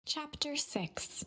Chapter 6.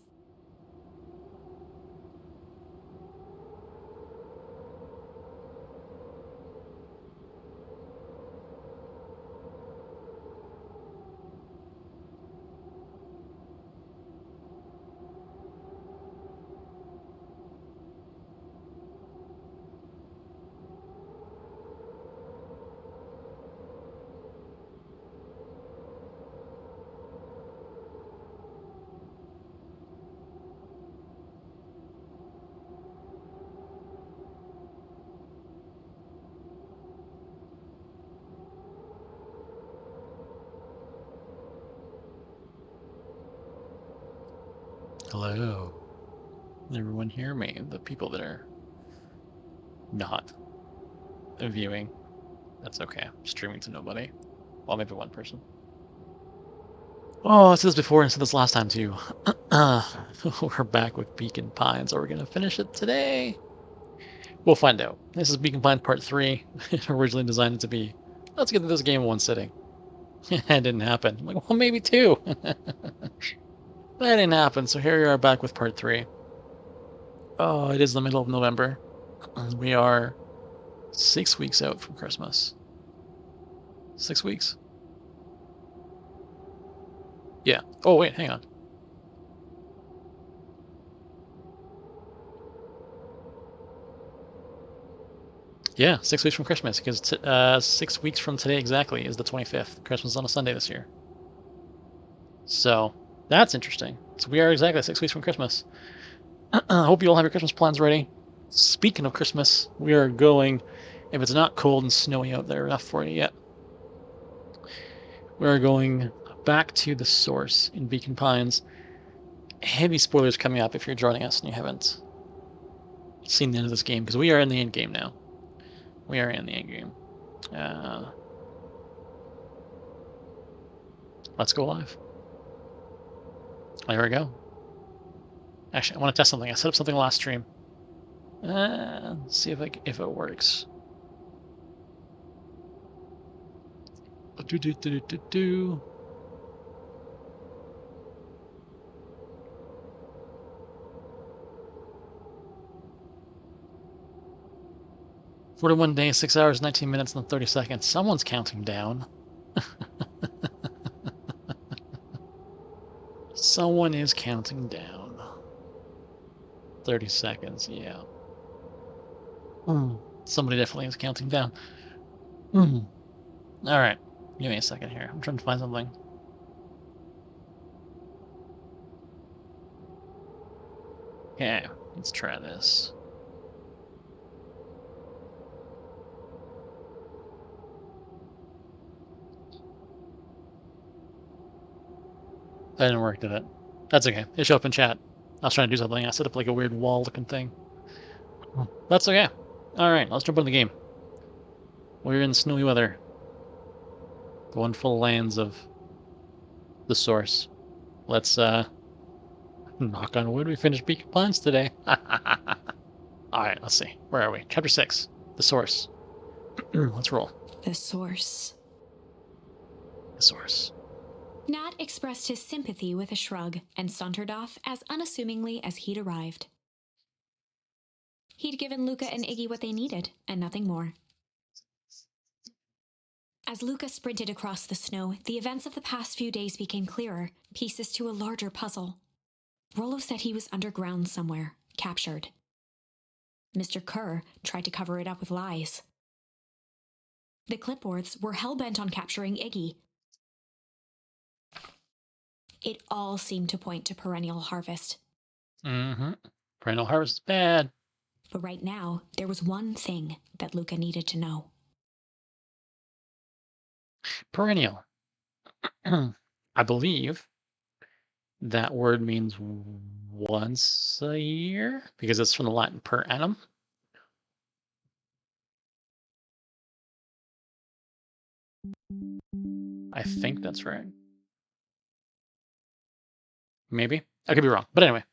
Hello. Can everyone hear me? The people that are not viewing. That's okay. I'm streaming to nobody. Well, maybe one person. Oh, I said this before and I said this last time too. We're back with Beacon Pines. Are we going to finish it today? We'll find out. This is Beacon Pines Part 3. Originally designed it to be, let's get through this game in one sitting. It didn't happen. I'm like, well, maybe two. That didn't happen, so here we are back with Part 3. Oh, it is the middle of November. We are 6 weeks out from Christmas. 6 weeks? Yeah. Oh, wait, hang on. Yeah, 6 weeks from Christmas, because 6 weeks from today exactly is the 25th. Christmas is on a Sunday this year. So, that's interesting. So we are exactly 6 weeks from Christmas. I hope you all have your Christmas plans ready. Speaking of Christmas, we are going, if it's not cold and snowy out there enough for you yet, we are going back to the source in Beacon Pines. Heavy spoilers coming up if you're joining us and you haven't seen the end of this game, because we are in the end game now. We are in the end game. Let's go live. There we go. Actually, I want to test something. I set up something last stream. See if it works. Do. 41 days, 6 hours, 19 minutes, and 30 seconds. Someone's counting down. Someone is counting down. 30 seconds, yeah. Somebody definitely is counting down. Alright. Give me a second here. I'm trying to find something. Okay, let's try this. That didn't work, did it? That's okay. It showed up in chat. I was trying to do something. I set up like a weird wall-looking thing. That's okay. All right, let's jump into the game. We're in snowy weather. The wonderful lands of the source. Let's knock on wood. We finished Beacon Pines today. All right, let's see. Where are we? Chapter 6. The source. Let's roll. The source. The source. Nat expressed his sympathy with a shrug and sauntered off as unassumingly as he'd arrived. He'd given Luca and Iggy what they needed, and nothing more. As Luca sprinted across the snow, the events of the past few days became clearer, pieces to a larger puzzle. Rollo said he was underground somewhere, captured. Mr. Kerr tried to cover it up with lies. The clipboards were hell-bent on capturing Iggy. It all seemed to point to Perennial Harvest. Mm-hmm. Perennial Harvest is bad. But right now, there was one thing that Luca needed to know. Perennial. I believe that word means once a year because it's from the Latin per annum. I think that's right. Maybe. I could be wrong. But anyway,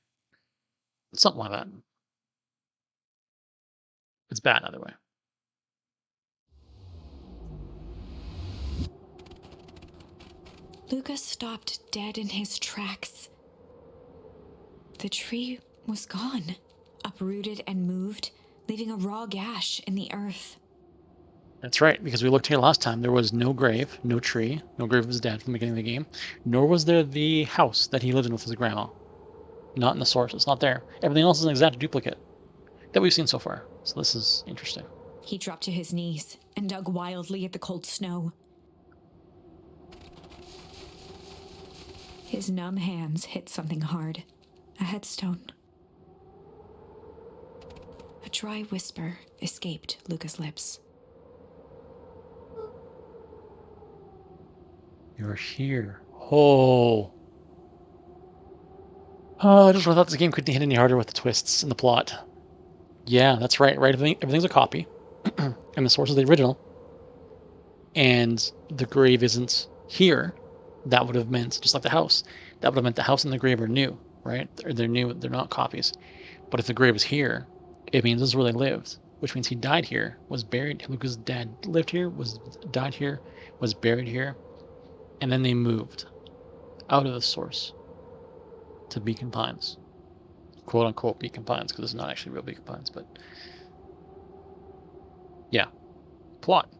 something like that. It's bad either way. Luca stopped dead in his tracks. The tree was gone, uprooted and moved, leaving a raw gash in the earth. That's right, because we looked here last time. There was no grave, no tree, no grave of his dad from the beginning of the game, nor was there the house that he lived in with his grandma. Not in the source. It's not there. Everything else is an exact duplicate that we've seen so far. So this is interesting. He dropped to his knees and dug wildly at the cold snow. His numb hands hit something hard. A headstone. A dry whisper escaped Luca's lips. You're here. Oh. Oh, I just thought this game couldn't hit any harder with the twists in the plot. Yeah, that's right. Right, everything's a copy, and the source is the original. And the grave isn't here. That would have meant, just like the house, that would have meant the house and the grave are new, right? They're new. They're not copies. But if the grave is here, it means this is where they lived, which means he died here, was buried. Luca's dad lived here, died here, was buried here, and then they moved out of the source to Beacon Pines, quote unquote Beacon Pines, because it's not actually real Beacon Pines, but yeah, plot.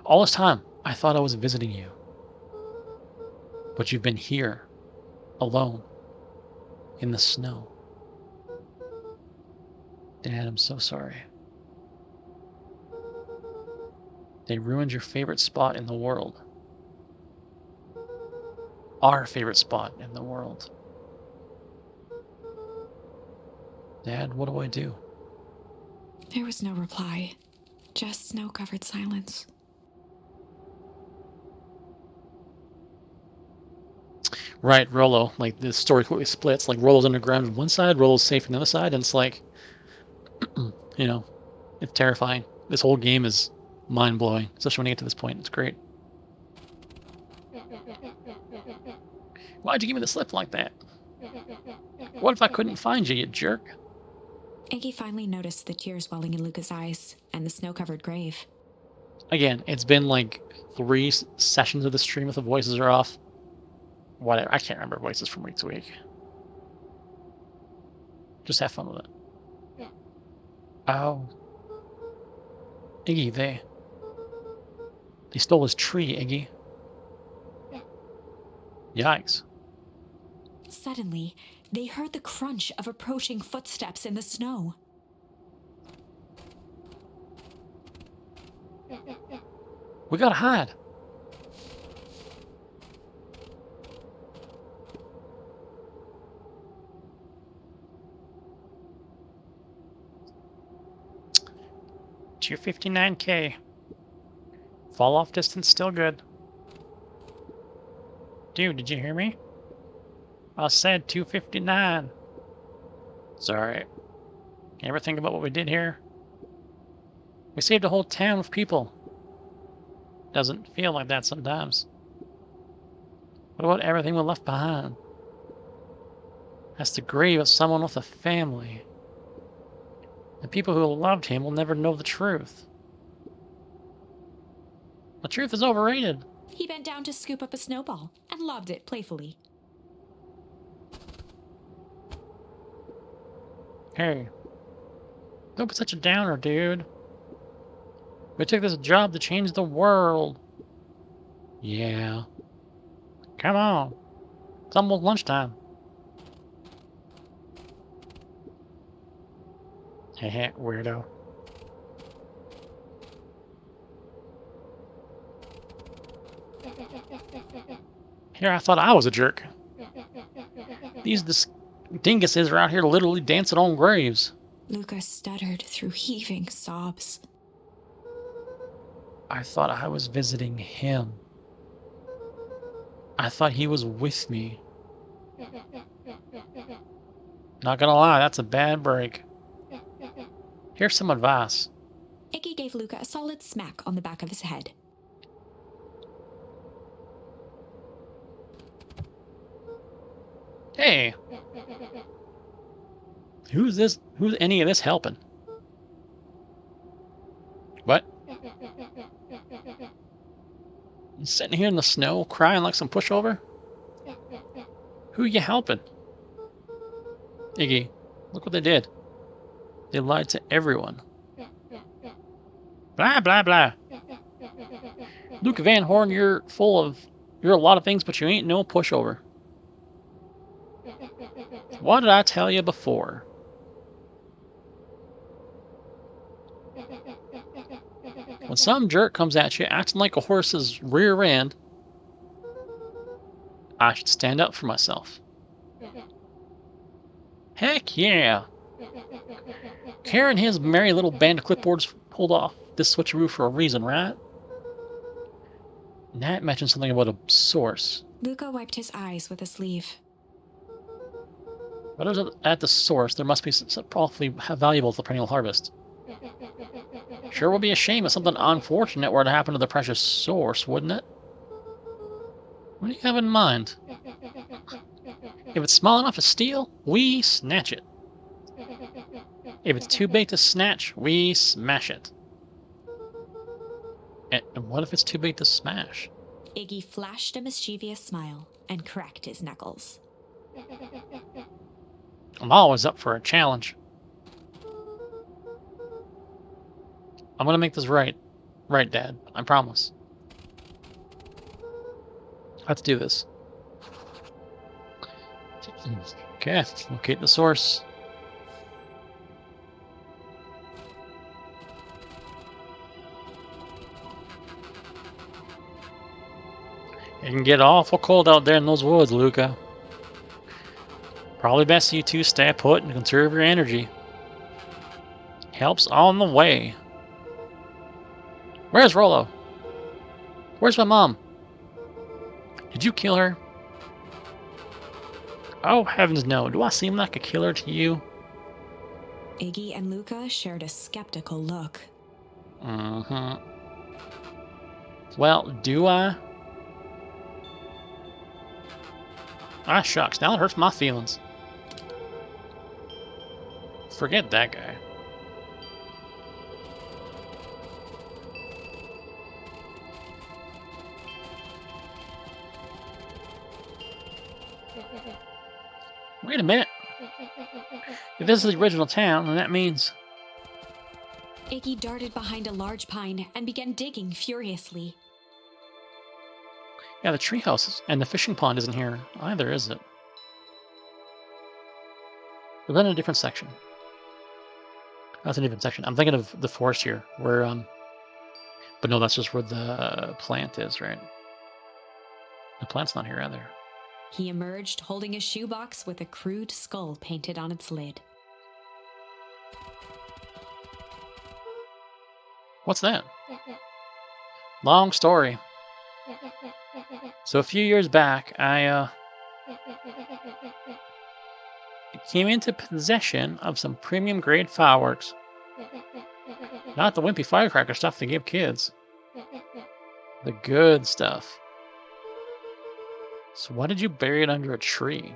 All this time, I thought I was visiting you, but you've been here, alone, in the snow. Dad, I'm so sorry. They ruined your favorite spot in the world. Our favorite spot in the world. Dad, what do I do? There was no reply, just snow-covered silence. Right, Rollo, like the story quickly splits. Like Rollo's underground on one side, Rollo's safe on the other side, and it's like, you know, it's terrifying. This whole game is mind-blowing, especially when you get to this point. It's great. Why'd you give me the slip like that? What if I couldn't find you, you jerk? Iggy finally noticed the tears welling in Luca's eyes and the snow-covered grave. Again, it's been like 3 sessions of the stream if the voices are off. Whatever, I can't remember voices from week to week. Just have fun with it. Oh. Iggy, they stole his tree, Iggy. Yikes. Suddenly, they heard the crunch of approaching footsteps in the snow. We gotta hide. 259K. Fall off distance still good. Dude, did you hear me? I said 259. Sorry. You ever think about what we did here? We saved a whole town of people. Doesn't feel like that sometimes. What about everything we left behind? That's the grave of someone with a family. The people who loved him will never know the truth. The truth is overrated. He bent down to scoop up a snowball and lobbed it playfully. Hey, don't be such a downer, dude. We took this job to change the world. Yeah. Come on. It's almost lunchtime. Heh, weirdo. Here, I thought I was a jerk. These dinguses are out here literally dancing on graves. Luca stuttered through heaving sobs. I thought I was visiting him. I thought he was with me. Not gonna lie, that's a bad break. Here's some advice. Iggy gave Luca a solid smack on the back of his head. Hey! Who's any of this helping? What? You sitting here in the snow crying like some pushover? Who you helping? Iggy, look what they did. They lied to everyone. Blah, blah, blah. Luke Van Horn, you're a lot of things, but you ain't no pushover. What did I tell you before? When some jerk comes at you acting like a horse's rear end, I should stand up for myself. Heck yeah! Karen and his merry little band of clipboards pulled off this switcheroo for a reason, right? Nat mentioned something about a source. Luca wiped his eyes with a sleeve. But at the source, there must be something probably valuable to the perennial harvest. Sure would be a shame if something unfortunate were to happen to the precious source, wouldn't it? What do you have in mind? If it's small enough to steal, we snatch it. If it's too big to snatch, we smash it. And what if it's too big to smash? Iggy flashed a mischievous smile and cracked his knuckles. I'm always up for a challenge. I'm gonna make this right. Right, Dad. I promise. Let's do this. Okay, locate the source. It can get awful cold out there in those woods, Luca. Probably best you two stay put and conserve your energy. Help's on the way. Where's Rollo? Where's my mom? Did you kill her? Oh, heavens no. Do I seem like a killer to you? Iggy and Luca shared a skeptical look. Mm-hmm. Well, do I? Ah, shucks. Now it hurts my feelings. Forget that guy. Wait a minute. If this is the original town, then that means... Iggy darted behind a large pine and began digging furiously. Yeah, the treehouse and the fishing pond isn't here either, is it? We're in a different section. That's a different section. I'm thinking of the forest here, where, but no, that's just where the plant is, right? The plant's not here either. He emerged holding a shoebox with a crude skull painted on its lid. What's that? Long story. So a few years back, I came into possession of some premium grade fireworks. Not the wimpy firecracker stuff they give kids. The good stuff. So why did you bury it under a tree?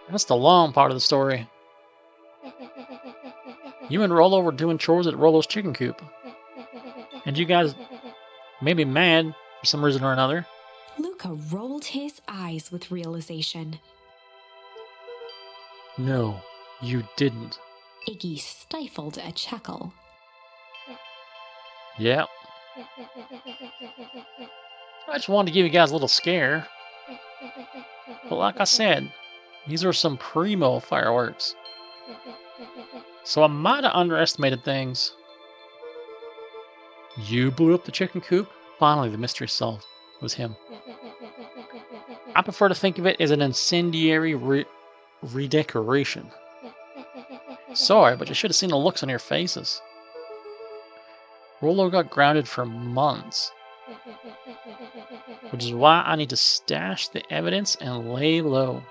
That's the long part of the story. You and Rolo were doing chores at Rolo's chicken coop. And you guys may be mad for some reason or another. Luca rolled his eyes with realization. No, you didn't. Iggy stifled a chuckle. Yep. I just wanted to give you guys a little scare. But like I said, these are some primo fireworks. So I might have underestimated things. You blew up the chicken coop? Finally, the mystery solved. It was him. I prefer to think of it as an incendiary redecoration. Sorry, but you should have seen the looks on your faces. Rolo got grounded for months. Which is why I need to stash the evidence and lay low.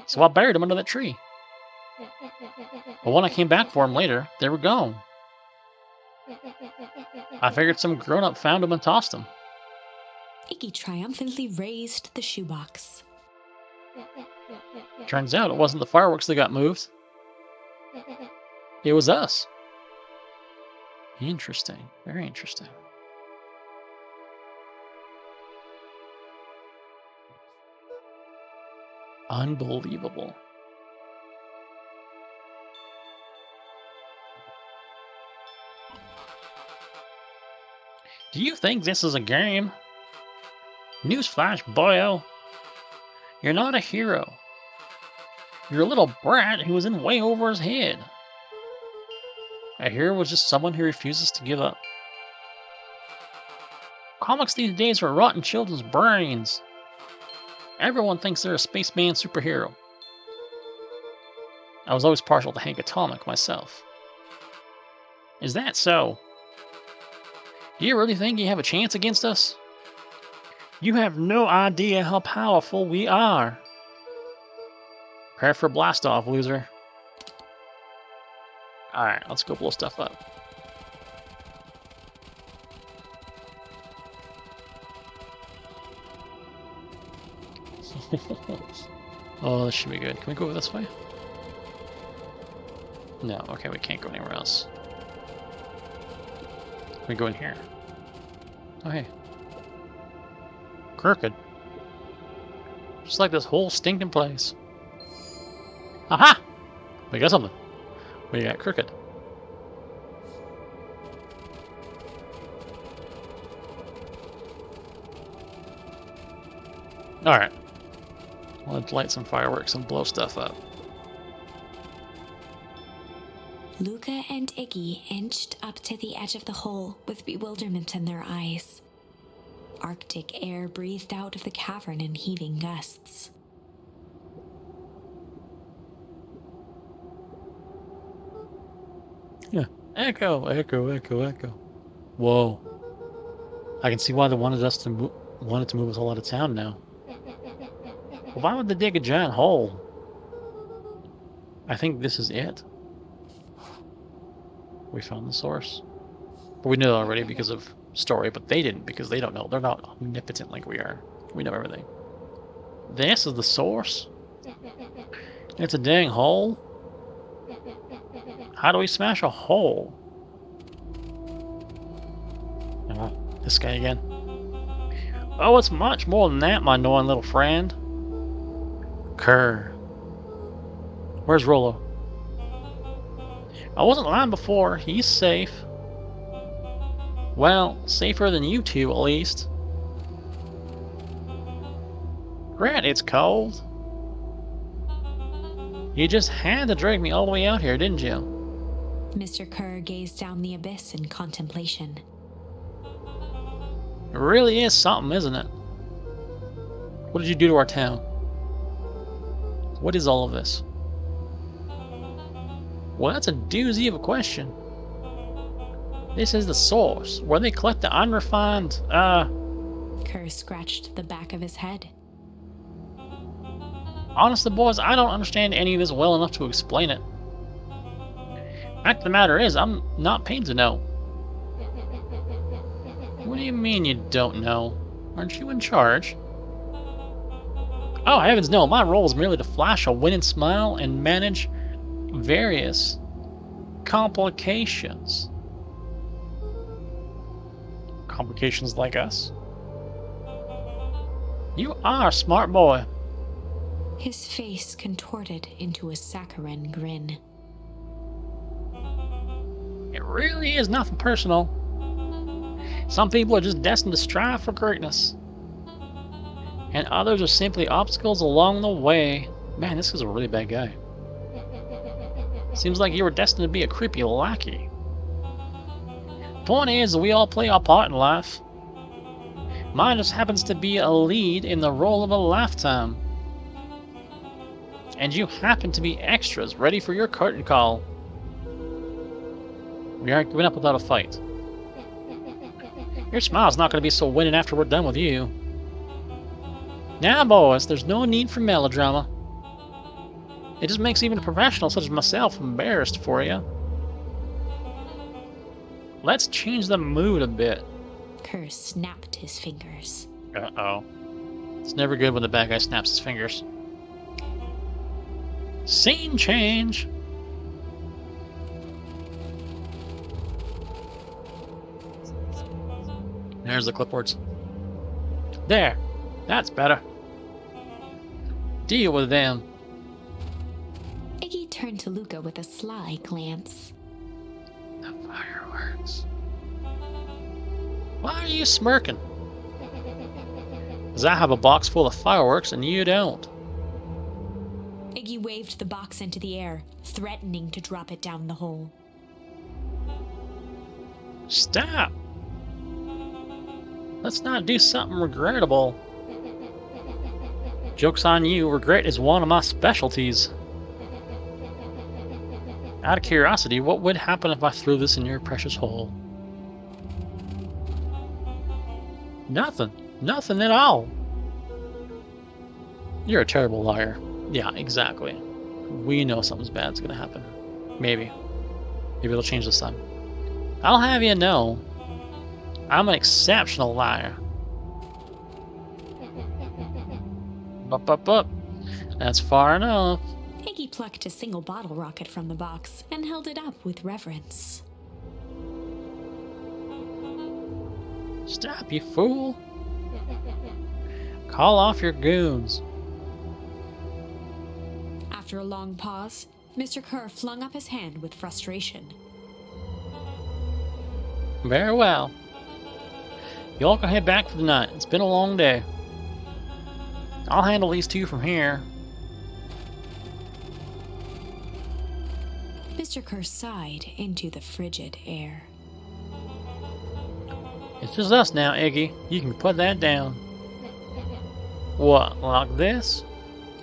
So I buried him under that tree. But when I came back for him later, they were gone. I figured some grown-up found him and tossed him. Iggy triumphantly raised the shoebox. Turns out it wasn't the fireworks that got moved. It was us. Interesting. Very interesting. Unbelievable. Do you think this is a game? Newsflash, boyo. You're not a hero. You're a little brat who was in way over his head. A hero was just someone who refuses to give up. Comics these days are rotting children's brains. Everyone thinks they're a spaceman superhero. I was always partial to Hank Atomic myself. Is that so? Do you really think you have a chance against us? You have no idea how powerful we are. Prepare for blast-off, loser. Alright, let's go blow stuff up. Oh, this should be good. Can we go this way? No, okay, we can't go anywhere else. Can we go in here? Oh, hey. Crooked. Just like this whole stinking place. Aha! We got something. We got Crooked. Alright. Let's light some fireworks and blow stuff up. Luca and Iggy inched up to the edge of the hole with bewilderment in their eyes. Arctic air breathed out of the cavern in heaving gusts. Yeah. Echo, echo, echo, echo. Whoa. I can see why they wanted us to wanted to move us all out of town now. Well, why would they dig a giant hole? I think this is it. We found the source. But we knew it already because of story, but they didn't because they don't know. They're not omnipotent like we are. We know everything. This is the source? It's a dang hole? How do we smash a hole? Oh, this guy again. Oh, it's much more than that, my annoying little friend. Kerr. Where's Rolo? I wasn't lying before. He's safe. Well, safer than you two, at least. Grant, it's cold. You just had to drag me all the way out here, didn't you? Mr. Kerr gazed down the abyss in contemplation. It really is something, isn't it? What did you do to our town? What is all of this? Well, that's a doozy of a question. This is the source, where they collect the unrefined, Kerr scratched the back of his head. Honestly, boys, I don't understand any of this well enough to explain it. Fact of the matter is, I'm not paid to know. What do you mean you don't know? Aren't you in charge? Oh, heavens no, my role is merely to flash a winning smile and manage various complications. Complications like us? You are a smart boy. His face contorted into a saccharine grin. It really is nothing personal. Some people are just destined to strive for greatness, and others are simply obstacles along the way. Man, this is a really bad guy. Seems like you were destined to be a creepy lackey. Point is, we all play our part in life. Mine just happens to be a lead in the role of a lifetime. And you happen to be extras ready for your curtain call. We aren't giving up without a fight. Your smile's not going to be so winning after we're done with you. Now, boys, there's no need for melodrama. It just makes even a professional such as myself embarrassed for you. Let's change the mood a bit. Kerr snapped his fingers. Uh-oh. It's never good when the bad guy snaps his fingers. Scene change! There's the clipboards. There! That's better. Deal with them. Iggy turned to Luca with a sly glance. The fireworks. Why are you smirking? Because I have a box full of fireworks and you don't. Iggy waved the box into the air, threatening to drop it down the hole. Stop! Let's not do something regrettable. Joke's on you, regret is one of my specialties. Out of curiosity, what would happen if I threw this in your precious hole? Nothing. Nothing at all. You're a terrible liar. Yeah, exactly. We know something's bad's gonna happen. Maybe. Maybe it'll change this time. I'll have you know, I'm an exceptional liar. Bup. That's far enough. Iggy plucked a single bottle rocket from the box and held it up with reverence. Stop, you fool. Call off your goons. After a long pause, Mr. Kerr flung up his hand with frustration. Very well. Y'all can head back for the night. It's been a long day. I'll handle these two from here. Mr. Kerr sighed into the frigid air. It's just us now, Iggy. You can put that down. What, like this?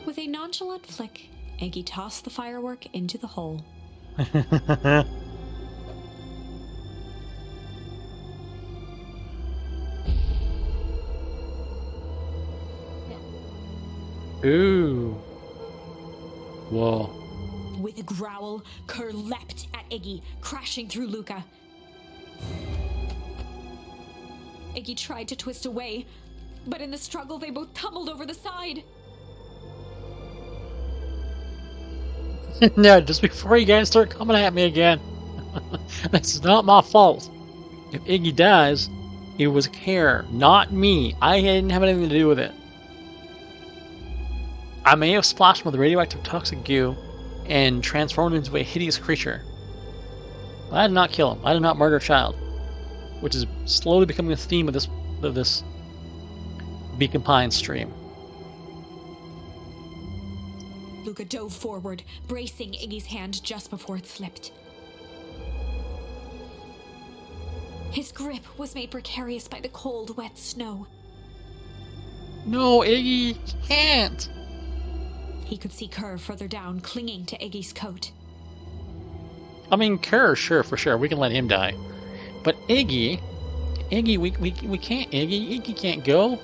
With a nonchalant flick, Iggy tossed the firework into the hole. Ooh. Whoa. With a growl, Kerr leapt at Iggy, crashing through Luca. Iggy tried to twist away, but in the struggle they both tumbled over the side. No, just before you guys start coming at me again. That's not my fault. If Iggy dies, it was Kerr, not me. I didn't have anything to do with it. I may have splashed him with radioactive toxic goo and transformed him into a hideous creature. But I did not kill him. I did not murder a child. Which is slowly becoming the theme of this Beacon Pine stream. Luca dove forward, bracing Iggy's hand just before it slipped. His grip was made precarious by the cold, wet snow. No, Iggy, you can't! He could see Kerr further down, clinging to Iggy's coat. I mean, Kerr, sure, for sure, we can let him die. But Iggy, we can't, Iggy can't go.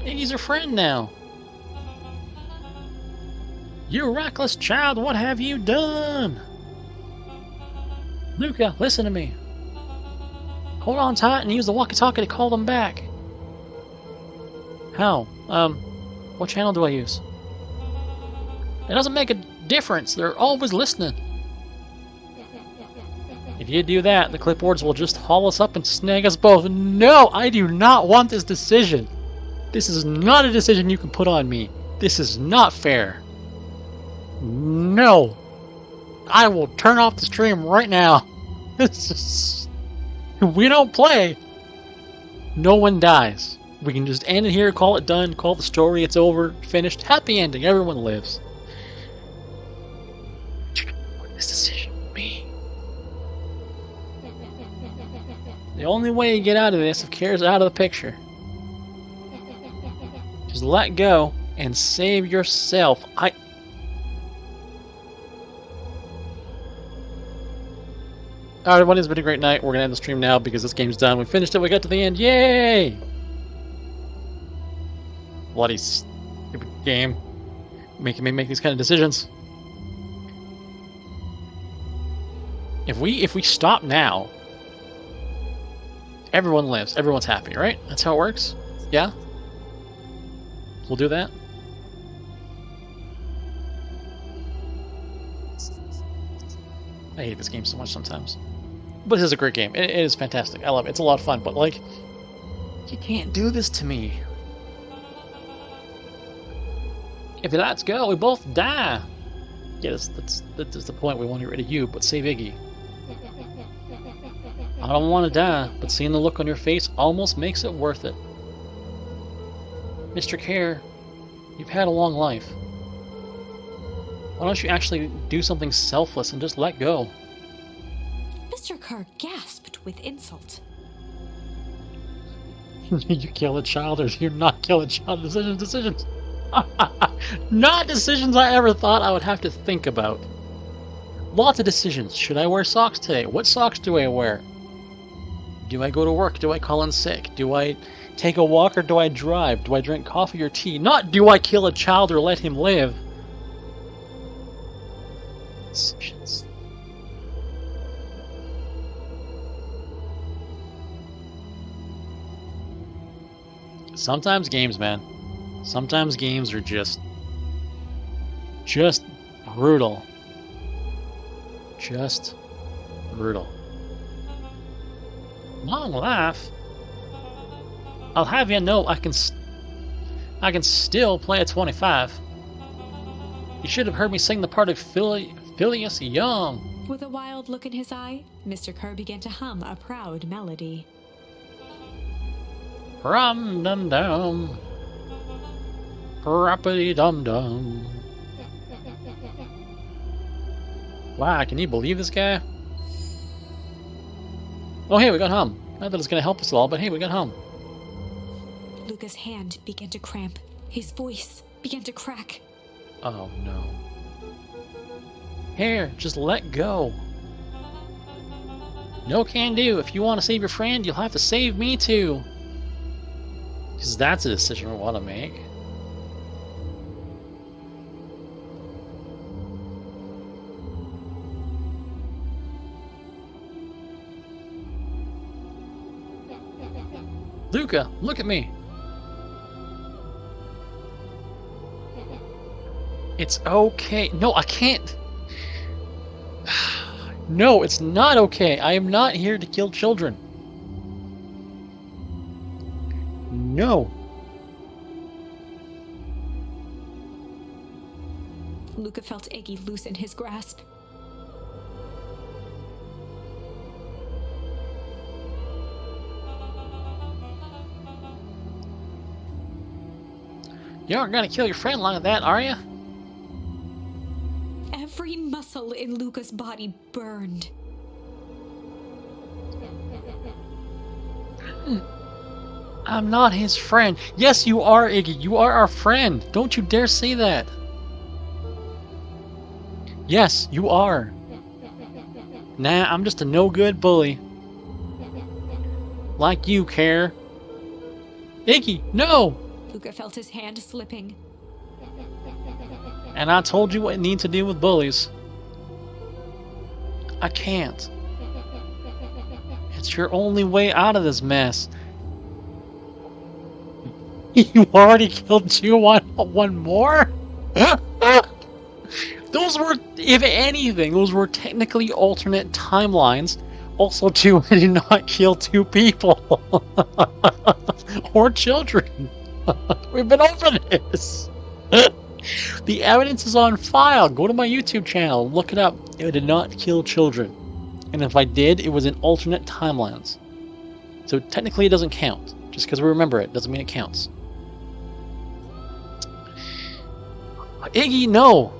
Iggy's our friend now. You reckless child, what have you done? Luca, listen to me. Hold on tight and use the walkie-talkie to call them back. How? What channel do I use? It doesn't make a difference. They're always listening. If you do that, the clipboards will just haul us up and snag us both. No, I do not want this decision. This is not a decision you can put on me. This is not fair. No. I will turn off the stream right now. We don't play. No one dies. We can just end it here, call it done, call the story, it's over, finished, happy ending, everyone lives. What this decision be? The only way you get out of this if Kerr's out of the picture. Just let go and save yourself. Alright, everyone, it's been a great night. We're going to end the stream now because this game's done. We finished it. We got to the end. Yay! Bloody stupid game. Making me make these kind of decisions. If we stop now, everyone lives. Everyone's happy, right? That's how it works? Yeah? We'll do that? I hate this game so much sometimes. But this is a great game. It is fantastic. I love it. It's a lot of fun, but like, you can't do this to me. If you let's go, we both die. Yeah, that's the point. We want to get rid of you, but save Iggy. I don't want to die, but seeing the look on your face almost makes it worth it. Mr. Kerr, you've had a long life. Why don't you actually do something selfless and just let go? Mr. Kerr gasped with insult. You kill a child or you not kill a child. Decisions. Not decisions I ever thought I would have to think about. Lots of decisions. Should I wear socks today? What socks do I wear? Do I go to work? Do I call in sick? Do I take a walk or do I drive? Do I drink coffee or tea? Not do I kill a child or let him live. Decisions. Sometimes games, man. Sometimes games are just brutal. Just brutal. Long life? I'll have you know I can still play at 25. You should have heard me sing the part of Phileas Young. With a wild look in his eye, Mr. Kerr began to hum a proud melody. Rum dum dum. Rappity dum dum. Wow, can you believe this guy? Oh, hey, we got hum. Not that it's going to help us all, but hey, we got hum. Luca's hand began to cramp. His voice began to crack. Oh, no. Here, just let go. No can do. If you want to save your friend, you'll have to save me too. Because that's a decision we want to make. Luca, look at me. It's okay. No, I can't. No, it's not okay. I am not here to kill children. No. Luca felt Iggy loosen his grasp. You aren't gonna kill your friend like that, are you? Every muscle in Luca's body burned. I'm not his friend. Yes, you are, Iggy. You are our friend. Don't you dare say that. Yes, you are. Nah, I'm just a no-good bully. Like you, Care. Iggy, no! Luca felt his hand slipping. And I told you what you need to do with bullies. I can't. It's your only way out of this mess. You already killed 2 on one more? Those were, if anything, those were technically alternate timelines. Also, 2, I did not kill 2 people. Or children. We've been over this. The evidence is on file. Go to my YouTube channel. Look it up. I did not kill children. And if I did, it was in alternate timelines. So technically it doesn't count. Just because we remember it doesn't mean it counts. Iggy, no!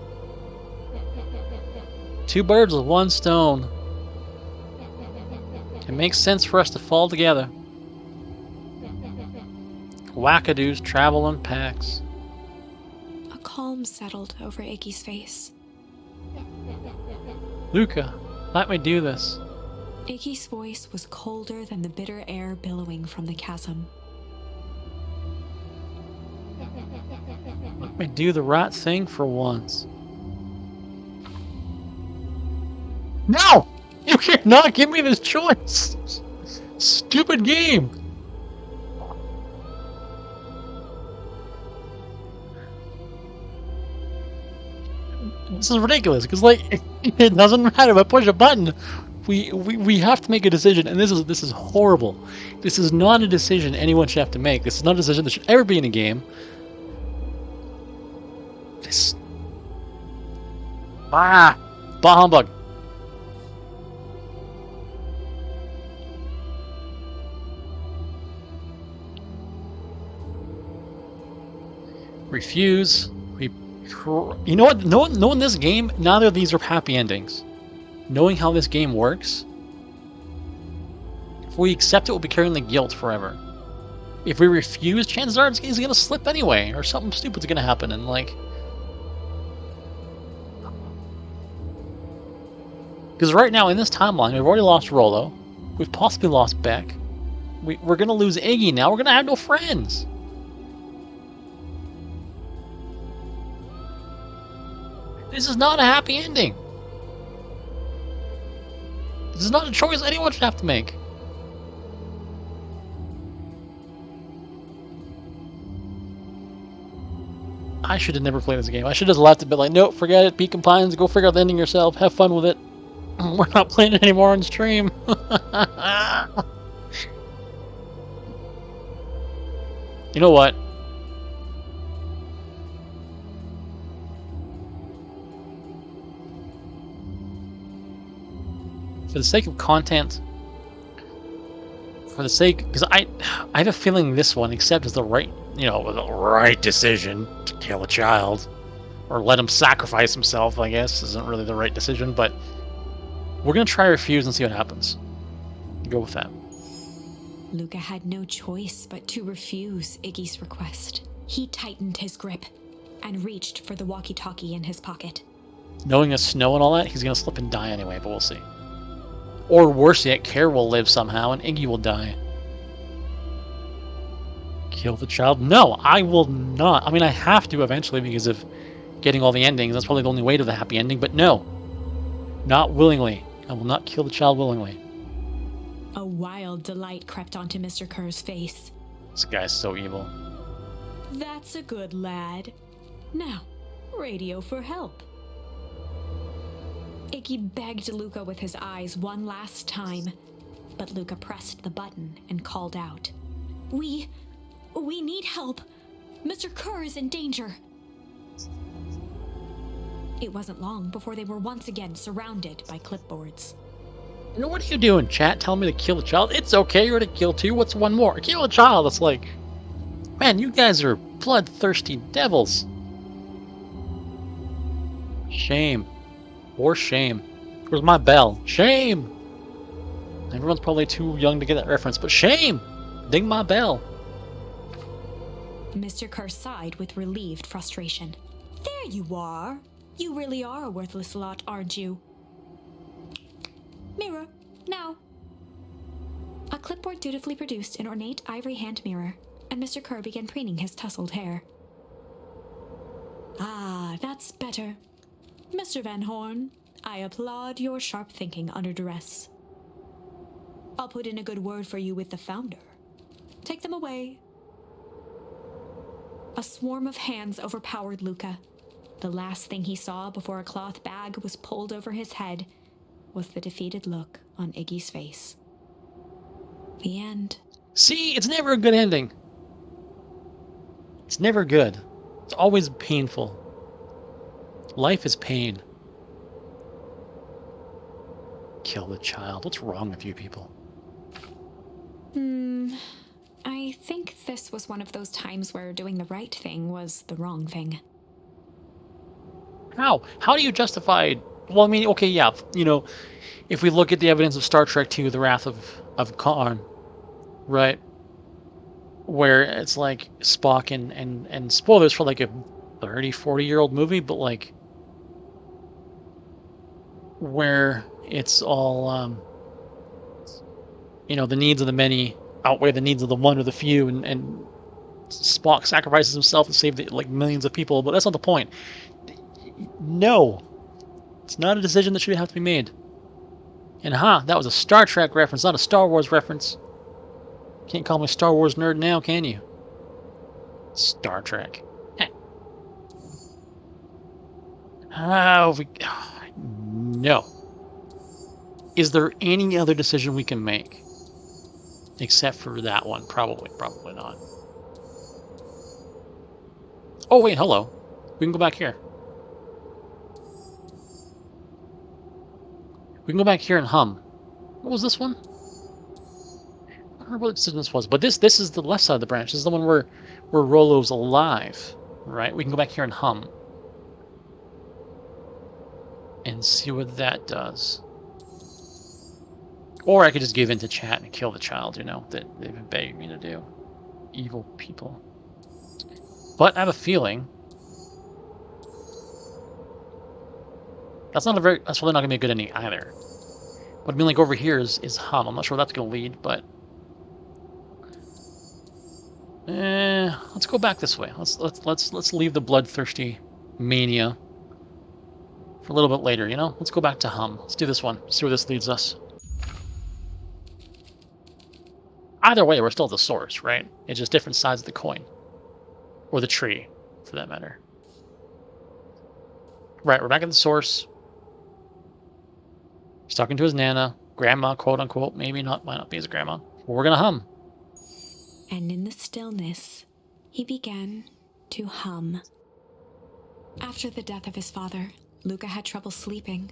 2 birds with 1 stone. It makes sense for us to fall together. Wackadoos travel in packs. A calm settled over Iggy's face. Luca, let me do this. Iggy's voice was colder than the bitter air billowing from the chasm. Let me do the right thing for once. No! You cannot give me this choice! Stupid game! This is ridiculous, because, like, it doesn't matter if I push a button. We have to make a decision, and this is horrible. This is not a decision anyone should have to make. This is not a decision that should ever be in a game. This... Bah humbug. Refuse. You know what? Knowing this game, neither of these are happy endings. Knowing how this game works, if we accept it, we'll be carrying the guilt forever. If we refuse, chances are he's going to slip anyway, or something stupid's going to happen, and like... Because right now, in this timeline, we've already lost Rollo, we've possibly lost Beck, we're going to lose Iggy now, we're going to have no friends. This is not a happy ending. This is not a choice anyone should have to make. I should have never played this game. I should have left it, but like, nope, forget it. Beacon Pines, go figure out the ending yourself. Have fun with it. We're not playing it anymore on stream. You know what? For the sake of content, for the sake, because I have a feeling this one, except is the right, the right decision to kill a child, or let him sacrifice himself, I guess, isn't really the right decision, but we're going to try refuse and see what happens. Go with that. Luca had no choice but to refuse Iggy's request. He tightened his grip and reached for the walkie-talkie in his pocket. Knowing the snow and all that, he's going to slip and die anyway, but we'll see. Or worse yet, Care will live somehow and Iggy will die. Kill the child? No, I will not. I mean, I have to eventually because of getting all the endings. That's probably the only way to the happy ending, but no. Not willingly. I will not kill the child willingly. A wild delight crept onto Mr. Kerr's face. This guy's so evil. That's a good lad. Now, radio for help. Iggy begged Luca with his eyes one last time, but Luca pressed the button and called out. We need help. Mr. Kerr is in danger. It wasn't long before they were once again surrounded by clipboards. You know, what are you doing, chat? Telling me to kill the child? It's okay, you're gonna kill 2. What's one more? Kill a child. It's like, man, you guys are bloodthirsty devils. Shame. Or shame. Where's my bell? Shame! Everyone's probably too young to get that reference, but shame! Ding my bell. Mr. Kerr sighed with relieved frustration. There you are. You really are a worthless lot, aren't you? Mirror, now. A clipboard dutifully produced an ornate ivory hand mirror, and Mr. Kerr began preening his tousled hair. Ah, that's better. Mr. Van Horn, I applaud your sharp thinking under duress. I'll put in a good word for you with the founder. Take them away. A swarm of hands overpowered Luca. The last thing he saw before a cloth bag was pulled over his head was the defeated look on Iggy's face. The end. See, it's never a good ending. It's never good. It's always painful. Life is pain. Kill the child. What's wrong with you people? I think this was one of those times where doing the right thing was the wrong thing. How? How do you justify... Well, I mean, okay, yeah, you know, if we look at the evidence of Star Trek II, The Wrath of Khan, right? Where it's like Spock and spoilers for like a 30, 40-year-old movie, but like where it's all, you know, the needs of the many outweigh the needs of the one or the few, and Spock sacrifices himself to save like millions of people, but that's not the point. No, it's not a decision that should have to be made. And that was a Star Trek reference, not a Star Wars reference. Can't call me a Star Wars nerd now, can you? Star Trek. No. Is there any other decision we can make? Except for that one. Probably not. Oh, wait, hello. We can go back here. We can go back here and hum. What was this one? I don't remember what decision this was, but this is the left side of the branch. This is the one where Rollo's alive, right? We can go back here and hum. And see what that does. Or I could just give in to chat and kill the child, you know, that they've been begging me to do. Evil people. But I have a feeling that's probably not gonna be a good ending either. But I mean, like over here is hum. I'm not sure where that's gonna lead, but let's go back this way. Let's leave the bloodthirsty mania for a little bit later, you know? Let's go back to hum. Let's do this one. See where this leads us. Either way, we're still at the source, right? It's just different sides of the coin. Or the tree, for that matter. Right, we're back at the source. He's talking to his Nana. Grandma, quote unquote. Maybe not, might not be his grandma. But we're gonna hum. And in the stillness, he began to hum. After the death of his father, Luca had trouble sleeping.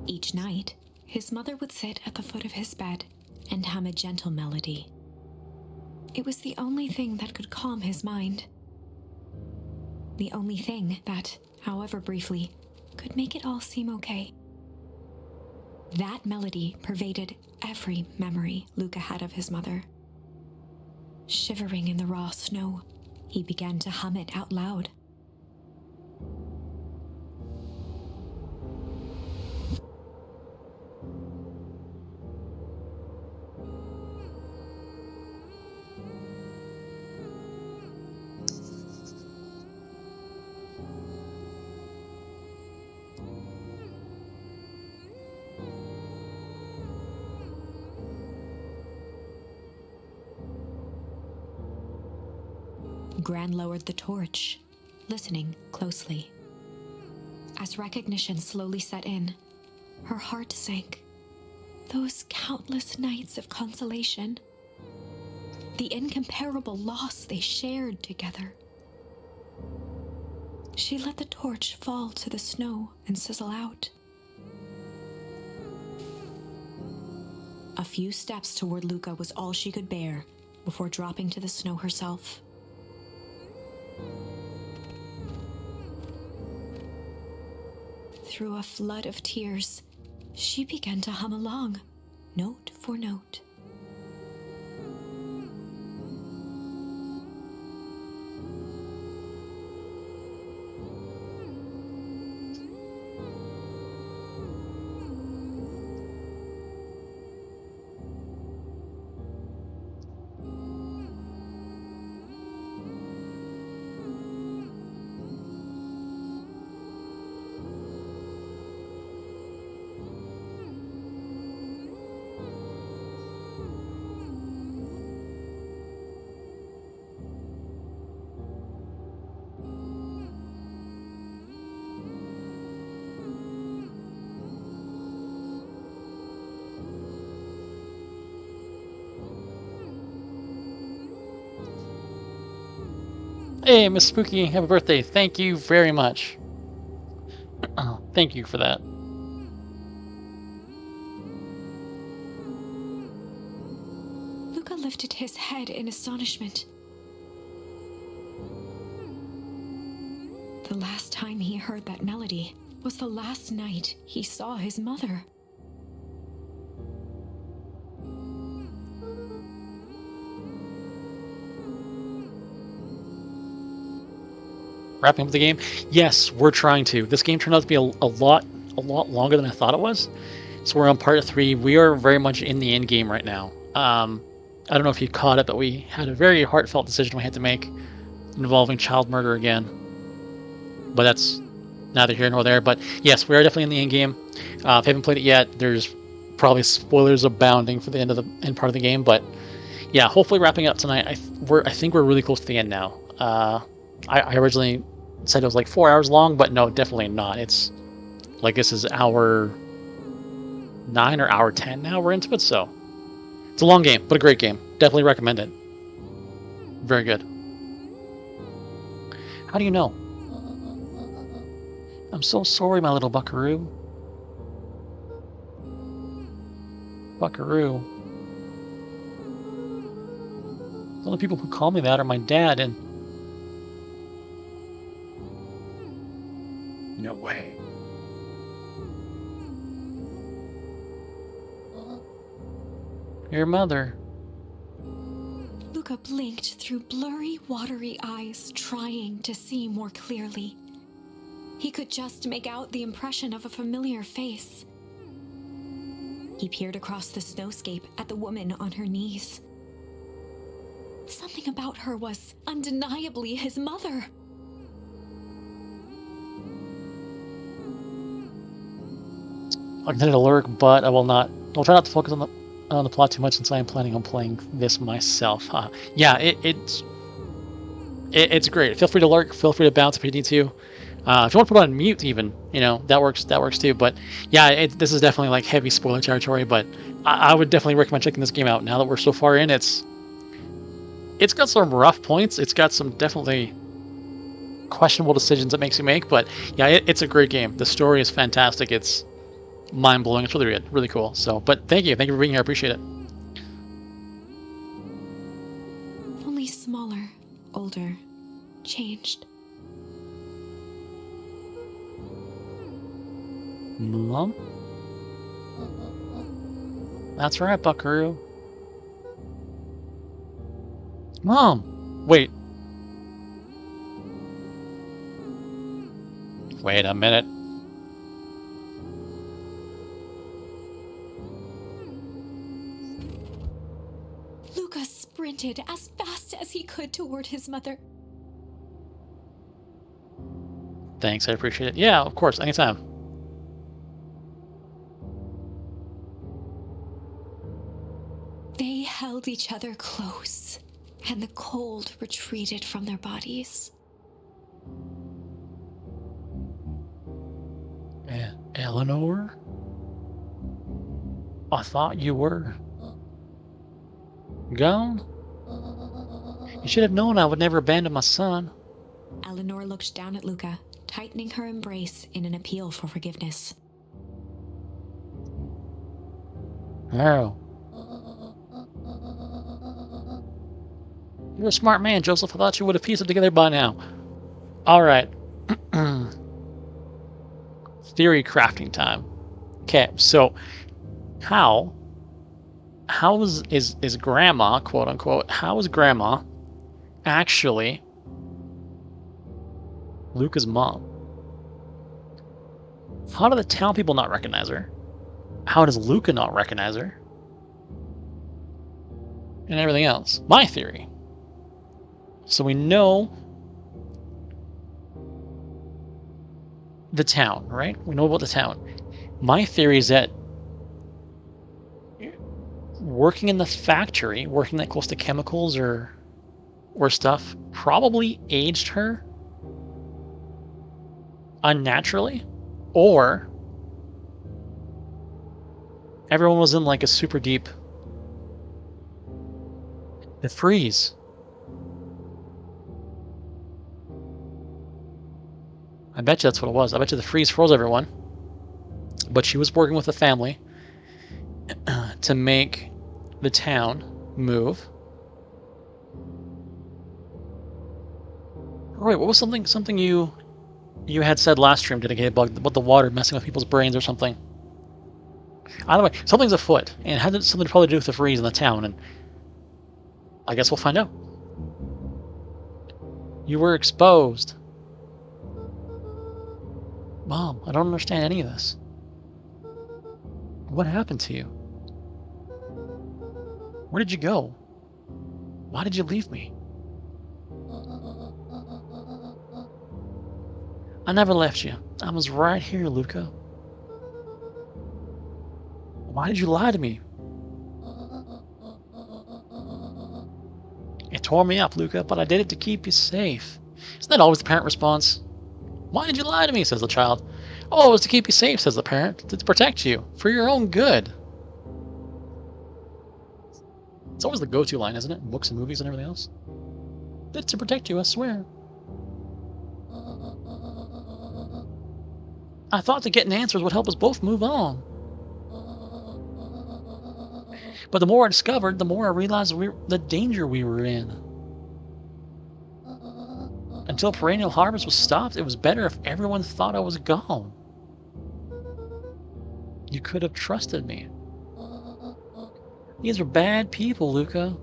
Each night, his mother would sit at the foot of his bed and hum a gentle melody. It was the only thing that could calm his mind. The only thing that, however briefly, could make it all seem okay. That melody pervaded every memory Luca had of his mother. Shivering in the raw snow, he began to hum it out loud. Gran lowered the torch, listening closely. As recognition slowly set in, her heart sank. Those countless nights of consolation, the incomparable loss they shared together. She let the torch fall to the snow and sizzle out. A few steps toward Luca was all she could bear before dropping to the snow herself. Through a flood of tears, she began to hum along, note for note. Hey, Miss Spooky, happy birthday. Thank you very much. Thank you for that. Luca lifted his head in astonishment. The last time he heard that melody was the last night he saw his mother. Wrapping up the game? Yes, we're trying to. This game turned out to be a lot longer than I thought it was. So we're on part 3. We are very much in the end game right now. I don't know if you caught it, but we had a very heartfelt decision we had to make involving child murder again. But that's neither here nor there. But yes, we are definitely in the end game. If you haven't played it yet, there's probably spoilers abounding for the end part of the game. But yeah, hopefully wrapping up tonight. I think we're really close to the end now. I originally said it was like 4 hours long, but no, definitely not. It's like this is hour 9 or hour 10 now we're into it, so it's a long game, but a great game. Definitely recommend it. Very good. How do you know? I'm so sorry, my little buckaroo. Buckaroo. The only people who call me that are my dad and... No way. Your mother. Luca blinked through blurry, watery eyes, trying to see more clearly. He could just make out the impression of a familiar face. He peered across the snowscape at the woman on her knees. Something about her was undeniably his mother. I can lurk, but I will not. I'll try not to focus on the plot too much since I am planning on playing this myself. Yeah, it's great. Feel free to lurk. Feel free to bounce if you need to. If you want to put it on mute, even that works. That works too. But yeah, this is definitely like heavy spoiler territory. But I would definitely recommend checking this game out. Now that we're so far in, it's got some rough points. It's got some definitely questionable decisions it makes you make. But yeah, it's a great game. The story is fantastic. It's mind-blowing. It's really good, really cool. So, but thank you for being here. I appreciate it. Only smaller, older, changed. Mom? That's right, buckaroo. Mom! Wait a minute. Luca sprinted as fast as he could toward his mother. Thanks, I appreciate it. Yeah, of course, anytime. They held each other close, and the cold retreated from their bodies. Eleanor? I thought you were gone? You should have known I would never abandon my son. Eleanor looked down at Luca, tightening her embrace in an appeal for forgiveness. Oh. You're a smart man, Joseph. I thought you would have pieced it together by now. Alright. Theory crafting time. Okay, so how is grandma, quote unquote, how is grandma actually Luca's mom? How do the town people not recognize her? How does Luca not recognize her? And everything else. My theory. So we know the town, right? We know about the town. My theory is that working in the factory, working that close to chemicals or stuff, probably aged her unnaturally, or everyone was in like a super deep freeze. I bet you that's what it was. I bet you the freeze froze everyone. But she was working with a family to make the town move. Oh, wait, what was something you had said last stream? Did it get bugged about the water messing with people's brains or something? Either way, something's afoot, and it had something to probably do with the freeze in the town, and I guess we'll find out. You were exposed. Mom, I don't understand any of this. What happened to you? Where did you go? Why did you leave me? I never left you. I was right here, Luca. Why did you lie to me? It tore me up, Luca, but I did it to keep you safe. Isn't that always the parent response? Why did you lie to me, says the child. Oh, it was to keep you safe, says the parent. To protect you. For your own good. It's always the go-to line, isn't it? In books and movies and everything else. It's to protect you, I swear. I thought that getting answers would help us both move on. But the more I discovered, the more I realized the danger we were in. Until perennial harvest was stopped, it was better if everyone thought I was gone. You could have trusted me. These are bad people, Luca.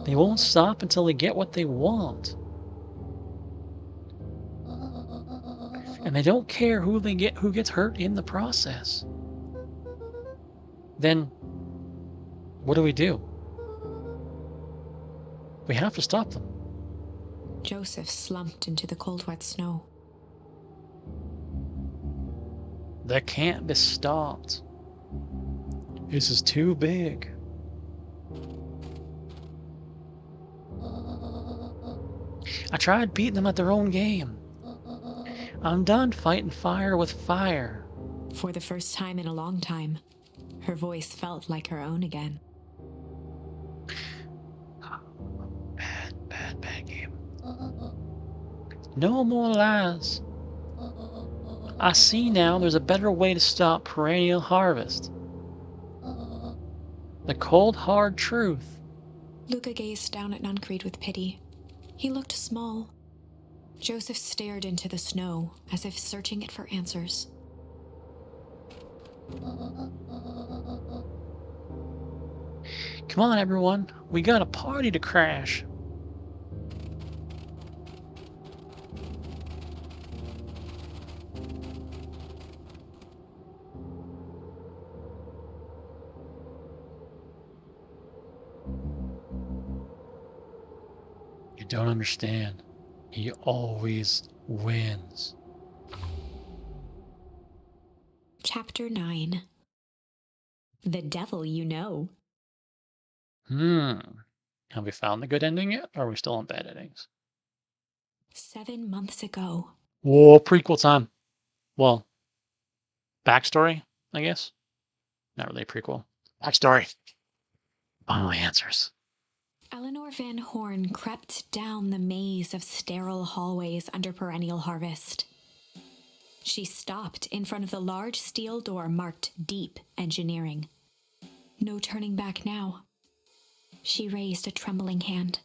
They won't stop until they get what they want. And they don't care who gets hurt in the process. Then what do? We have to stop them. Joseph slumped into the cold, wet snow. They can't be stopped. This is too big. I tried beating them at their own game. I'm done fighting fire with fire. For the first time in a long time, her voice felt like her own again. Bad game. No more lies. I see now there's a better way to stop perennial harvest. The cold, hard truth. Luca gazed down at Nuncreed with pity. He looked small. Joseph stared into the snow, as if searching it for answers. Come on, everyone. We got a party to crash. You don't understand. He always wins. Chapter 9. The Devil You Know. Have we found the good ending yet? Or are we still on bad endings? 7 months ago. Whoa, prequel time. Well, backstory, I guess. Not really a prequel. Backstory. Final answers. Eleanor Van Horn crept down the maze of sterile hallways under perennial harvest. She stopped in front of the large steel door marked Deep Engineering. No turning back now. She raised a trembling hand.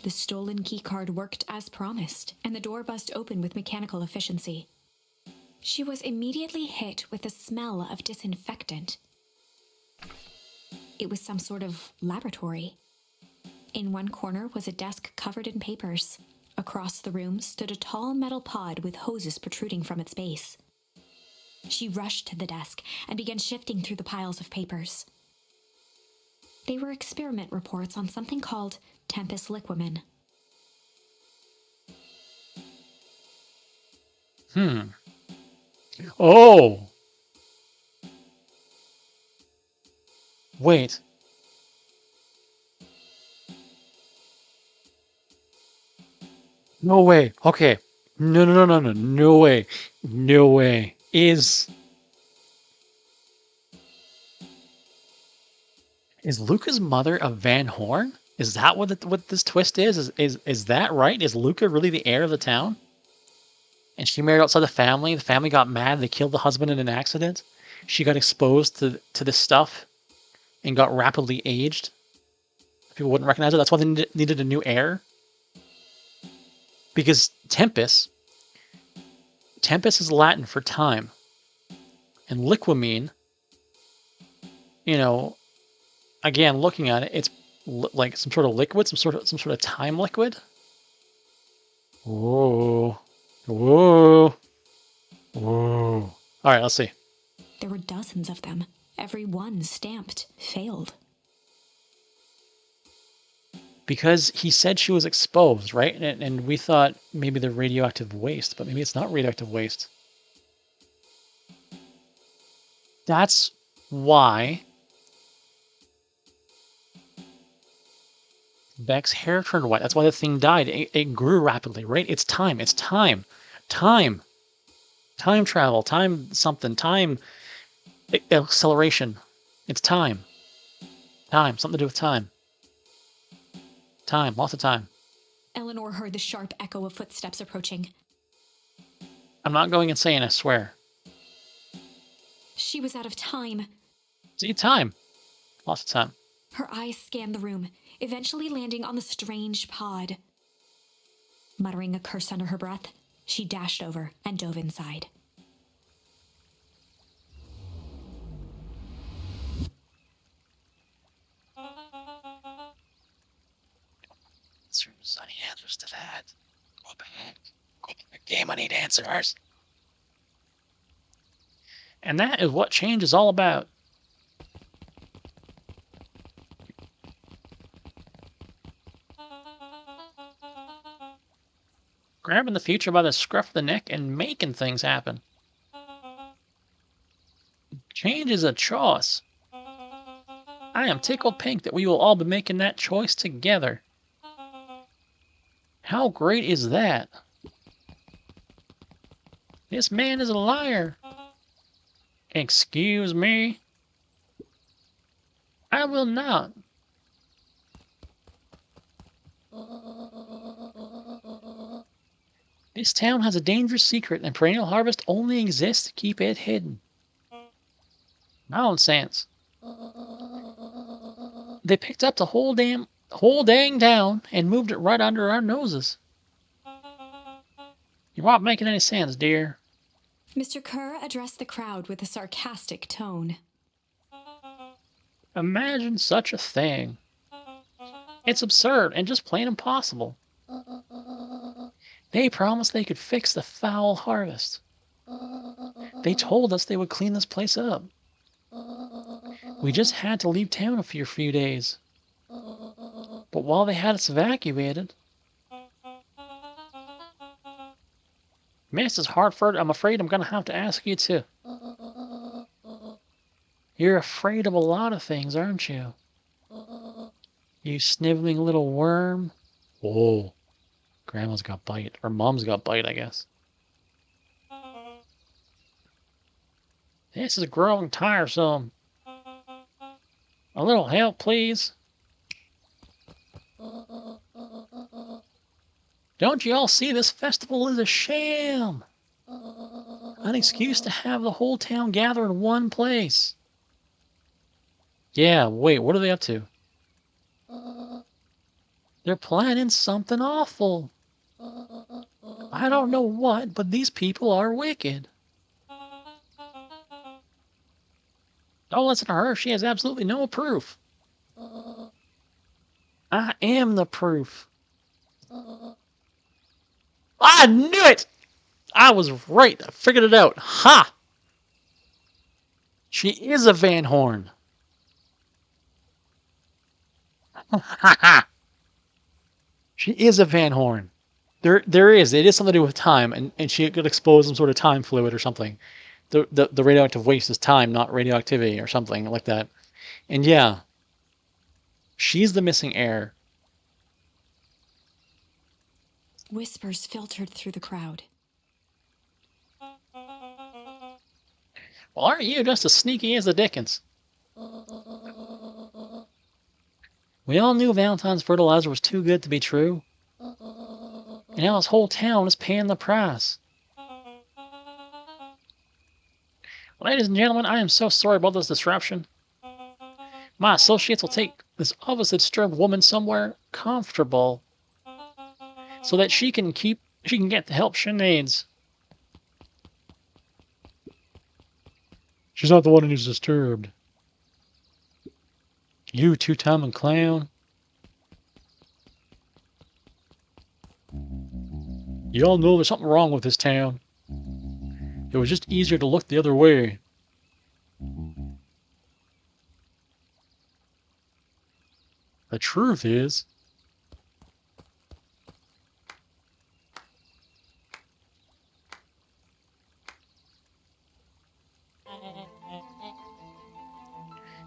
The stolen keycard worked as promised, and the door buzzed open with mechanical efficiency. She was immediately hit with the smell of disinfectant. It was some sort of laboratory. In one corner was a desk covered in papers. Across the room stood a tall metal pod with hoses protruding from its base. She rushed to the desk and began shifting through the piles of papers. They were experiment reports on something called Tempus Liquamen. Oh! Wait. No way. Okay. No way. No way. Is Luca's mother a Van Horn? Is that what this twist is? Is that right? Is Luca really the heir of the town? and she married outside the family. The family got mad. They killed the husband in an accident. She got exposed to this stuff and got rapidly aged. People wouldn't recognize her. That's why they needed a new heir. Because Tempus is Latin for time. And liquamine, you know, again, looking at it, it's like some sort of liquid, some sort of time liquid. Whoa. Whoa. Whoa. All right, let's see. There were dozens of them, every one stamped failed. Because he said she was exposed, right? And we thought maybe they're radioactive waste, but maybe it's not radioactive waste. That's why Beck's hair turned white. That's why the thing died. It grew rapidly, right? It's time. It's time. Time. Time travel. Time something. Time acceleration. It's time. Time. Something to do with time. Time. Lots of time. Eleanor heard the sharp echo of footsteps approaching. I'm not going insane, I swear. She was out of time. See, time. Lots of time. Her eyes scanned the room, eventually landing on the strange pod. Muttering a curse under her breath, she dashed over and dove inside. I need answers to that. Go back. Go back. Game, I need answers. And that is what change is all about. Grabbing the future by the scruff of the neck and making things happen. Change is a choice. I am tickled pink that we will all be making that choice together. How great is that? This man is a liar. Excuse me? I will not. This town has a dangerous secret, and perennial harvest only exists to keep it hidden. Nonsense. They picked up the whole dang town and moved it right under our noses. You aren't making any sense, dear. Mr. Kerr addressed the crowd with a sarcastic tone. Imagine such a thing. It's absurd and just plain impossible. They promised they could fix the foul harvest. They told us they would clean this place up. We just had to leave town for a few days. But while they had us evacuated... Mrs. Hartford, I'm afraid I'm going to have to ask you to. You're afraid of a lot of things, aren't you? You sniveling little worm. Whoa. Grandma's got bite. Or Mom's got bite, I guess. This is growing tiresome. A little help, please. Don't you all see this festival is a sham? An excuse to have the whole town gather in one place. Yeah, wait, what are they up to? They're planning something awful. I don't know what, but these people are wicked. Don't listen to her. She has absolutely no proof. I am the proof. I knew it! I was right. I figured it out. Ha! She is a Van Horn. Ha ha! She is a Van Horn. There is. It is something to do with time, and she could expose some sort of time fluid or something. The radioactive waste is time, not radioactivity or something like that. And yeah, she's the missing heir. Whispers filtered through the crowd. Well, aren't you just as sneaky as the Dickens? We all knew Valentine's fertilizer was too good to be true. And now this whole town is paying the price. Ladies and gentlemen, I am so sorry about this disruption. My associates will take this obviously disturbed woman somewhere comfortable so that she can get the help she needs. She's not the one who's disturbed. You two-timing clown. You all know there's something wrong with this town. It was just easier to look the other way. The truth is,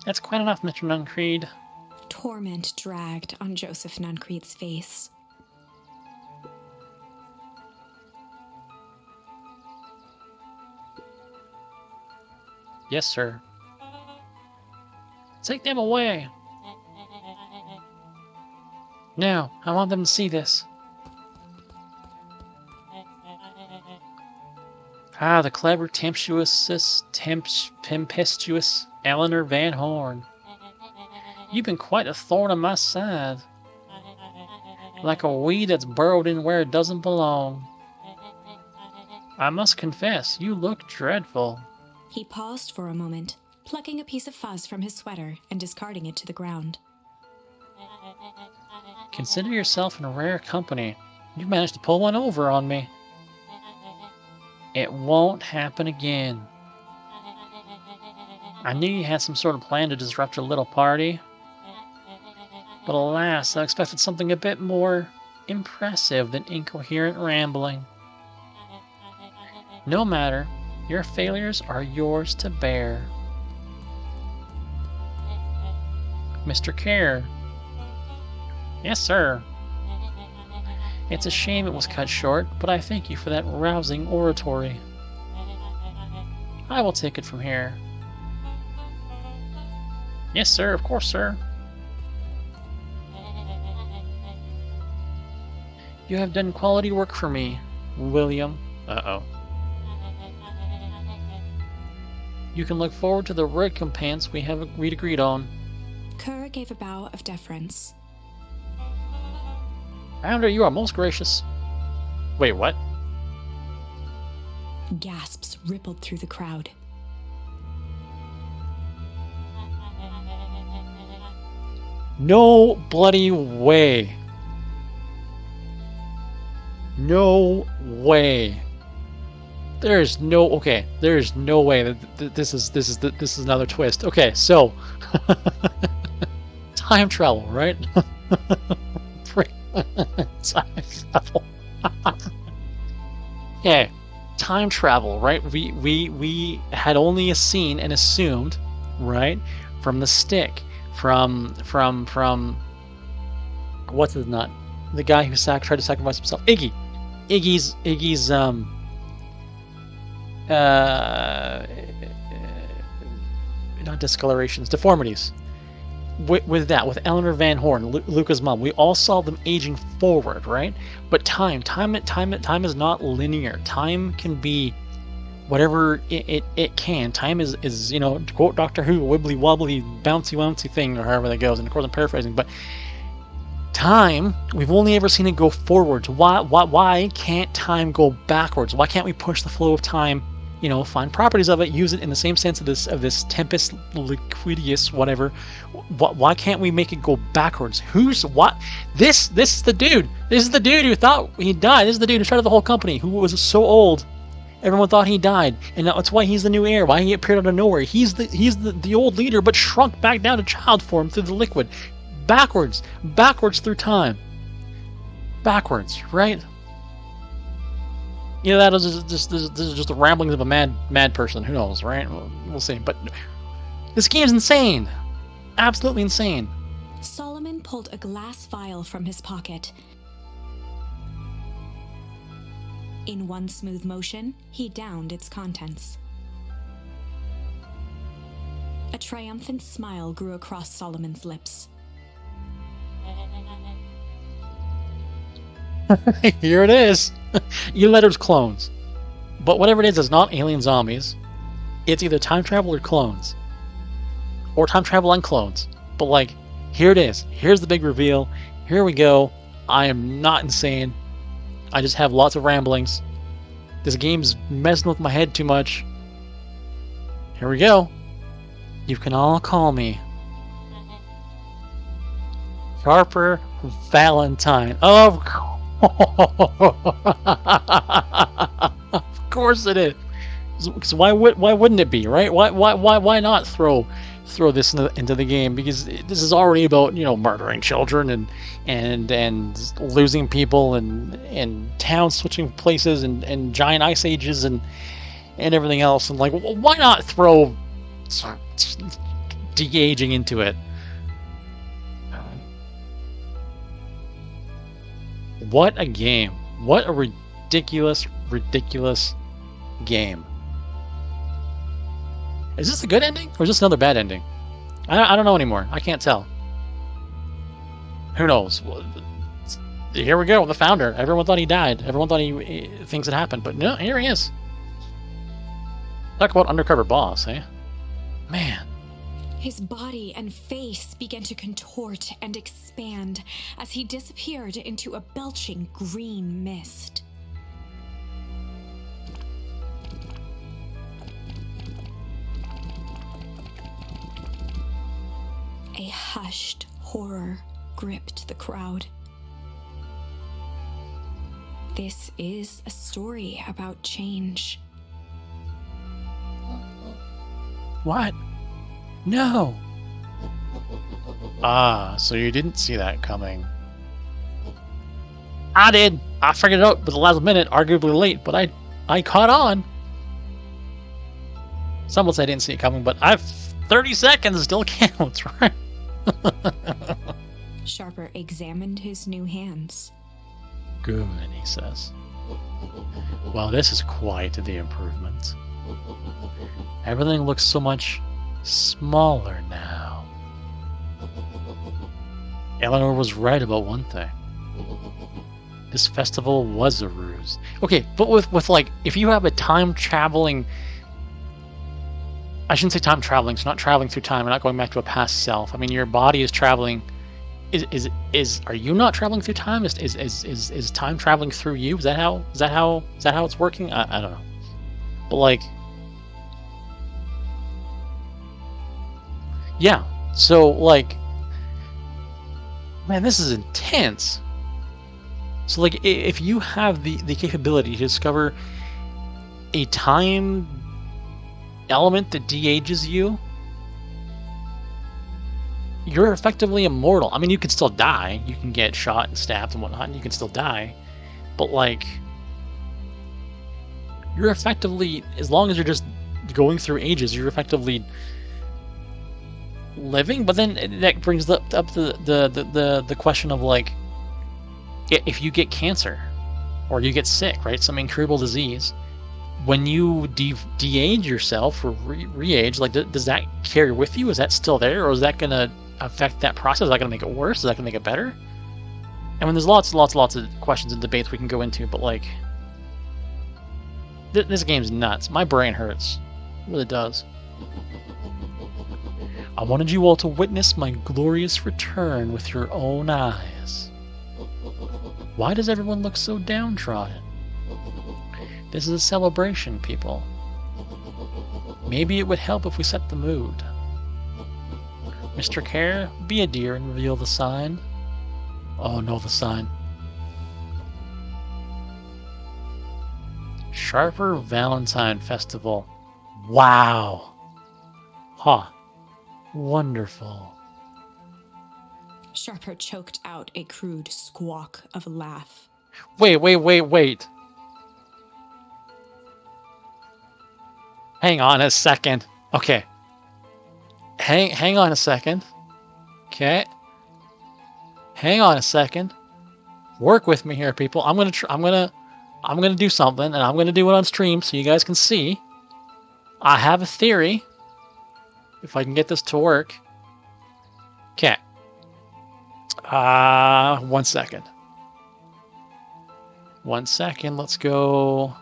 that's quite enough, Mr. Nuncreed. Torment dragged on Joseph Nuncreed's face. Yes, sir. Take them away. No, I want them to see this. Ah, the clever, tempestuous Eleanor Van Horn. You've been quite a thorn on my side. Like a weed that's burrowed in where it doesn't belong. I must confess, you look dreadful. He paused for a moment, plucking a piece of fuzz from his sweater and discarding it to the ground. Consider yourself in rare company. You've managed to pull one over on me. It won't happen again. I knew you had some sort of plan to disrupt your little party. But alas, I expected something a bit more impressive than incoherent rambling. No matter, your failures are yours to bear. Mr. Kerr. Yes, sir. It's a shame it was cut short, but I thank you for that rousing oratory. I will take it from here. Yes, sir, of course, sir. You have done quality work for me, William. Uh-oh. You can look forward to the recompense we'd agreed on. Kerr gave a bow of deference. Founder, you are most gracious. Wait, what? Gasps rippled through the crowd. No bloody way. No way. There's no okay. There's no way that this is another twist. Okay, so time travel, right? Time travel. Okay, time travel, right? We had only seen and assumed, right, from the stick, from what's his nut? The guy who tried to sacrifice himself. Iggy's not discolorations, deformities. With Eleanor Van Horn, Luca's mom, we all saw them aging forward, right? But time is not linear. Time can be whatever it can. Time is to quote Doctor Who, wibbly wobbly bouncy thing, or however that goes. And of course I'm paraphrasing, but time, we've only ever seen it go forwards. Why can't time go backwards? Why can't we push the flow of time? Find properties of it, use it in the same sense of this tempest liquidius, whatever. Why can't we make it go backwards? This is the dude. This is the dude who thought he died. This is the dude who started the whole company, who was so old, everyone thought he died, and that's why he's the new heir. Why he appeared out of nowhere? He's the old leader, but shrunk back down to child form through the liquid, backwards through time, backwards, right? That is just the ramblings of a mad person. Who knows, right? We'll see. But this game is insane, absolutely insane. Solomon pulled a glass vial from his pocket. In one smooth motion, he downed its contents. A triumphant smile grew across Solomon's lips. Here it is. You let us clones. But whatever it is, it's not alien zombies. it's either time travel or clones. Or time travel and clones. But like, here it is. Here's the big reveal. Here we go. I am not insane. I just have lots of ramblings. This game's messing with my head too much. Here we go. You can all call me Sharper Valentine. Of course it is. So why wouldn't it be, right? Why not throw this into the game? Because this is already about, you know, murdering children and losing people and towns switching places and giant ice ages and everything else. And like, why not throw de-aging into it? What a game. What a ridiculous game. Is this a good ending, or is this another bad ending? I don't know anymore. I can't tell. Who knows? Here we go, the founder. Everyone thought he died. Everyone thought things had happened, but no, here he is. Talk about undercover boss, eh? Man. His body and face began to contort and expand as he disappeared into a belching green mist. A hushed horror gripped the crowd. This is a story about change. What? No! Ah, so you didn't see that coming. I did! I figured it out at the last minute, arguably late, but I caught on. Some will say I didn't see it coming, but 30 seconds still counts, right? Sharper examined his new hands. Good, he says. Well, this is quite the improvement. Everything looks so much smaller now. Eleanor was right about one thing. This festival was a ruse. Okay, but with like, if you have a time traveling... I shouldn't say time traveling, so not traveling through time, and not going back to a past self. I mean, your body is traveling. Are you not traveling through time? Is time traveling through you? Is that how it's working? I don't know. But like, yeah. So like, man, this is intense. So like, if you have the capability to discover a time element that de-ages you, you're effectively immortal. I mean, you can still die. You can get shot and stabbed and whatnot, and you can still die. But like, you're effectively, as long as you're just going through ages, you're effectively living. But then that brings up the question of like, if you get cancer or you get sick, right, some incurable disease, when you de-age yourself or re-age, like, does that carry with you? Is that still there, or is that gonna affect that process? Is that gonna make it worse? Is that gonna make it better? I mean, there's lots of questions and debates we can go into, but like, this game's nuts. My brain hurts. It really does. I wanted you all to witness my glorious return with your own eyes. Why does everyone look so downtrodden? This is a celebration, people. Maybe it would help if we set the mood. Mr. Care, be a dear and reveal the sign. Oh no, the sign. Sharper Valentine Festival. Wow. Huh. Wonderful. Sharper choked out a crude squawk of a laugh. Wait. Hang on a second. Okay. Hang on a second. Okay. Hang on a second. Work with me here, people. I'm gonna do something, and I'm gonna do it on stream so you guys can see. I have a theory. If I can get this to work. Okay. 1 second. 1 second. Let's go.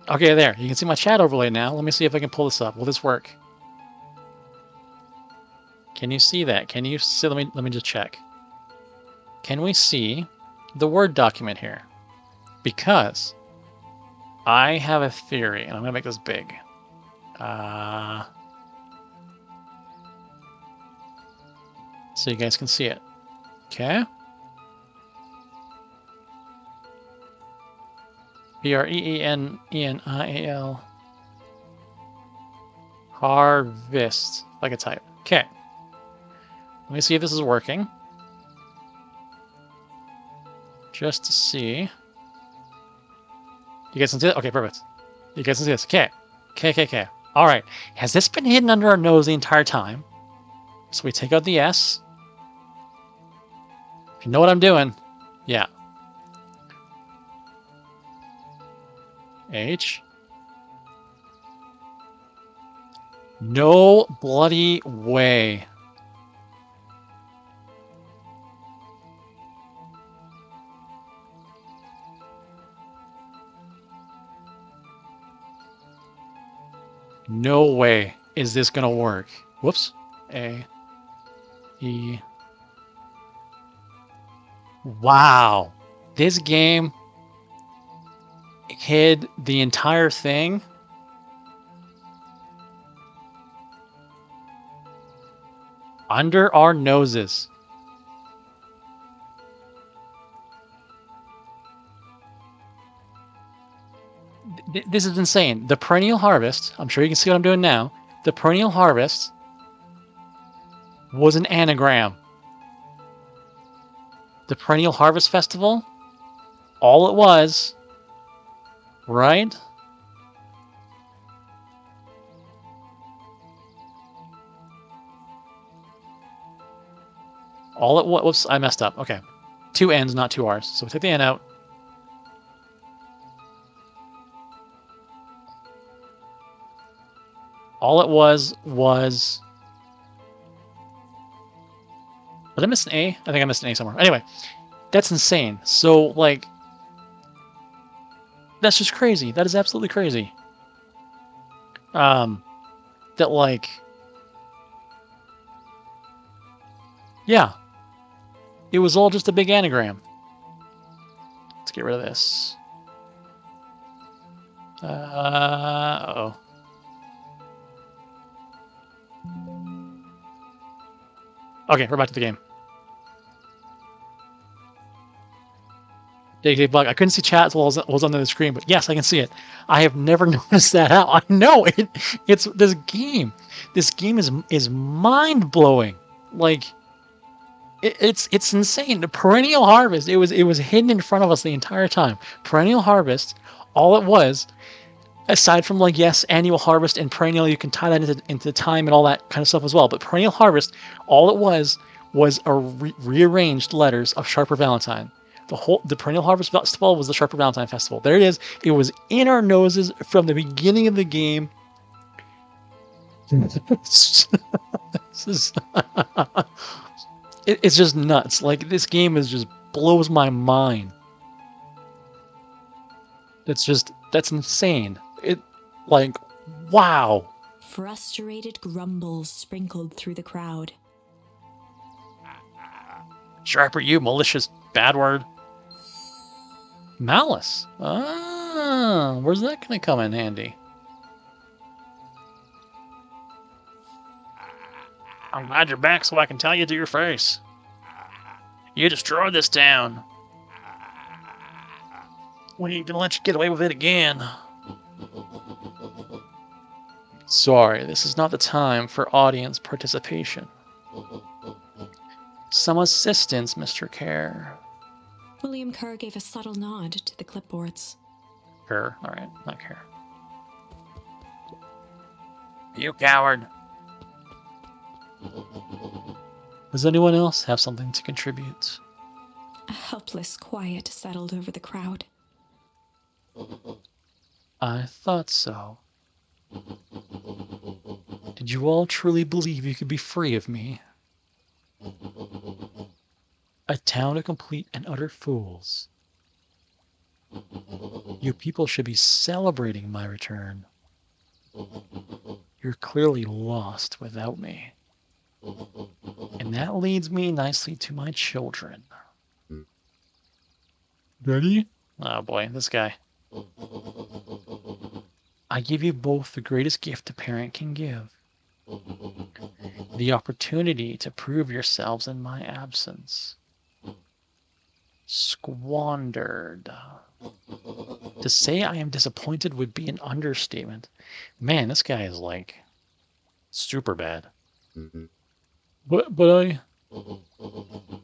Okay, there. You can see my chat overlay now. Let me see if I can pull this up. Will this work? Can you see that? Can you see? Let me just check. Can we see the Word document here? Because I have a theory, and I'm gonna make this big. So you guys can see it. Okay. Breenial. Harvest. Like a type. Okay. Let me see if this is working. Just to see. You guys can see it? Okay, perfect. You guys can see this. Okay. Okay. All right. Has this been hidden under our nose the entire time? So we take out the S. You know what I'm doing? Yeah. H. No bloody way. No way is this gonna work. Whoops. A. E. Wow. This game hid the entire thing. Under our noses. This is insane. The perennial harvest, I'm sure you can see what I'm doing now. The perennial harvest was an anagram. The perennial harvest festival, all it was, right? All it was, whoops, I messed up. Okay. 2 N's, not 2 R's. So we take the N out. All it was. Did I miss an A? I think I missed an A somewhere. Anyway, that's insane. So, like, that's just crazy. That is absolutely crazy. That, like, yeah, it was all just a big anagram. Let's get rid of this. Uh-oh. Okay, we're back to the game. Day bug. I couldn't see chat as well as was under the screen, but yes, I can see it. I have never noticed that. How I know it. It's this game. This game is mind blowing. Like, it's insane. The perennial harvest. It was hidden in front of us the entire time. Perennial harvest. All it was, aside from, like, yes, annual harvest and perennial, you can tie that into time and all that kind of stuff as well. But perennial harvest, all it was a rearranged letters of Sharper Valentine. The perennial harvest festival was the Sharper Valentine festival. There it is. It was in our noses from the beginning of the game. It's just nuts. Like, this game just blows my mind. That's insane. Like, wow. Frustrated grumbles sprinkled through the crowd. Sharper, you malicious bad word. Malice. Ah, where's that gonna come in handy? I'm glad you're back so I can tell you to your face. You destroyed this town. We ain't gonna let you get away with it again. Sorry, this is not the time for audience participation. Some assistance, Mr. Kerr. William Kerr gave a subtle nod to the clipboards. Kerr, alright, not Kerr. You coward. Does anyone else have something to contribute? A helpless quiet settled over the crowd. I thought so. Did you all truly believe you could be free of me? A town of complete and utter fools. You people should be celebrating my return. You're clearly lost without me. And that leads me nicely to my children. Daddy? Oh boy, this guy. I give you both the greatest gift a parent can give. The opportunity to prove yourselves in my absence. Squandered. To say I am disappointed would be an understatement. Man, this guy is like super bad. But I...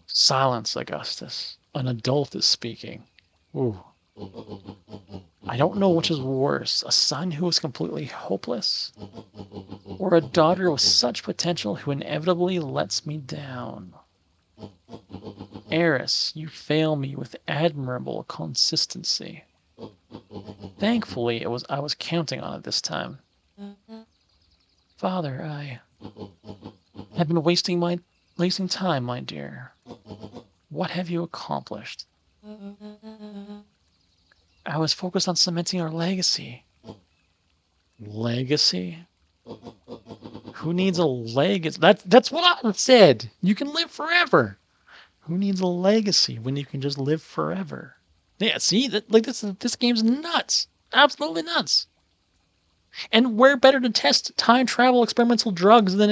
Silence, Augustus. An adult is speaking. Ooh. I don't know which is worse, a son who is completely hopeless, or a daughter with such potential who inevitably lets me down. Eris, you fail me with admirable consistency. Thankfully, I was counting on it this time. Father, I have been wasting time, my dear. What have you accomplished? I was focused on cementing our legacy. Legacy? Who needs a legacy? That's what I said. You can live forever. Who needs a legacy when you can just live forever? Yeah, see, this game's nuts. Absolutely nuts. And where better to test time travel experimental drugs than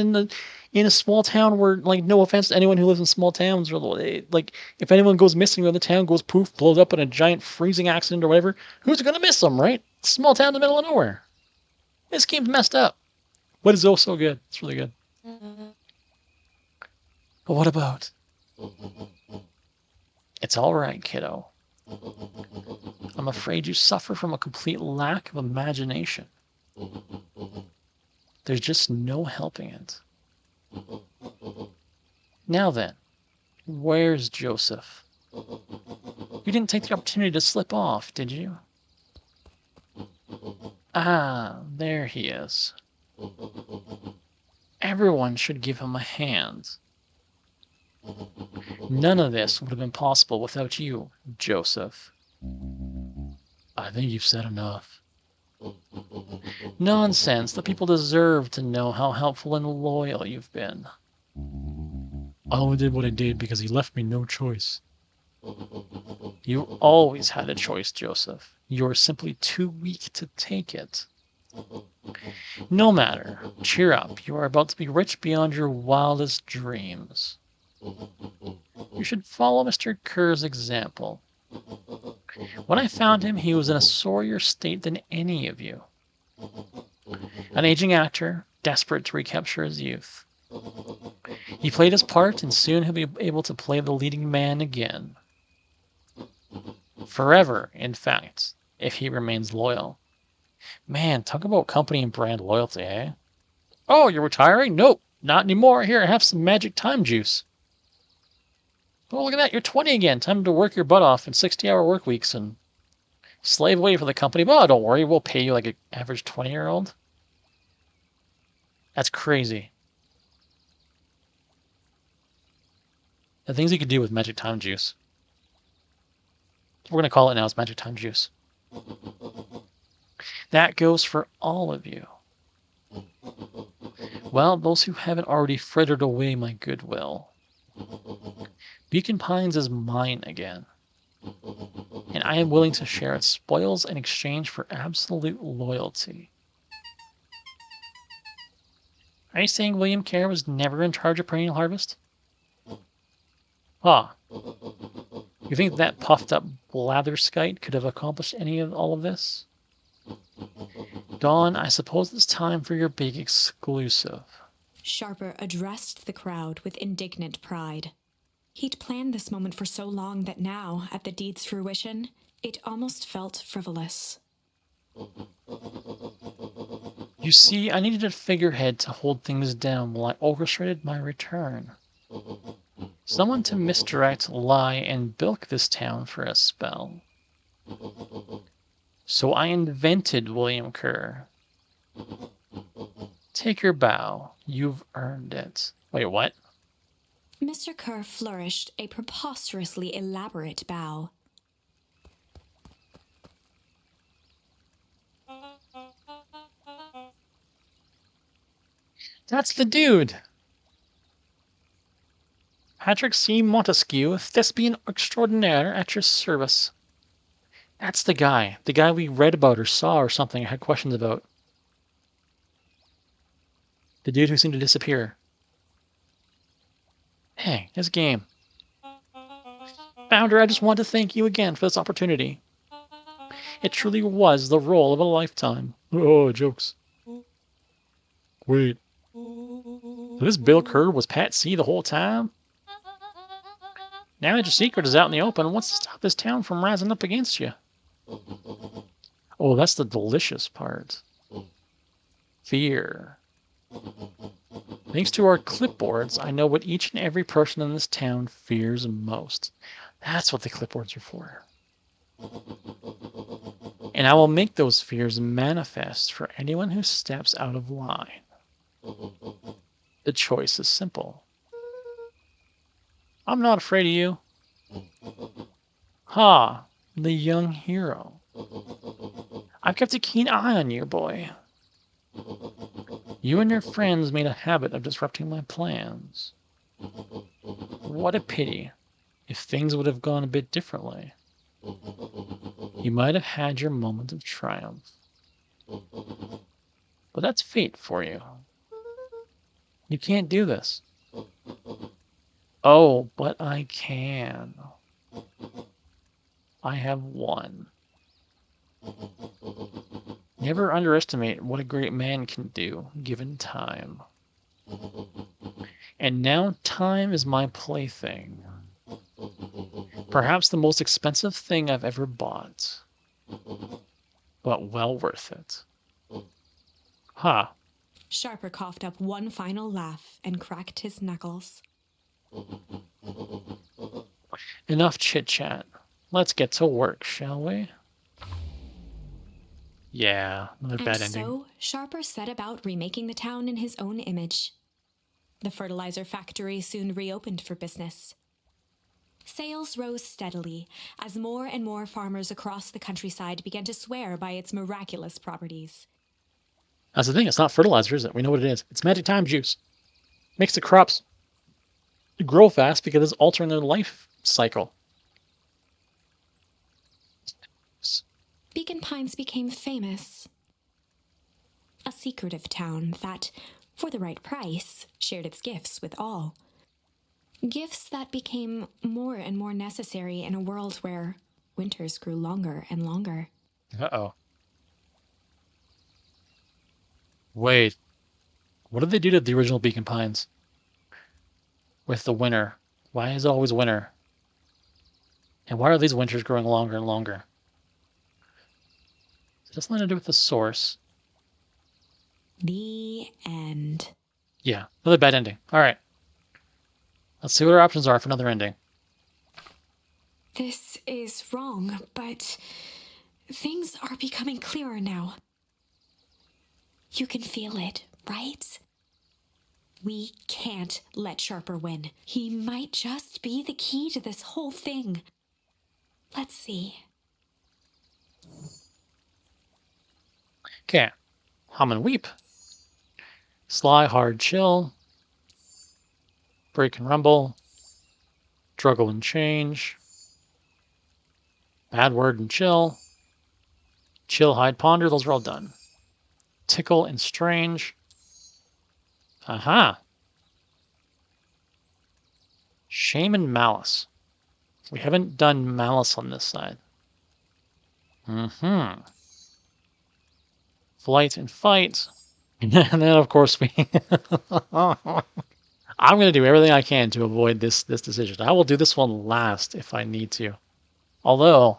in a small town where, like, no offense to anyone who lives in small towns, or like, if anyone goes missing or the town goes poof, blows up in a giant freezing accident or whatever, who's gonna miss them, right? Small town in the middle of nowhere. This game's messed up, but it's also good. It's really good. But what about? It's all right, kiddo. I'm afraid you suffer from a complete lack of imagination. There's just no helping it. Now then, where's Joseph? You didn't take the opportunity to slip off, did you? Ah, there he is. Everyone should give him a hand. None of this would have been possible without you, Joseph. I think you've said enough. Nonsense. The people deserve to know how helpful and loyal you've been. I only did what I did because he left me no choice. You always had a choice, Joseph. You were simply too weak to take it. No matter. Cheer up. You are about to be rich beyond your wildest dreams. You should follow Mr. Kerr's example. When I found him, he was in a sorrier state than any of you. An aging actor, desperate to recapture his youth. He played his part, and soon he'll be able to play the leading man again. Forever, in fact, if he remains loyal. Man, talk about company and brand loyalty, eh? Oh, you're retiring? Nope, not anymore. Here, have some magic time juice. Oh, look at that. You're 20 again. Time to work your butt off in 60-hour work weeks and slave away for the company. But oh, don't worry. We'll pay you like an average 20-year-old. That's crazy. The things you could do with magic time juice. We're going to call it now. It's magic time juice. That goes for all of you. Well, those who haven't already frittered away my goodwill. Beacon Pines is mine again, and I am willing to share its spoils in exchange for absolute loyalty. Are you saying William Kerr was never in charge of Perennial Harvest? Huh. You think that puffed up blatherskite could have accomplished any of all of this? Dawn, I suppose it's time for your big exclusive. Sharper addressed the crowd with indignant pride. He'd planned this moment for so long that now, at the deed's fruition, it almost felt frivolous. You see, I needed a figurehead to hold things down while I orchestrated my return. Someone to misdirect, lie, and bilk this town for a spell. So I invented William Kerr. Take your bow. You've earned it. Wait, what? Mr. Kerr flourished a preposterously elaborate bow. That's the dude! Patrick C. Montesquieu, thespian extraordinaire at your service. That's the guy. The guy we read about or saw or something or had questions about. The dude who seemed to disappear. Hey, his game. Founder, I just want to thank you again for this opportunity. It truly was the role of a lifetime. Oh, jokes. Wait. So this Bill Kerr was Pat C the whole time? Now that your secret is out in the open, what's to stop this town from rising up against you? Oh, that's the delicious part. Fear. Thanks to our clipboards, I know what each and every person in this town fears most. That's what the clipboards are for. And I will make those fears manifest for anyone who steps out of line. The choice is simple. I'm not afraid of you. Ha, the young hero. I've kept a keen eye on you, boy. You and your friends made a habit of disrupting my plans. What a pity. If things would have gone a bit differently, you might have had your moment of triumph. But that's fate for you. You can't do this. Oh, but I can. I have won. Never underestimate what a great man can do, given time. And now time is my plaything. Perhaps the most expensive thing I've ever bought. But well worth it. Ha. Sharper coughed up one final laugh and cracked his knuckles. Enough chit-chat. Let's get to work, shall we? Yeah, another bad ending. So, Sharper set about remaking the town in his own image. The fertilizer factory soon reopened for business. Sales rose steadily as more and more farmers across the countryside began to swear by its miraculous properties. That's the thing, it's not fertilizer, is it? We know what it is. It's magic time juice. Makes the crops grow fast because it's altering their life cycle. Beacon Pines became famous. A secretive town that, for the right price, shared its gifts with all. Gifts that became more and more necessary in a world where winters grew longer and longer. Uh-oh. Wait. What did they do to the original Beacon Pines? With the winter. Why is it always winter? And why are these winters growing longer and longer? Is this something to do with the source? The end. Yeah, another bad ending. All right. Let's see what our options are for another ending. This is wrong, but things are becoming clearer now. You can feel it, right? We can't let Sharper win. He might just be the key to this whole thing. Let's see. Okay. Hum and Weep. Sly, Hard, Chill. Break and Rumble. Struggle and Change. Bad Word and Chill. Chill, Hide, Ponder. Those are all done. Tickle and Strange. Aha. Shame and Malice. We haven't done Malice on this side. Mm-hmm. Flight and Fight. And then, of course, we... I'm going to do everything I can to avoid this decision. I will do this one last if I need to. Although...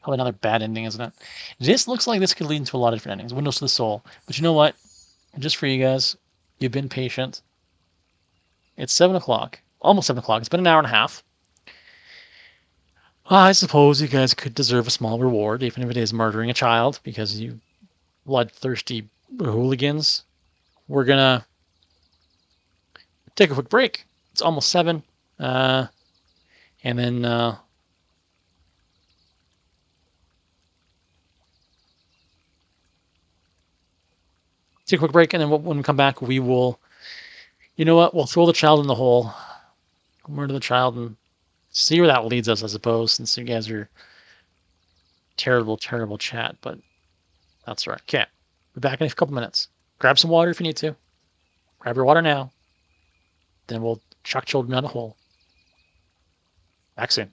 Probably another bad ending, isn't it? This looks like this could lead into a lot of different endings. Windows to the Soul. But you know what? Just for you guys, you've been patient. It's 7 o'clock. Almost 7 o'clock. It's been an hour and a half. I suppose you guys could deserve a small reward, even if it is murdering a child, because you bloodthirsty hooligans. We're gonna take a quick break. It's almost 7. And then take a quick break, and then when we come back, we will. You know what? We'll throw the child in the hole, murder the child, and see where that leads us. I suppose, since you guys are terrible, terrible chat, but that's all right. Okay, be back in a couple minutes. Grab some water if you need to. Grab your water now. Then we'll chuck children down the hole. Back soon.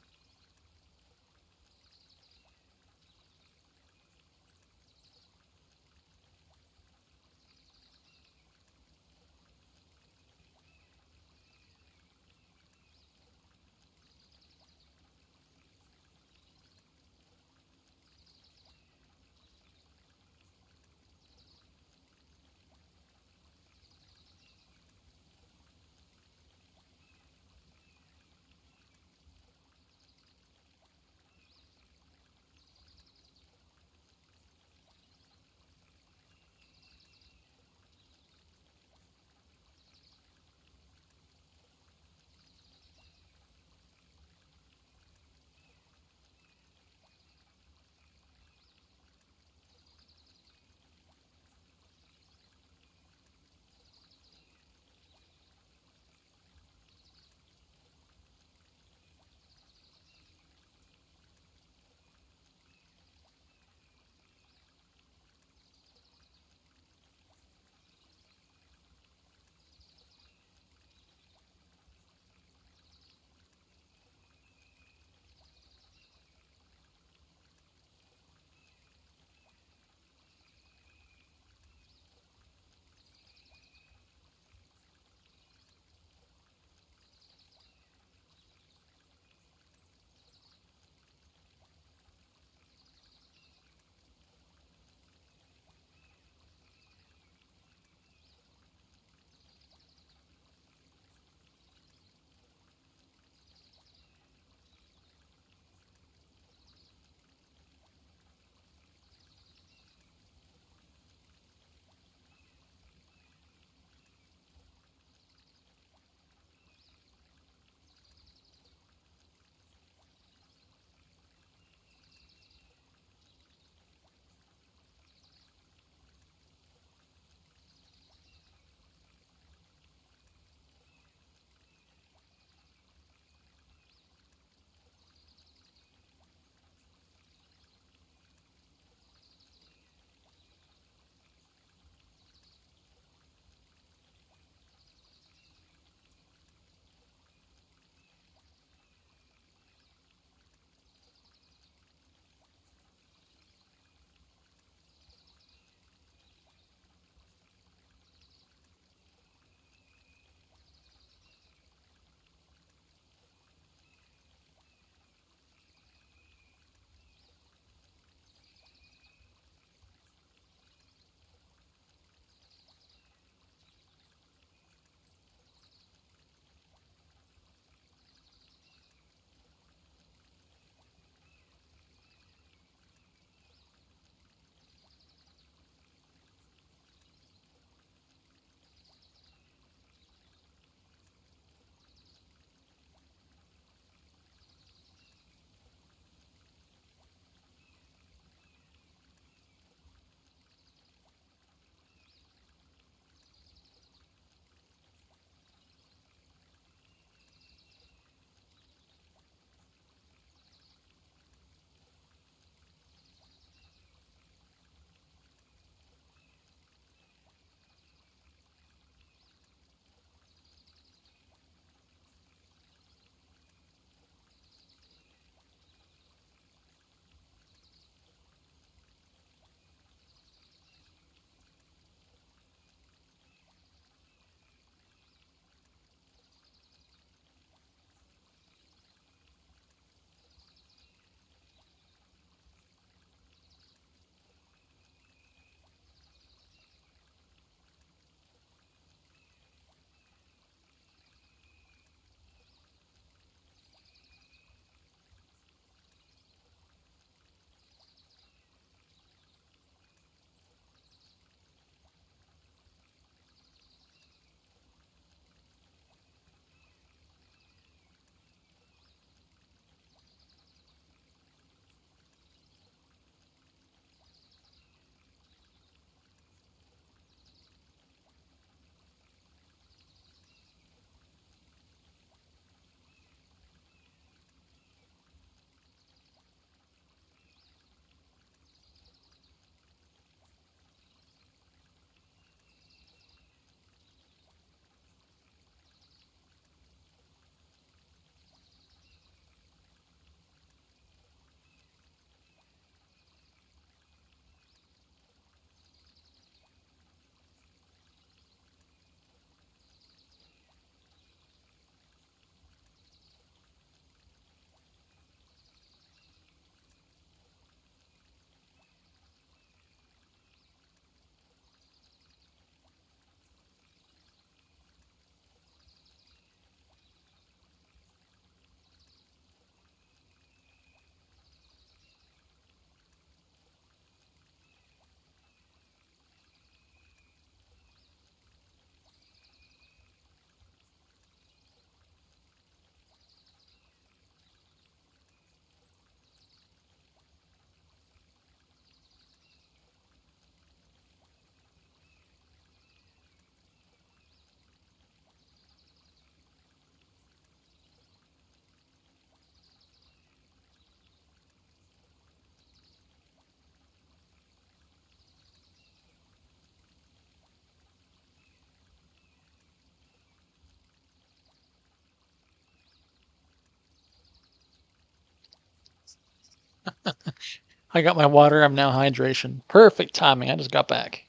I got my water. I'm now hydration. Perfect timing. I just got back.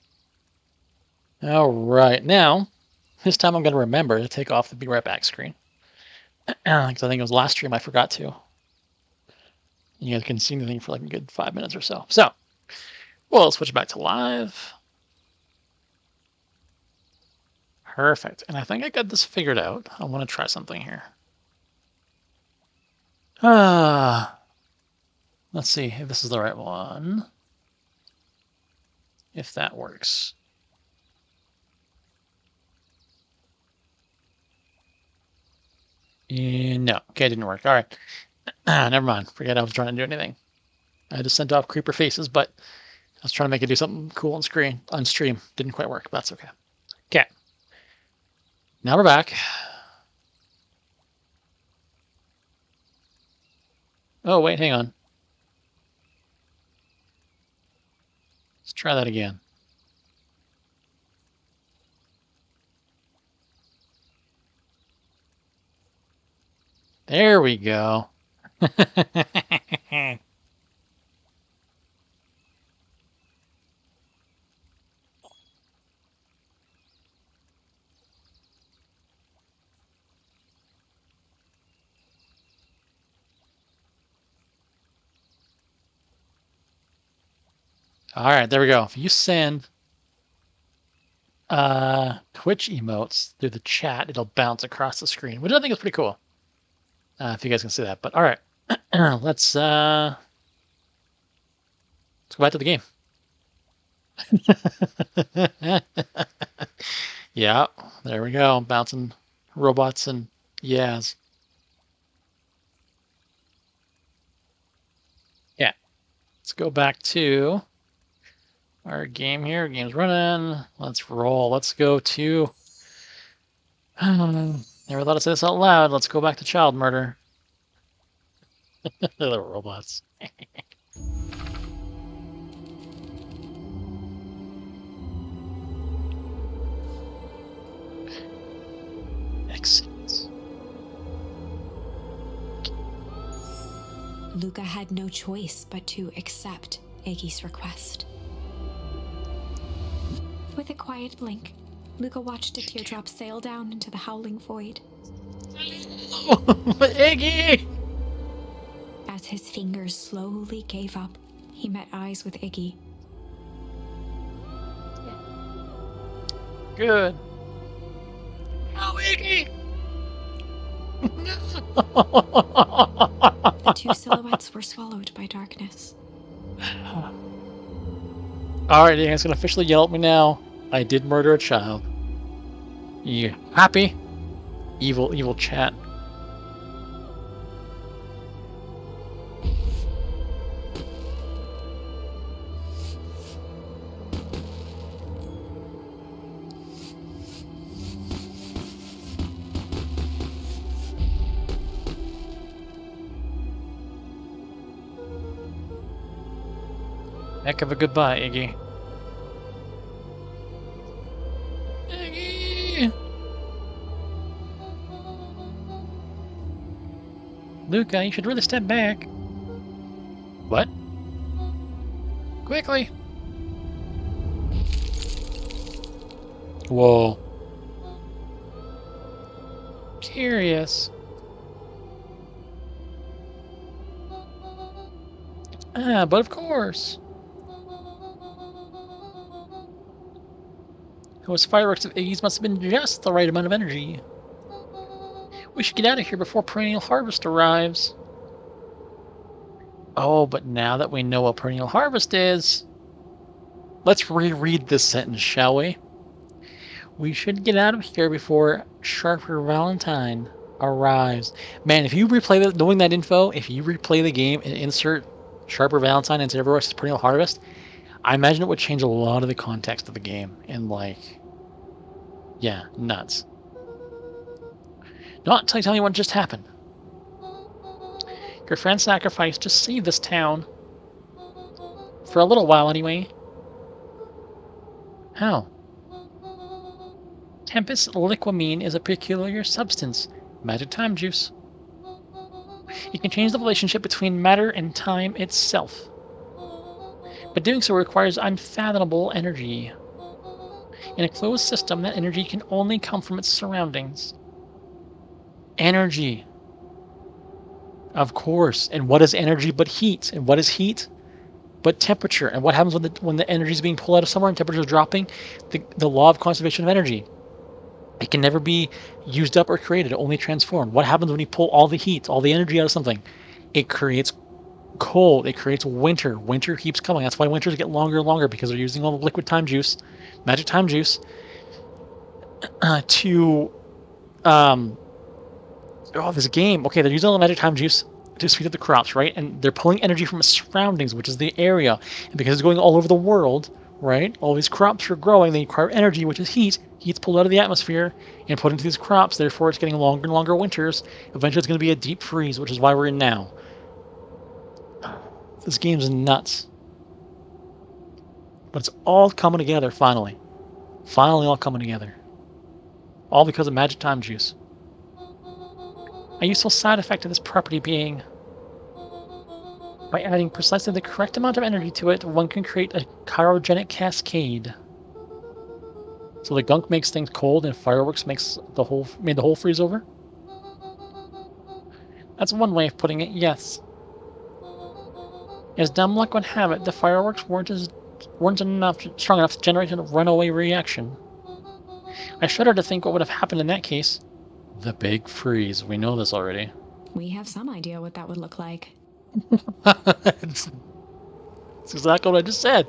All right. Now, this time I'm going to remember to take off the be right back screen. Because I think it was last stream I forgot to. You guys couldn't see anything for like a good 5 minutes or so. So, we'll switch back to live. Perfect. And I think I got this figured out. I want to try something here. Let's see if this is the right one. If that works. No. Okay, it didn't work. All right. Never mind. Forget I was trying to do anything. I just sent off creeper faces, but I was trying to make it do something cool on stream. Didn't quite work, but that's okay. Okay. Now we're back. Oh, wait, hang on. Let's try that again. There we go. All right, there we go. If you send Twitch emotes through the chat, it'll bounce across the screen, which I think is pretty cool. If you guys can see that. But all right, let's go back to the game. Yeah, there we go. Bouncing robots and yes. Yeah. Let's go back to our game here. Game's running. Let's roll. Let's go to. Never thought I'd say this out loud. Let's go back to child murder. The robots. Excellent. Luca had no choice but to accept Iggy's request. With a quiet blink, Luca watched a teardrop sail down into the howling void. Iggy! As his fingers slowly gave up, he met eyes with Iggy. Good. Oh, Iggy! The two silhouettes were swallowed by darkness. Alright, you guys can officially yell at me now. I did murder a child. You happy? Evil chat. Heck of a goodbye, Iggy. Iggy! Luca, you should really step back. What? Quickly! Whoa. Curious. But of course. Those fireworks of Iggy's must have been just the right amount of energy. We should get out of here before perennial harvest arrives. Oh, but now that we know what perennial harvest is, let's reread this sentence, shall we? We should get out of here before Sharper Valentine arrives. Man, if you replay that, knowing that info, if you replay the game and insert Sharper Valentine into Everwest's perennial harvest, I imagine it would change a lot of the context of the game and like, yeah, nuts. Not until I tell you what just happened. Your friend sacrificed to save this town. For a little while, anyway. How? Tempest liquamine is a peculiar substance. Magic time juice. It can change the relationship between matter and time itself. But doing so requires unfathomable energy. In a closed system, that energy can only come from its surroundings. Energy. Of course. And what is energy but heat? And what is heat but temperature? And what happens when the energy is being pulled out of somewhere and temperature is dropping? The law of conservation of energy. It can never be used up or created, only transformed. What happens when you pull all the heat, all the energy out of something? It creates cold. It creates winter. Winter keeps coming. That's why winters get longer and longer, because they're using all the liquid time juice, magic time juice, to this game. Okay, they're using all the magic time juice to speed up the crops, right? And they're pulling energy from its surroundings, which is the area. And because it's going all over the world, right? All these crops are growing. They require energy, which is heat. Heat's pulled out of the atmosphere and put into these crops. Therefore, it's getting longer and longer winters. Eventually, it's going to be a deep freeze, which is why we're in now. This game's nuts. But it's all coming together, finally. Finally all coming together. All because of magic time juice. A useful side effect of this property being, by adding precisely the correct amount of energy to it, one can create a cryogenic cascade. So the gunk makes things cold and fireworks made the whole freeze over? That's one way of putting it, yes. As dumb luck would have it, the fireworks weren't strong enough to generate a runaway reaction. I shudder to think what would have happened in that case. The big freeze. We know this already. We have some idea what that would look like. It's exactly what I just said.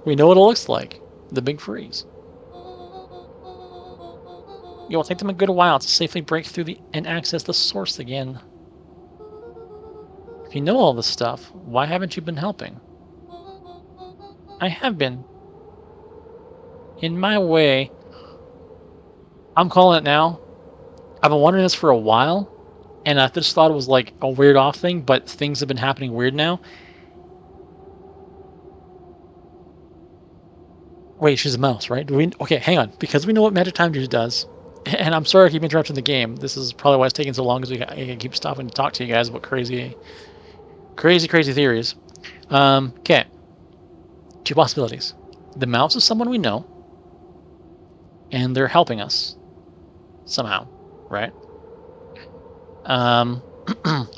We know what it looks like. The big freeze. It will take them a good while to safely break through and access the source again. If you know all this stuff, why haven't you been helping? I have been. In my way. I'm calling it now. I've been wondering this for a while, and I just thought it was like a weird off thing, but things have been happening weird now. Wait, she's a mouse, right? Okay, hang on. Because we know what magic time juice does, and I'm sorry I keep interrupting the game. This is probably why it's taking so long, because I keep stopping to talk to you guys about crazy theories. Okay. Two possibilities. The mouse is someone we know, and they're helping us somehow, right?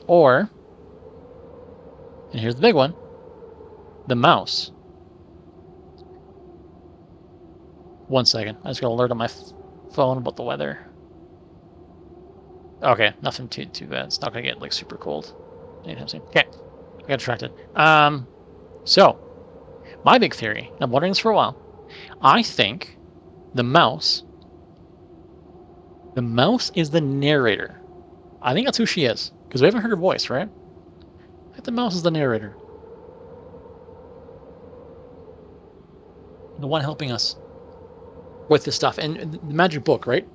Or, and here's the big one, the mouse. One second, I just got an alert on my phone about the weather. Okay, nothing too bad. It's not gonna get like super cold anytime soon. Okay, I got distracted. So, my big theory, and I'm wondering this for a while, I think the mouse is the narrator. I think that's who she is, because we haven't heard her voice, right? I think the mouse is the narrator. The one helping us with this stuff. And the magic book, right?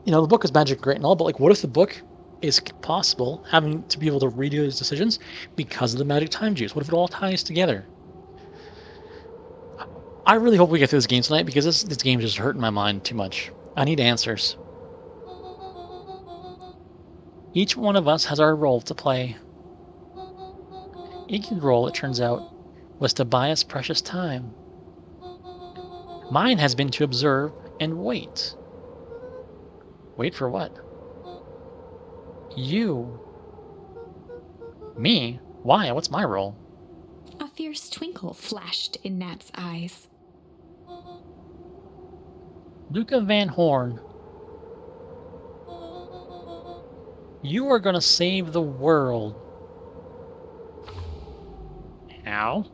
You know, the book is magic, great and all, but like, what if the book is possible, having to be able to redo those decisions because of the magic time juice? What if it all ties together? I really hope we get through this game tonight, because this game is just hurting my mind too much. I need answers. Each one of us has our role to play. Iggy's role, it turns out, was to buy us precious time. Mine has been to observe and wait. Wait for what? You. Me? Why? What's my role? A fierce twinkle flashed in Nat's eyes. Luca Van Horn. You are gonna save the world. How?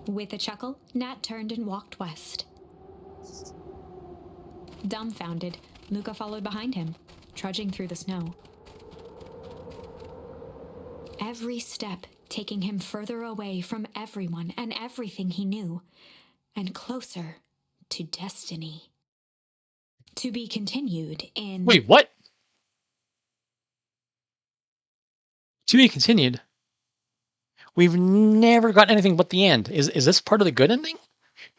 With a chuckle, Nat turned and walked west. Dumbfounded, Luca followed behind him, trudging through the snow. Every step taking him further away from everyone and everything he knew, and closer to destiny. To be continued in... Wait, what? To be continued? We've never gotten anything but the end. Is this part of the good ending?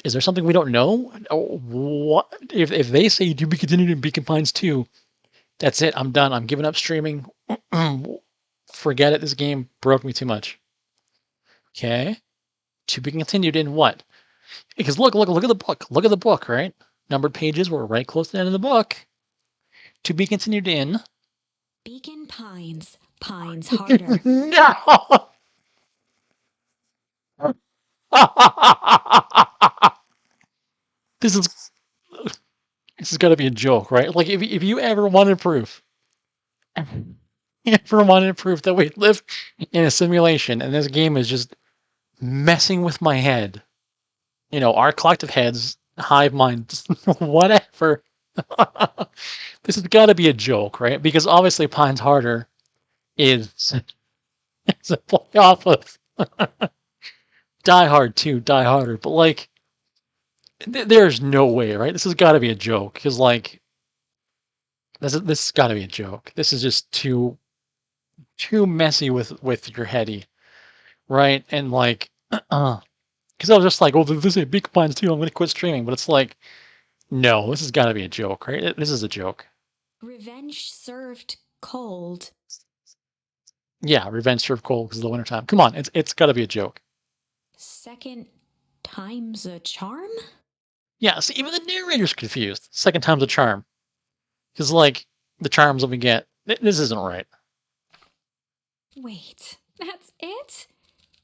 Is there something we don't know? What if they say to be continued in Beacon Pines 2? That's it. I'm done. I'm giving up streaming. Forget it. This game broke me too much. Okay. To be continued in what? Because look at the book. Look at the book, right? Numbered pages. We're right close to the end of the book. To be continued in. Beacon Pines. Pines harder. No! This has got to be a joke, right? Like, if you ever wanted proof, that we live in a simulation and this game is just messing with my head, you know, our collective heads, hive minds, whatever. This has got to be a joke, right? Because obviously Pines Harder is a play off of Die Hard 2, Die Harder, but like, there's no way, right? This has got to be a joke, because like, this has got to be a joke. This is just too messy with your heady, right? And like, because I was just like, oh, this is Big Pines 2, I'm gonna quit streaming, but it's like, no, this has got to be a joke, right? This is a joke. Revenge served cold. Yeah, revenge served cold because of the wintertime. Come on, it's got to be a joke. Second time's a charm? Yeah, see, even the narrator's confused. Second time's a charm. Because, like, the charms that we get, this isn't right. Wait, that's it?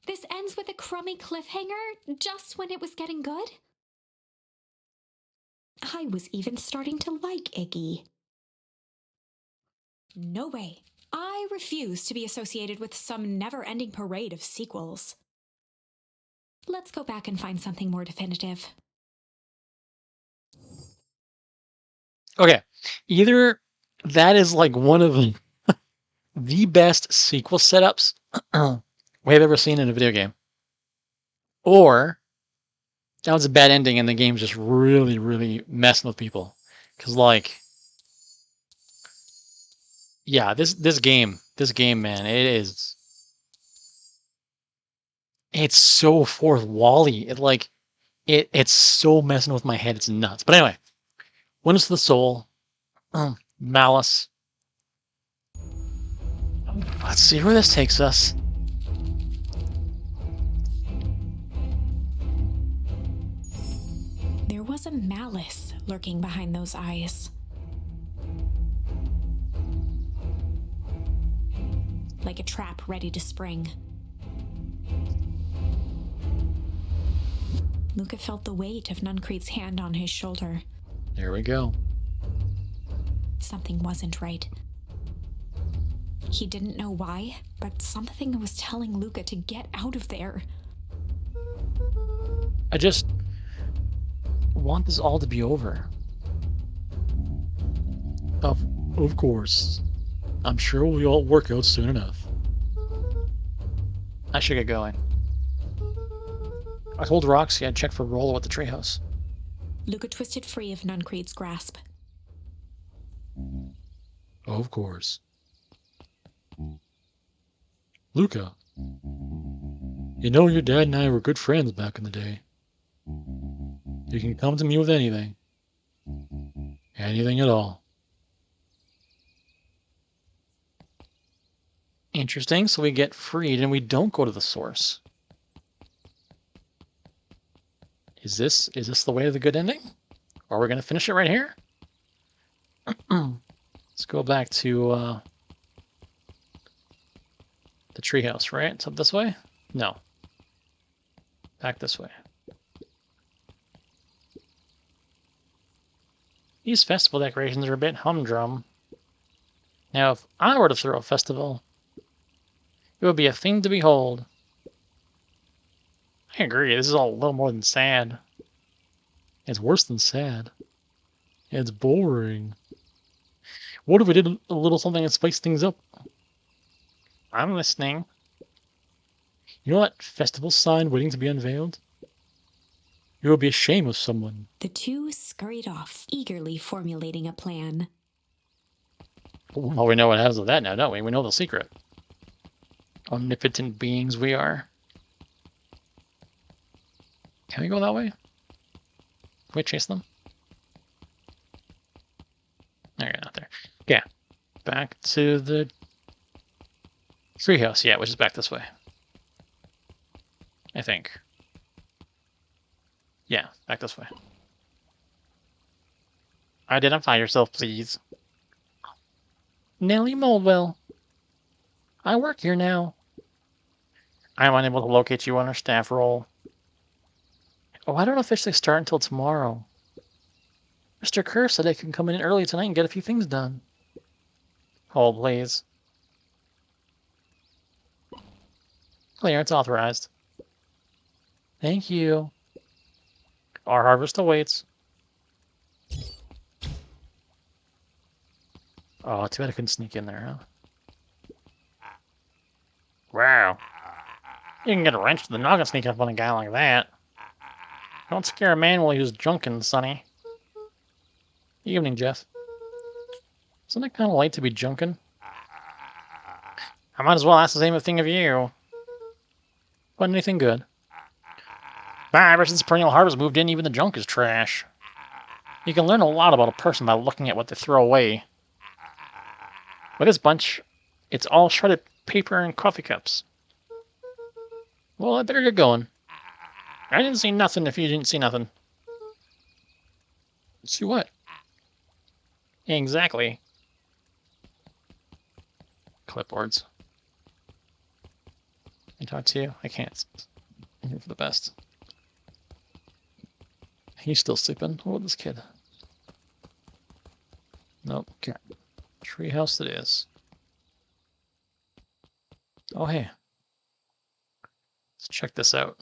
This ends with a crummy cliffhanger just when it was getting good? I was even starting to like Iggy. No way. I refuse to be associated with some never-ending parade of sequels. Let's go back and find something more definitive. Okay, either that is like one of the best sequel setups we have ever seen in a video game, or that was a bad ending and the game's just really, really messing with people. Because, like, yeah, this game, man, it's so fourth wally. It's so messing with my head. It's nuts. But anyway, Witness of the Soul, Malice. Let's see where this takes us. There was a malice lurking behind those eyes. Like a trap ready to spring. Luca felt the weight of Nuncreed's hand on his shoulder. There we go. Something wasn't right. He didn't know why, but something was telling Luca to get out of there. I just want this all to be over. Of course. I'm sure we'll all work out soon enough. I should get going. I told Roxy I'd check for Rollo at the treehouse. Luca twisted free of Nuncreed's grasp. Of course. Luca, you know your dad and I were good friends back in the day. You can come to me with anything. Anything at all. Interesting, so we get freed and we don't go to the source. Is this the way to the good ending? Or are we gonna finish it right here? Let's go back to the treehouse, right? It's up this way? No. Back this way. These festival decorations are a bit humdrum. Now, if I were to throw a festival, it would be a thing to behold. I agree, this is all a little more than sad. It's worse than sad. It's boring. What if we did a little something that spiced things up? I'm listening. You know that festival sign waiting to be unveiled? It would be a shame of someone. The two scurried off, eagerly formulating a plan. Well, we know what happens with that now, don't we? We know the secret. Omnipotent beings we are. Can we go that way? Can we chase them? Okay, not there. Okay. Back to the Treehouse, yeah, which is back this way. I think. Yeah, back this way. Identify yourself, please. Nellie Moldwell. I work here now. I'm unable to locate you on our staff roll. Oh, I don't officially start until tomorrow. Mr. Kerr said I can come in early tonight and get a few things done. Hold, please. Clearance authorized. Thank you. Our harvest awaits. Oh, too bad I couldn't sneak in there, huh? Wow. You can get a wrench to the noggin sneaking up on a guy like that. Don't scare a man while he's junkin', Sonny. Evening, Jeff. Isn't it kind of late to be junkin'? I might as well ask the same thing of you. But anything good? Ever since Perennial Harvest moved in, even the junk is trash. You can learn a lot about a person by looking at what they throw away. With this bunch, it's all shredded paper and coffee cups. Well, I better get going. I didn't see nothing if you didn't see nothing. See what? Exactly. Clipboards. Can I talk to you? I can't. I'm here for the best. He's still sleeping. What about this kid? Nope. Okay. Treehouse it is. Oh, hey. Let's check this out.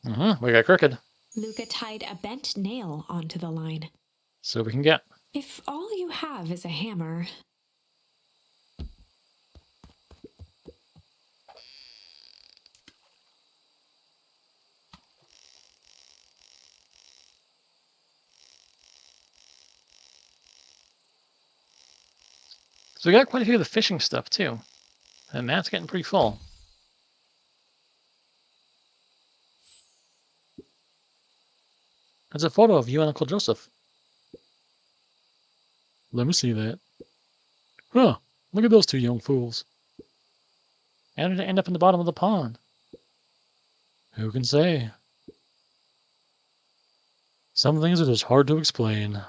We got Crooked. Luca tied a bent nail onto the line. So we can get. If all you have is a hammer... So we got quite a few of the fishing stuff, too. And that's getting pretty full. There's a photo of you and Uncle Joseph. Let me see that. Huh, look at those two young fools. How did it end up in the bottom of the pond? Who can say? Some things are just hard to explain.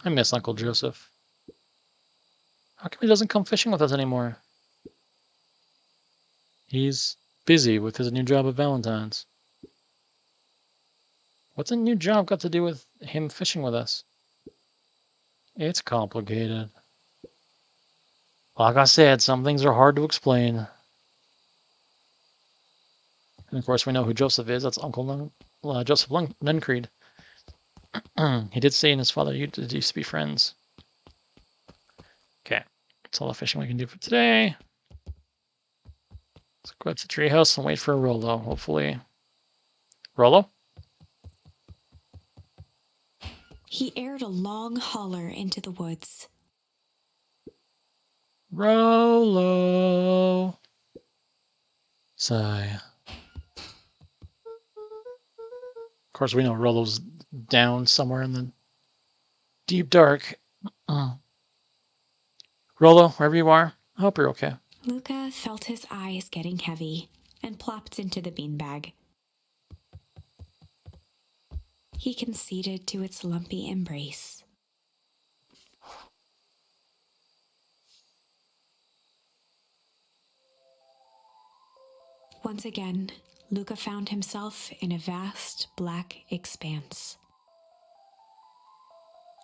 I miss Uncle Joseph. How come he doesn't come fishing with us anymore? He's busy with his new job at Valentine's. What's a new job got to do with him fishing with us? It's complicated. Like I said, some things are hard to explain. And of course, we know who Joseph is. That's Uncle Joseph Nuncreed. He did say in his father used to be friends. Okay, that's all the fishing we can do for today. Let's go up to the treehouse and wait for Rollo, hopefully. Rollo? He aired a long holler into the woods. Rollo. Sigh. Of course, we know Rollo's down somewhere in the deep dark. Rollo, wherever you are, I hope you're okay. Luca felt his eyes getting heavy and plopped into the beanbag. He conceded to its lumpy embrace. Once again, Luca found himself in a vast black expanse.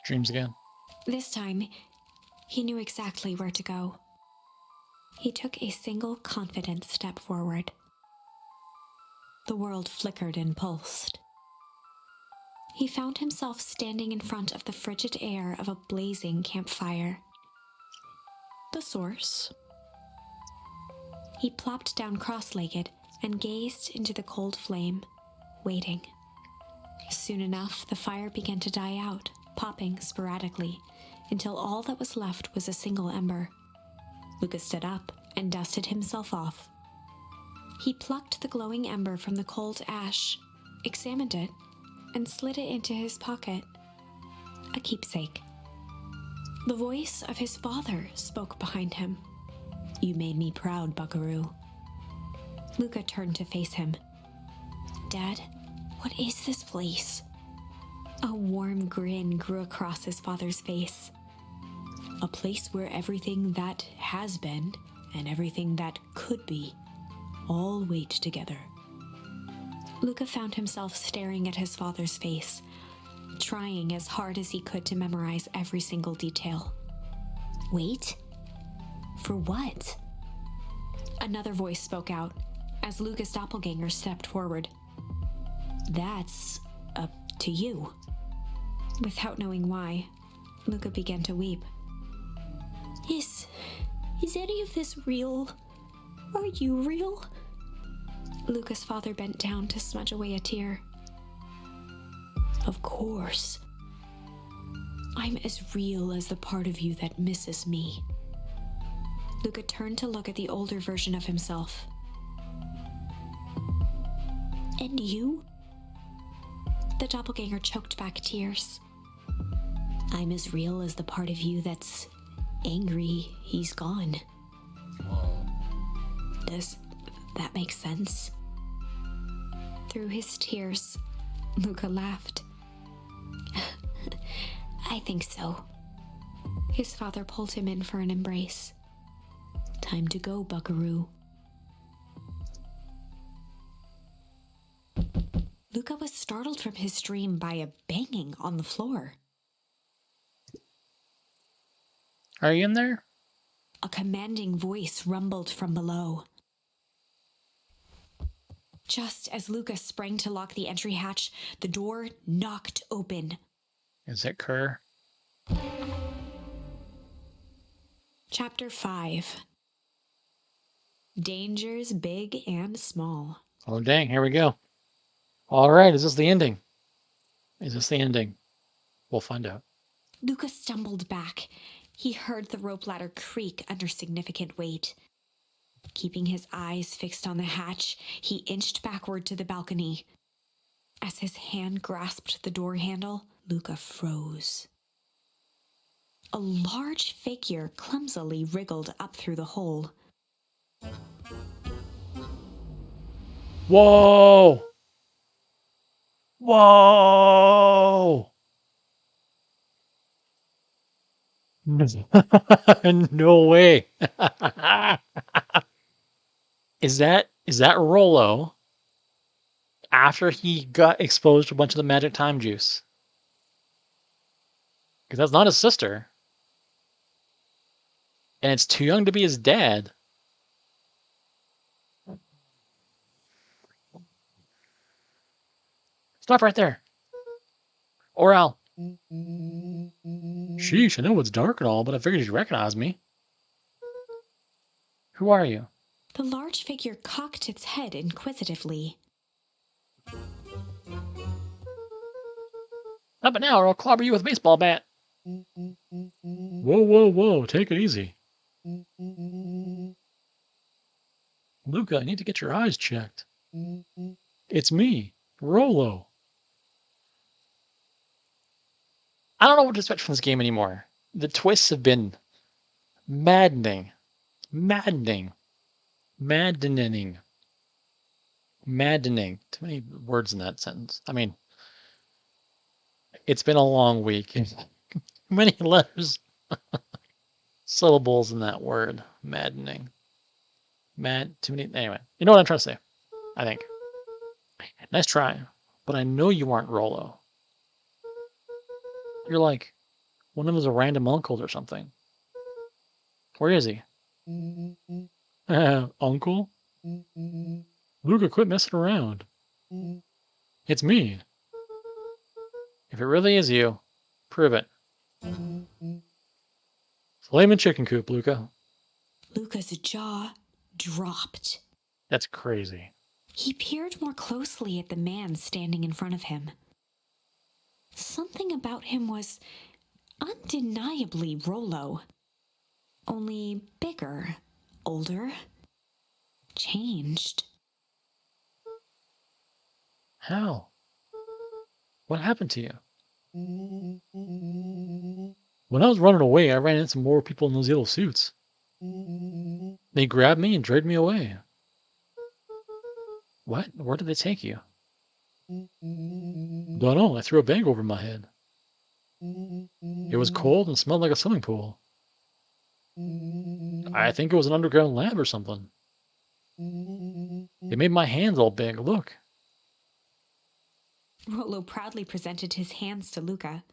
Dreams again. This time, he knew exactly where to go. He took a single confident step forward. The world flickered and pulsed. He found himself standing in front of the frigid air of a blazing campfire. The source. He plopped down cross-legged and gazed into the cold flame, waiting. Soon enough, the fire began to die out, popping sporadically, until all that was left was a single ember. Lucas stood up and dusted himself off. He plucked the glowing ember from the cold ash, examined it, and slid it into his pocket. A keepsake. The voice of his father spoke behind him. "You made me proud, Buckaroo." Luca turned to face him. "Dad, what is this place?" A warm grin grew across his father's face. "A place where everything that has been and everything that could be all wait together." Luca found himself staring at his father's face, trying as hard as he could to memorize every single detail. Wait? For what? Another voice spoke out as Luca's doppelganger stepped forward. "That's up to you." Without knowing why, Luca began to weep. Is any of this real? Are you real?" Luca's father bent down to smudge away a tear. "Of course. I'm as real as the part of you that misses me." Luca turned to look at the older version of himself. "And you?" The doppelganger choked back tears. "I'm as real as the part of you that's angry he's gone." Does that make sense? Through his tears, Luca laughed. "I think so." His father pulled him in for an embrace. "Time to go, Buckaroo." Luca was startled from his dream by a banging on the floor. Are you in there? A commanding voice rumbled from below. Just as Luca sprang to lock the entry hatch, the door knocked open. Is it Kerr? Chapter 5. Dangers big and small. Oh, dang. Here we go. All right. Is this the ending? Is this the ending? We'll find out. Luca stumbled back. He heard the rope ladder creak under significant weight. Keeping his eyes fixed on the hatch, he inched backward to the balcony. As his hand grasped the door handle, Luca froze. A large figure clumsily wriggled up through the hole. Whoa! Whoa! No way. Is that Rollo after he got exposed to a bunch of the magic time juice? Because that's not his sister. And it's too young to be his dad. Stop right there. Oral. Sheesh, I know it's dark and all, but I figured you'd recognize me. Who are you? The large figure cocked its head inquisitively. Up and now, or I'll clobber you with a baseball bat. Whoa, whoa, whoa, take it easy. Luca, I need to get your eyes checked. It's me, Rollo. I don't know what to expect from this game anymore. The twists have been maddening. Maddening. Maddening. Maddening. Too many words in that sentence. I mean, it's been a long week. Many letters, syllables in that word. Maddening. Too many. Anyway, you know what I'm trying to say, I think. Nice try, but I know you aren't Rollo. You're like one of his random uncles or something. Where is he? Uncle? Luca, quit messing around. It's me. If it really is you, prove it. Flamin' chicken coop, Luca. Luca's jaw dropped. That's crazy. He peered more closely at the man standing in front of him. Something about him was undeniably Rollo. Only bigger, older, changed. How? What happened to you? When I was running away, I ran into more people in those yellow suits. They grabbed me and dragged me away. What? Where did they take you? Don't know. I threw a bag over my head. It was cold and smelled like a swimming pool. I think it was an underground lab or something. They made my hands all big. Look. Rollo proudly presented his hands to Luca.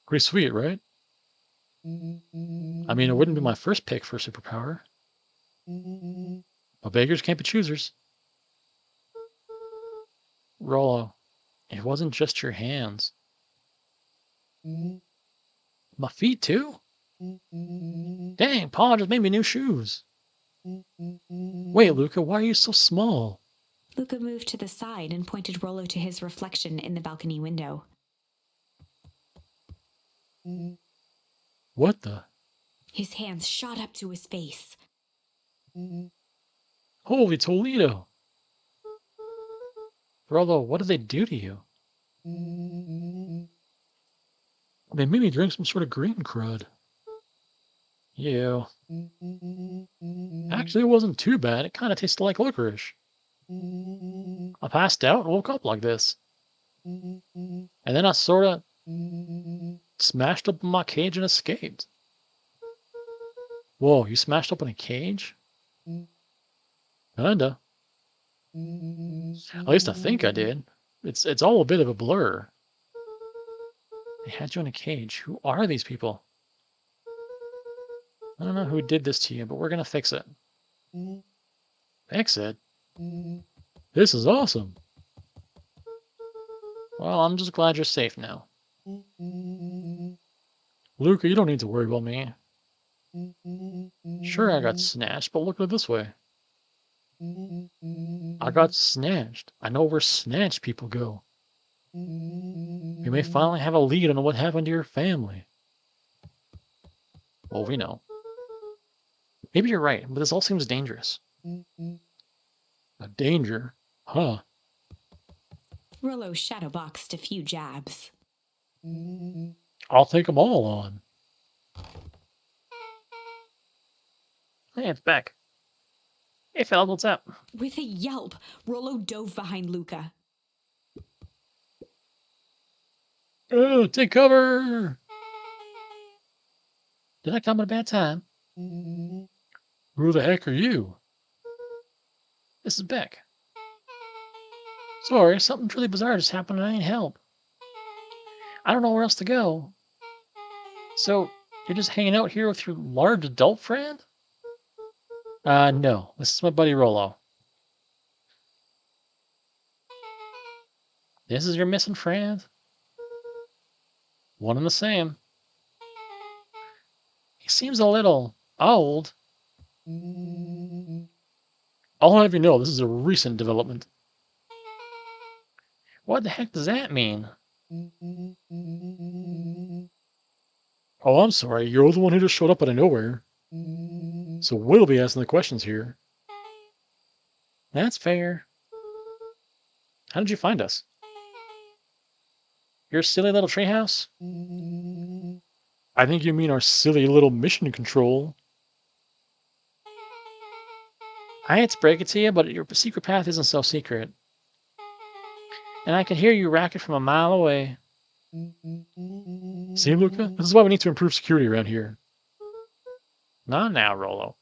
Pretty sweet, right? I mean, it wouldn't be my first pick for a superpower. But beggars can't be choosers. Rollo, it wasn't just your hands. My feet, too? Dang, Paul just made me new shoes. Wait, Luca, why are you so small? Luca moved to the side and pointed Rollo to his reflection in the balcony window. What the? His hands shot up to his face. Holy Toledo! Rollo, what did they do to you? They made me drink some sort of green crud. Yeah. Actually, it wasn't too bad. It kind of tasted like licorice. I passed out and woke up like this. And then I sort of smashed up in my cage and escaped. Whoa, you smashed up in a cage? Kinda. At least I think I did. It's all a bit of a blur. They had you in a cage. Who are these people? I don't know who did this to you, but we're gonna fix it. Fix it? This is awesome. Well, I'm just glad you're safe now. Luca, you don't need to worry about me. Sure, I got snatched, but look at it this way. I got snatched. I know where snatched people go. You may finally have a lead on what happened to your family. Well, we know. Maybe you're right, but this all seems dangerous. A danger? Huh? Rollo shadowboxed a few jabs. I'll take them all on. Hey, it's Beck. Hey, fellas, what's up? With a yelp, Rollo dove behind Luca. Oh, take cover! Did I come at a bad time? Who the heck are you? This is Beck. Sorry, something really bizarre just happened and I need help. I don't know where else to go. So, you're just hanging out here with your large adult friend? No. This is my buddy Rollo. This is your missing friend? One and the same. He seems a little old. I'll have you know, this is a recent development. What the heck does that mean? Oh, I'm sorry. You're the one who just showed up out of nowhere. So we'll be asking the questions here. That's fair. How did you find us? Your silly little treehouse? I think you mean our silly little mission control. I hate to break it to you, but your secret path isn't so secret. And I can hear you racket from a mile away. See, Luca? This is why we need to improve security around here. Not now, Rollo.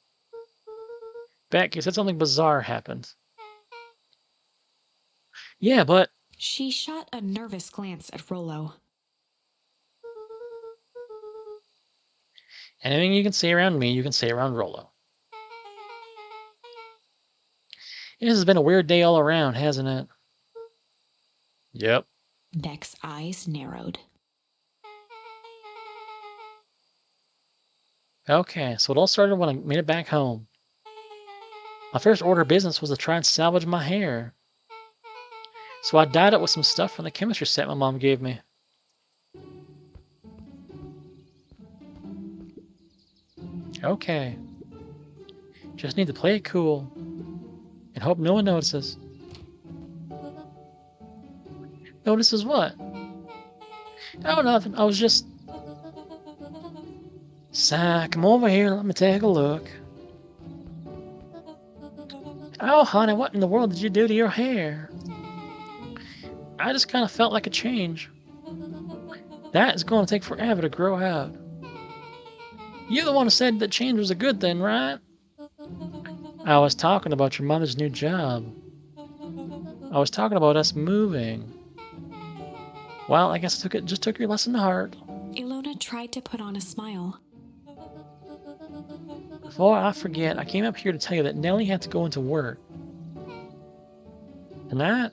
Beck, you said something bizarre happened. Yeah, but... She shot a nervous glance at Rollo. Anything you can say around me, you can say around Rollo. This has been a weird day all around, hasn't it? Yep. Beck's eyes narrowed. Okay, so it all started when I made it back home. My first order of business was to try and salvage my hair. So I dyed it with some stuff from the chemistry set my mom gave me. Okay. Just need to play it cool. And hope no one notices. Notices what? Oh, nothing. I was just Si, come over here, let me take a look. Oh, honey, what in the world did you do to your hair? I just kind of felt like a change. That is going to take forever to grow out. You're the one who said that change was a good thing, right? I was talking about your mother's new job. I was talking about us moving. Well, I guess I just took your lesson to heart. Ilona tried to put on a smile. Before I forget, I came up here to tell you that Nellie had to go into work. Tonight,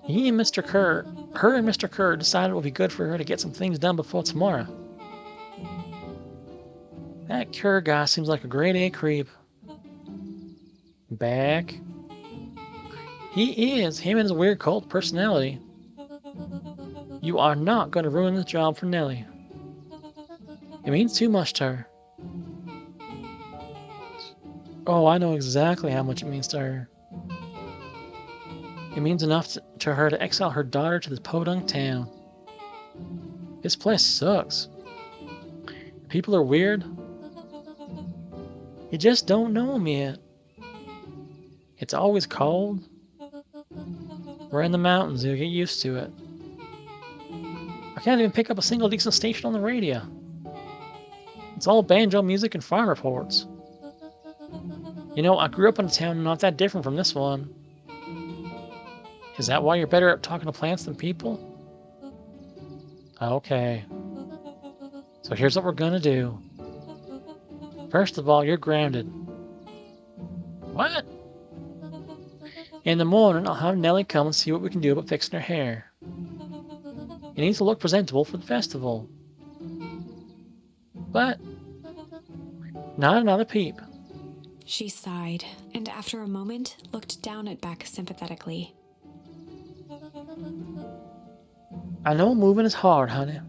he and Mr. Kerr decided it would be good for her to get some things done before tomorrow. That Kerr guy seems like a grade A creep. Back. He is, him and his weird cult personality. You are not going to ruin this job for Nellie. It means too much to her. Oh, I know exactly how much it means to her. It means enough to her to exile her daughter to this podunk town. This place sucks. People are weird. You just don't know them yet. It's always cold. We're in the mountains, you'll get used to it. I can't even pick up a single decent station on the radio. It's all banjo music and farm reports. You know, I grew up in a town not that different from this one. Is that why you're better at talking to plants than people? Okay. So here's what we're gonna do. First of all, you're grounded. What? In the morning, I'll have Nellie come and see what we can do about fixing her hair. You need to look presentable for the festival. But not another peep. She sighed, and after a moment, looked down at Beck sympathetically. I know moving is hard, honey.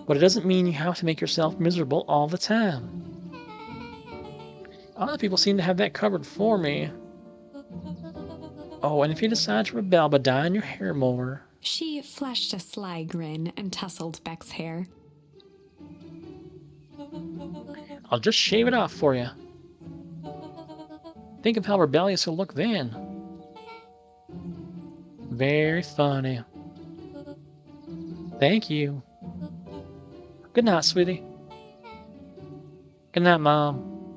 But it doesn't mean you have to make yourself miserable all the time. Other people seem to have that covered for me. Oh, and if you decide to rebel by dyeing your hair more... She flashed a sly grin and tousled Beck's hair. I'll just shave it off for you. Think of how rebellious you'll look then. Very funny. Thank you. Good night, sweetie. Good night, Mom.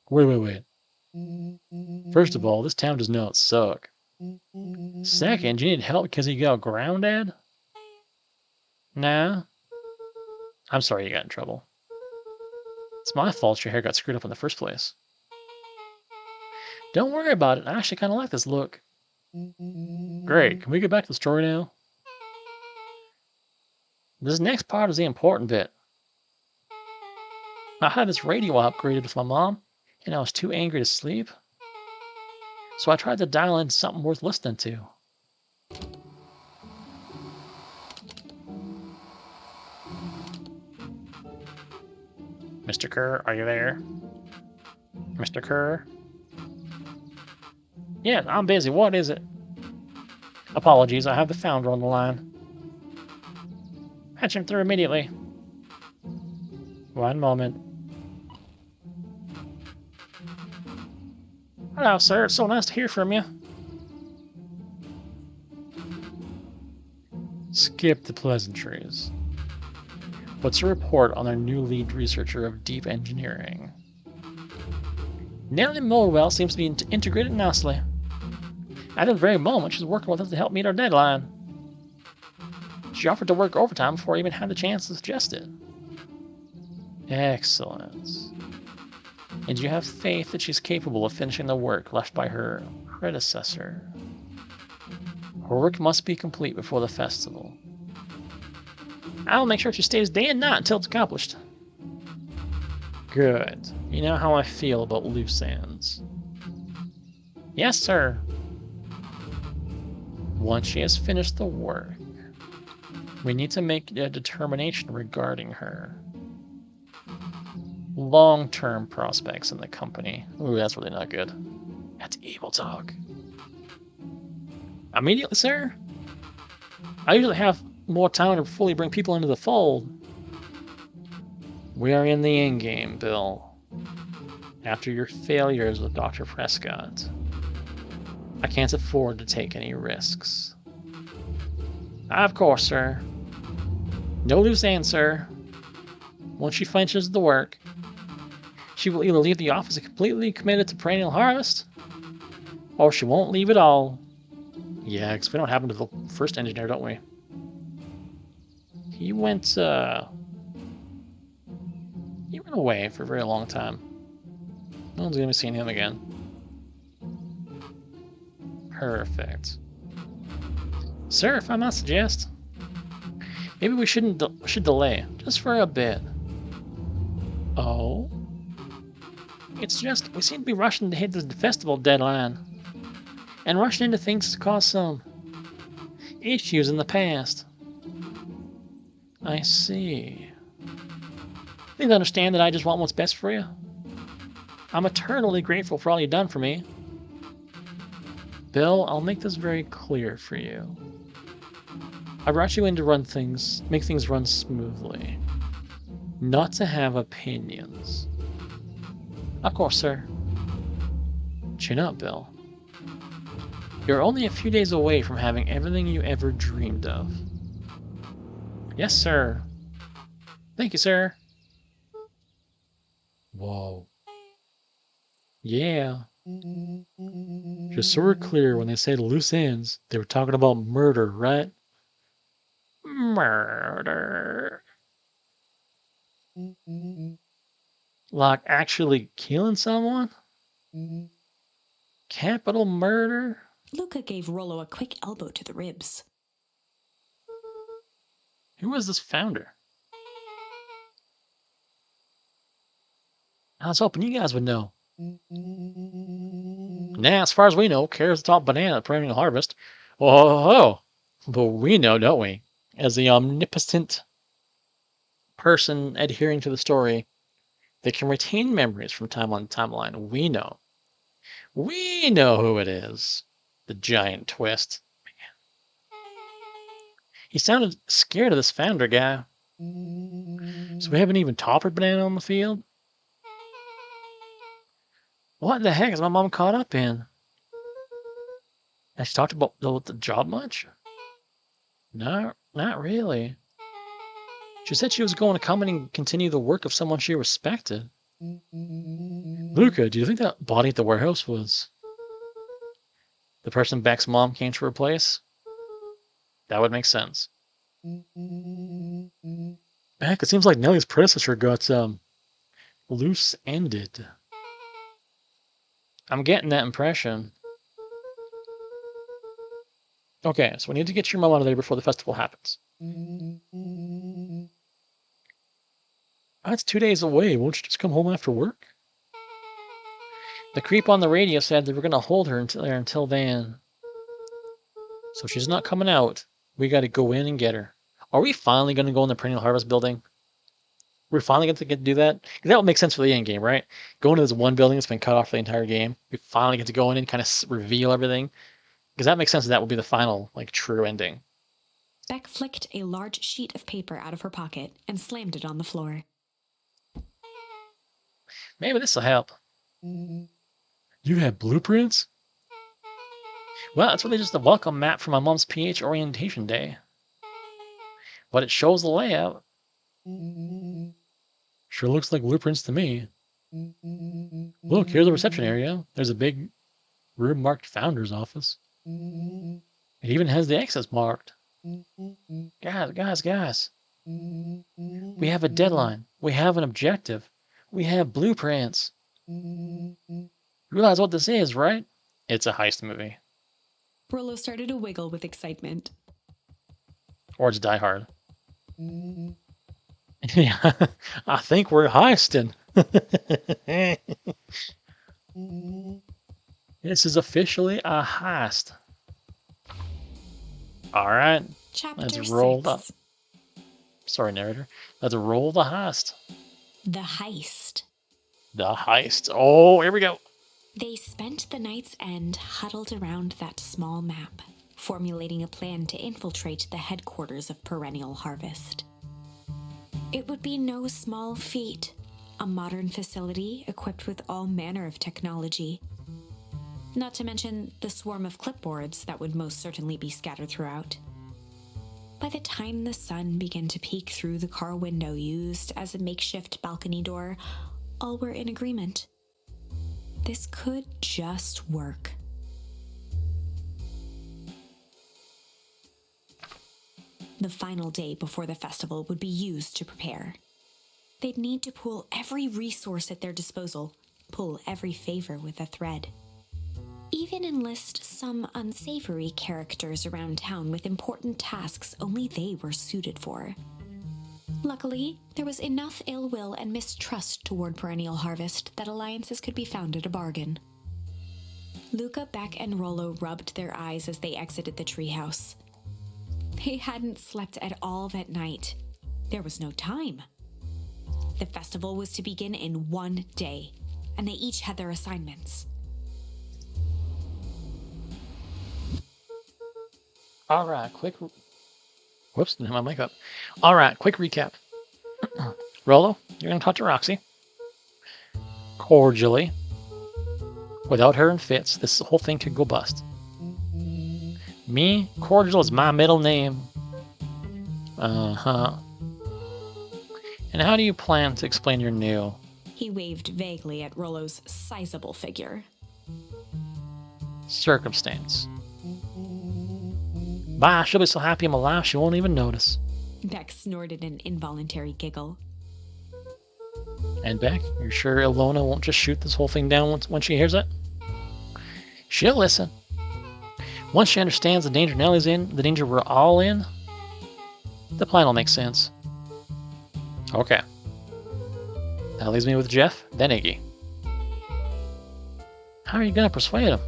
Wait. First of all, this town does not suck. Second, you need help because you got grounded? Nah. I'm sorry you got in trouble. It's my fault your hair got screwed up in the first place. Don't worry about it. I actually kind of like this look. Great. Can we get back to the story now? This next part is the important bit. I had this radio upgraded with my mom, and I was too angry to sleep. So I tried to dial in something worth listening to. Mr. Kerr, are you there? Mr. Kerr? Yeah, I'm busy. What is it? Apologies, I have the founder on the line. Patch him through immediately. One moment. Hello, sir. It's so nice to hear from you. Skip the pleasantries. What's your report on our new lead researcher of deep engineering? Nellie Mulwell seems to be integrated nicely. At the very moment, she's working with us to help meet our deadline. She offered to work overtime before I even had the chance to suggest it. Excellent. And you have faith that she's capable of finishing the work left by her predecessor. Her work must be complete before the festival. I'll make sure she stays day and night until it's accomplished. Good. You know how I feel about loose ends. Yes, sir. Once she has finished the work, we need to make a determination regarding her. Long-term prospects in the company. Ooh, that's really not good. That's evil talk. Immediately, sir? I usually have more time to fully bring people into the fold. We are in the endgame, Bill. After your failures with Dr. Prescott, I can't afford to take any risks. Of course, sir. No loose ends, sir. Once she finishes the work, she will either leave the office completely committed to Perennial Harvest, or she won't leave at all. Yeah, because we don't happen to the first engineer, don't we? He went away for a very long time. No one's gonna be seeing him again. Perfect. Sir, if I might suggest, maybe we should delay, just for a bit. Oh? It's just, we seem to be rushing to hit the festival deadline. And rushing into things to cause some issues in the past. I see. Please understand that I just want what's best for you. I'm eternally grateful for all you've done for me. Bill, I'll make this very clear for you. I brought you in to make things run smoothly. Not to have opinions. Of course, sir. Chin up, Bill. You're only a few days away from having everything you ever dreamed of. Yes, sir. Thank you, sir. Whoa. Yeah. Just so we're clear, when they say loose ends, they were talking about murder, right? Murder. Like actually killing someone? Capital murder? Luca gave Rollo a quick elbow to the ribs. Who was this founder? I was hoping you guys would know. Nah, as far as we know, Kara's the top banana at Perennial Harvest. Oh, but we know, don't we? As the omnipotent person adhering to the story that can retain memories from timeline to timeline, we know. We know who it is. The giant twist. He sounded scared of this founder guy. So we haven't even toppered banana on the field? What the heck is my mom caught up in? Has she talked about the job much? No, not really. She said she was going to come in and continue the work of someone she respected. Luca, do you think that body at the warehouse was the person Beck's mom came to replace? That would make sense. Beck, it seems like Nellie's predecessor got loose-ended. I'm getting that impression. Okay, so we need to get your mom out of there before the festival happens. That's 2 days away. Won't you just come home after work? The creep on the radio said they were going to hold her until then. So if she's not coming out, we got to go in and get her. Are we finally going to go in the Perennial Harvest building? We're finally going to get to do that? That would make sense for the end game, right? Going to this one building that's been cut off the entire game. We finally get to go in and kind of reveal everything. Because that makes sense that will be the final, true ending. Beck flicked a large sheet of paper out of her pocket and slammed it on the floor. Maybe this will help. You have blueprints? Well, it's really just a welcome map for my mom's PH orientation day. But it shows the layout. Sure looks like blueprints to me. Look, here's the reception area. There's a big room marked Founder's Office. It even has the access marked. Guys. We have a deadline. We have an objective. We have blueprints. You realize what this is, right? It's a heist movie. Rollo started to wiggle with excitement. Or it's Die Hard. Yeah, I think we're heisting. This is officially a heist. All right. Chapter Let's roll 6. Sorry, narrator. Let's roll the heist. The heist. The heist. Oh, here we go. They spent the night's end huddled around that small map, formulating a plan to infiltrate the headquarters of Perennial Harvest. It would be no small feat. A modern facility equipped with all manner of technology. Not to mention the swarm of clipboards that would most certainly be scattered throughout. By the time the sun began to peek through the car window used as a makeshift balcony door, all were in agreement. This could just work. The final day before the festival would be used to prepare. They'd need to pool every resource at their disposal, pull every favor with a thread. Even enlist some unsavory characters around town with important tasks only they were suited for. Luckily, there was enough ill will and mistrust toward Perennial Harvest that alliances could be found at a bargain. Luca, Beck, and Rollo rubbed their eyes as they exited the treehouse. They hadn't slept at all that night. There was no time. The festival was to begin in one day, and they each had their assignments. Alright, whoops, didn't have my mic up. Alright, quick recap. Rollo, you're gonna talk to Roxy. Cordially. Without her and Fitz, this whole thing could go bust. Me, Cordial is my middle name. Uh-huh. And how do you plan to explain your new... He waved vaguely at Rollo's sizable figure. circumstance? Bah, she'll be so happy I'm alive she won't even notice. Beck snorted an involuntary giggle. And Beck, you're sure Ilona won't just shoot this whole thing down when she hears it? She'll listen. Once she understands the danger Nellie's in, the danger we're all in, the plan will make sense. Okay. That leaves me with Jeff, then Iggy. How are you gonna persuade him?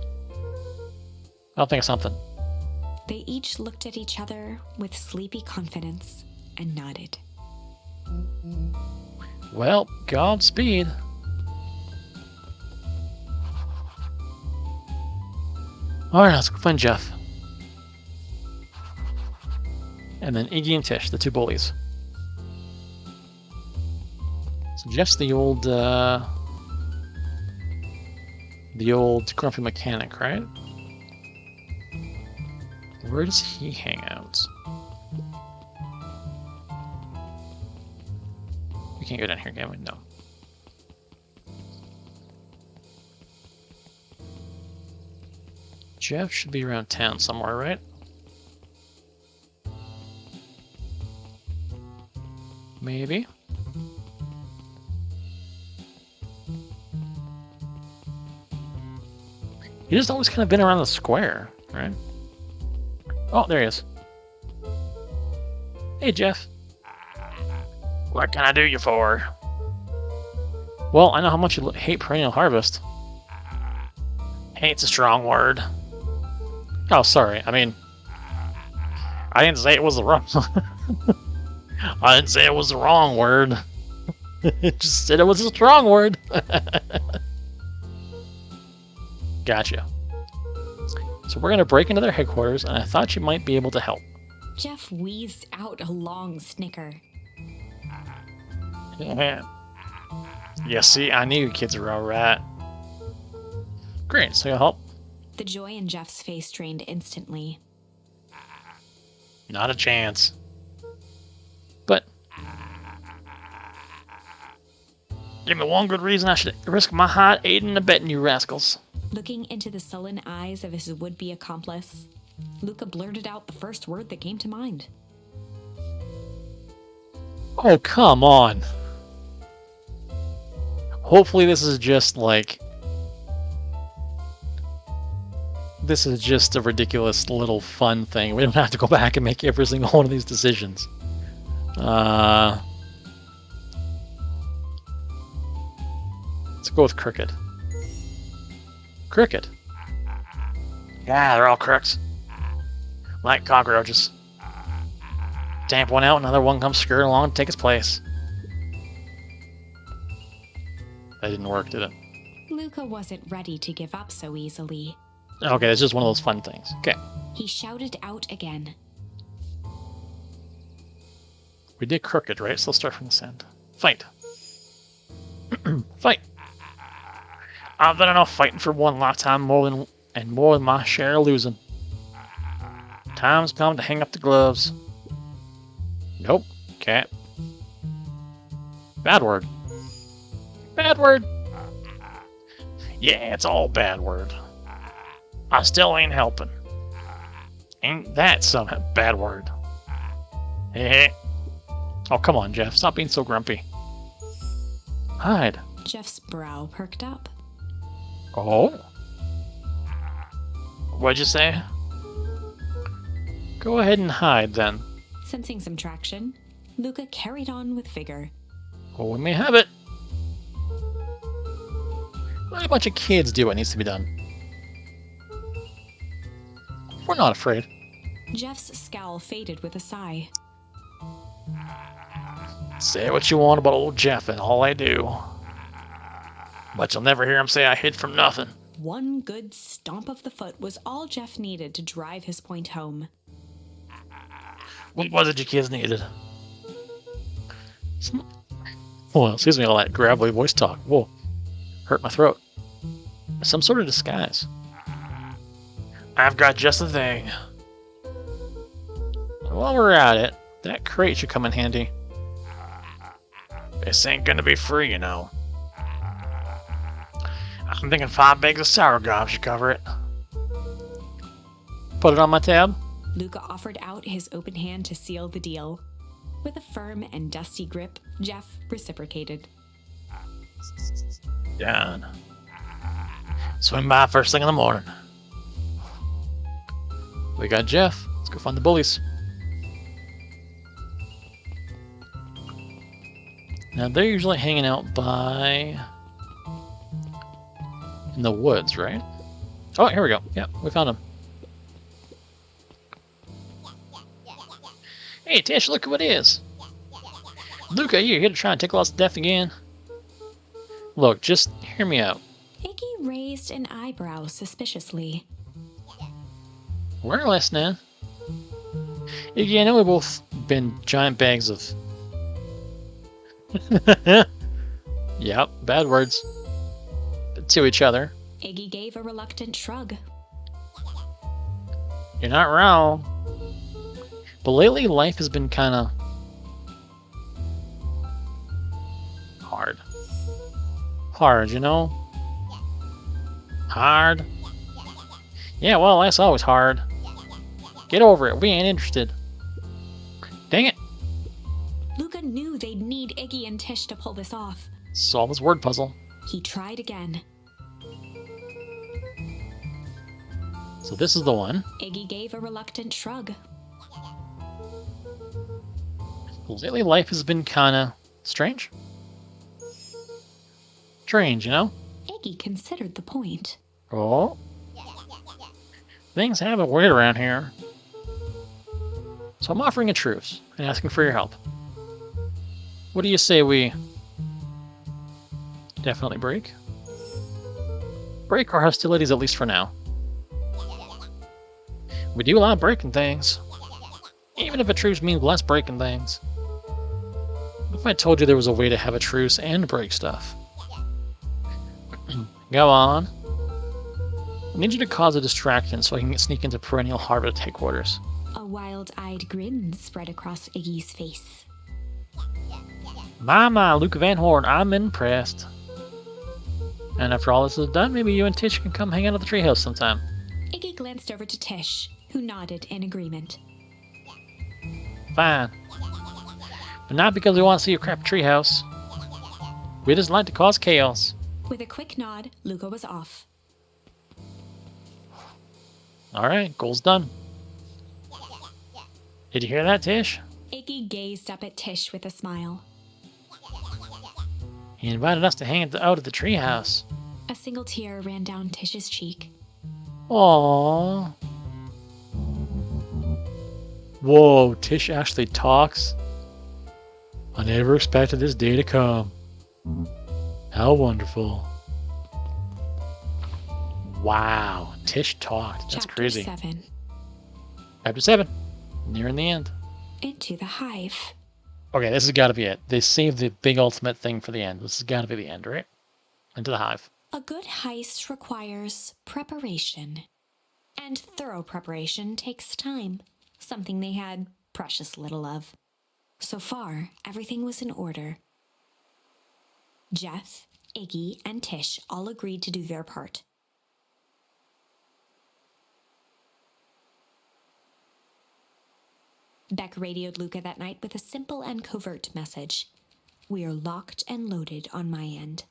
I'll think of something. They each looked at each other with sleepy confidence and nodded. Well, Godspeed. Alright, let's go find Jeff. And then Iggy and Tish, the two bullies. So Jeff's the old grumpy mechanic, right? Where does he hang out? We can't go down here, can we? No. Jeff should be around town somewhere, right? Maybe. He's just always kind of been around the square, right? Oh, there he is. Hey, Jeff. What can I do you for? Well, I know how much you hate Perennial Harvest. Hate's a strong word. Oh, sorry. I mean, I didn't say it was the wrong. I didn't say it was the wrong word. It just said it was a strong word. Gotcha. So we're gonna break into their headquarters, and I thought you might be able to help. Jeff wheezed out a long snicker. Yeah. Yeah, see, I knew you kids were alright. Great, so you'll help? The joy in Jeff's face drained instantly. Not a chance. But give me one good reason I should risk my hide aiding and abetting you rascals. Looking into the sullen eyes of his would-be accomplice, Luca blurted out the first word that came to mind. Oh, come on. Hopefully this is just like... This is just a ridiculous little fun thing. We don't have to go back and make every single one of these decisions. Let's go with Cricket. Cricket. Yeah, they're all crooks. Like cockroaches. Stamp one out, another one comes scurrying along to take its place. That didn't work, did it? Luca wasn't ready to give up so easily. Okay, that's just one of those fun things. Okay. He shouted out again. We did crooked, right? So let's start from this end. Fight. Fight. I've done enough fighting for one lifetime, more than my share of losing. Time's come to hang up the gloves. Nope. Cat. Bad word. Bad word. Yeah, it's all bad word. I still ain't helping. Ain't that some bad word? Hey. Oh, come on, Jeff. Stop being so grumpy. Hide. Jeff's brow perked up. Oh? What'd you say? Go ahead and hide, then. Sensing some traction, Luca carried on with vigor. Well, we may have it. Let a bunch of kids do what needs to be done. We're not afraid. Jeff's scowl faded with a sigh. Say what you want about old Jeff and all I do. But you'll never hear him say I hid from nothing. One good stomp of the foot was all Jeff needed to drive his point home. What was it you kids needed? Well, excuse me, all that gravelly voice talk. Whoa. Hurt my throat. Some sort of disguise. I've got just the thing. While we're at it, that crate should come in handy. This ain't gonna be free, you know. I'm thinking 5 bags of sour gum should cover it. Put it on my tab. Luca offered out his open hand to seal the deal. With a firm and dusty grip, Jeff reciprocated. Done. Swing by first thing in the morning. We got Jeff. Let's go find the bullies. Now they're usually hanging out in the woods, right? Oh, here we go. Yeah, we found them. Hey, Tish, look what it is. Luca, you're here to try and tickle us to death again. Look, just hear me out. Iggy raised an eyebrow suspiciously. We're listening. Iggy, I know we've both been giant bags of... Yep, bad words. To each other. Iggy gave a reluctant shrug. You're not wrong. But lately, life has been kind of... hard. Hard, you know? Hard. Yeah, well, that's always hard. Get over it. We ain't interested. Dang it. Luca knew they'd need Iggy and Tish to pull this off. Solve this word puzzle. He tried again. So this is the one. Iggy gave a reluctant shrug. Lately, life has been kind of strange. Strange, you know? Iggy considered the point. Oh. Things have it weird around here. So I'm offering a truce and asking for your help. What do you say we... definitely break? Break our hostilities, at least for now. We do a lot of breaking things. Even if a truce means less breaking things. What if I told you there was a way to have a truce and break stuff? Go on. I need you to cause a distraction so I can sneak into Perennial Harvest headquarters. A wild-eyed grin spread across Iggy's face. My, Luca Van Horn, I'm impressed. And after all this is done, maybe you and Tish can come hang out at the treehouse sometime. Iggy glanced over to Tish, who nodded in agreement. Fine. But not because we want to see your crap treehouse. We just like to cause chaos. With a quick nod, Luca was off. Alright, goal's done. Did you hear that, Tish? Iggy gazed up at Tish with a smile. He invited us to hang out at the treehouse. A single tear ran down Tish's cheek. Aww. Whoa, Tish actually talks? I never expected this day to come. How wonderful. Wow, Tish talked. That's Chapter crazy. 7. Chapter 7. Nearing the end. Into the hive. Okay, this has got to be it. They saved the big ultimate thing for the end. This has got to be the end, right? Into the hive. A good heist requires preparation. And thorough preparation takes time, something they had precious little of. So far, everything was in order. Jeff, Iggy, and Tish all agreed to do their part. Beck radioed Luca that night with a simple and covert message. We are locked and loaded on my end.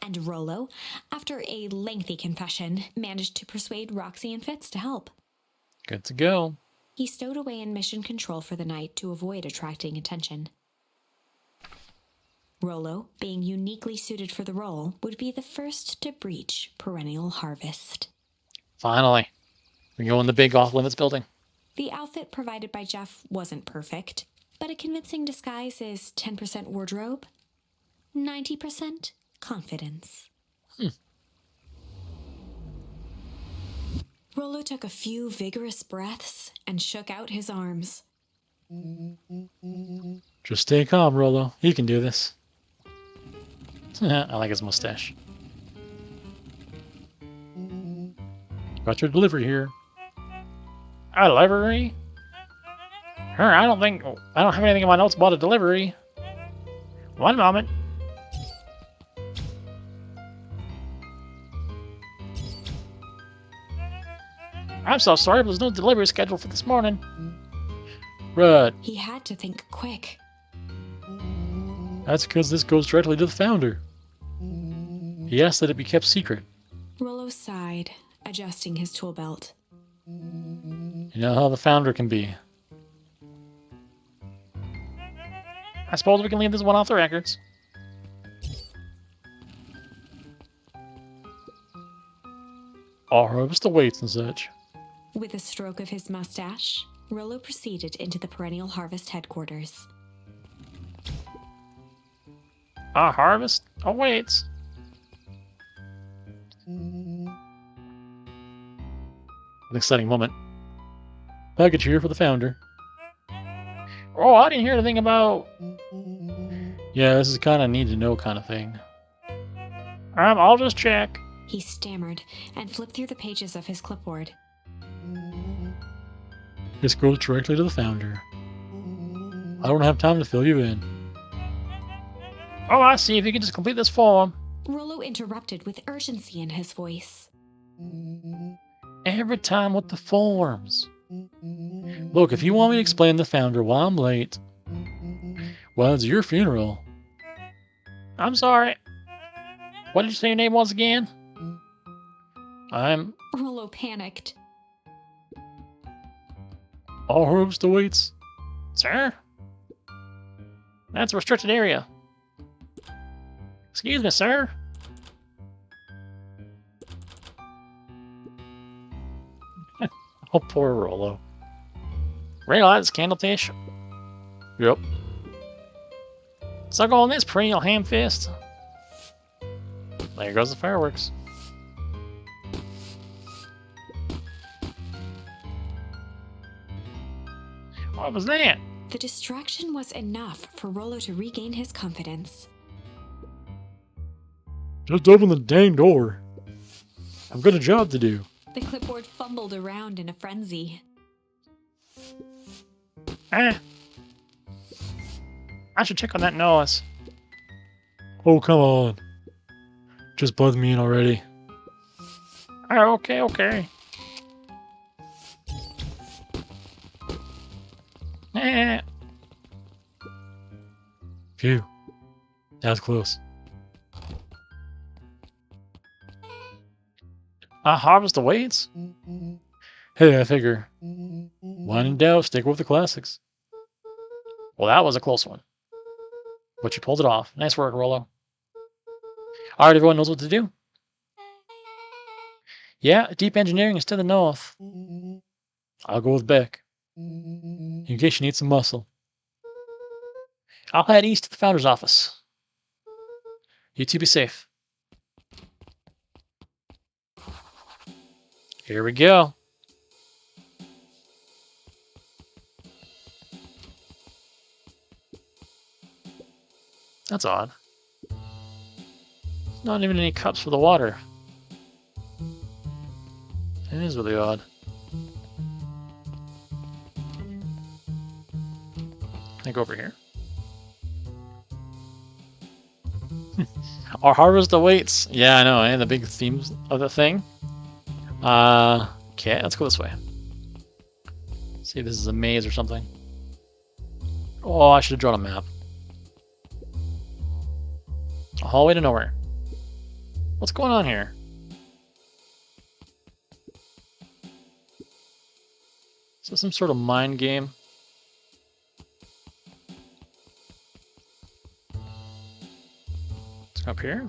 And Rollo, after a lengthy confession, managed to persuade Roxy and Fitz to help. Good to go. He stowed away in mission control for the night to avoid attracting attention. Rollo, being uniquely suited for the role, would be the first to breach Perennial Harvest. Finally. We go in the big off-limits building. The outfit provided by Jeff wasn't perfect, but a convincing disguise is 10% wardrobe, 90% confidence. Rollo took a few vigorous breaths and shook out his arms. Just stay calm, Rollo. You can do this. I like his mustache. Got your delivery here. A delivery? I don't have anything in my notes about a delivery. One moment. I'm so sorry, but there's no delivery scheduled for this morning. Right. He had to think quick. That's because this goes directly to the founder. He asked that it be kept secret. Rollo sighed, adjusting his tool belt. You know how the founder can be. I suppose we can leave this one off the records. Our harvest awaits and such. With a stroke of his mustache, Rollo proceeded into the Perennial Harvest headquarters. Our harvest awaits. An exciting moment. Package here for the founder. Oh, I didn't hear anything about... Yeah, this is kind of need-to-know kind of thing. I'll just check. He stammered and flipped through the pages of his clipboard. This goes directly to the founder. I don't have time to fill you in. Oh, I see. If you could just complete this form. Rollo interrupted with urgency in his voice. Every time with the forms. Look, if you want me to explain the founder while I'm late, well, it's your funeral. I'm sorry. What did you say your name was again? Rollo panicked. All harvest awaits. Sir? That's a restricted area. Excuse me, sir. Oh, poor Rollo. Realize, Candletish. Yep. Suck on this, perennial ham fist. There goes the fireworks. What was that? The distraction was enough for Rollo to regain his confidence. Just open the dang door. I've got a job to do. The clipboard fumbled around in a frenzy. I should check on that noise. Oh, come on. Just buzz me in already. Oh, okay. Phew. That was close. Harvest awaits? Hey, I figure. When in doubt, stick with the classics. Well, that was a close one. But you pulled it off. Nice work, Rollo. Alright, everyone knows what to do. Yeah, deep engineering is to the north. I'll go with Beck. In case you need some muscle. I'll head east to the founder's office. You two be safe. Here we go. That's odd. Not even any cups for the water. It is really odd. Can I go over here? Our harvest awaits. Yeah, I know, and the big themes of the thing. Okay, let's go this way. See if this is a maze or something. Oh, I should have drawn a map. A hallway to nowhere. What's going on here? Is this some sort of mind game? Let's go up here.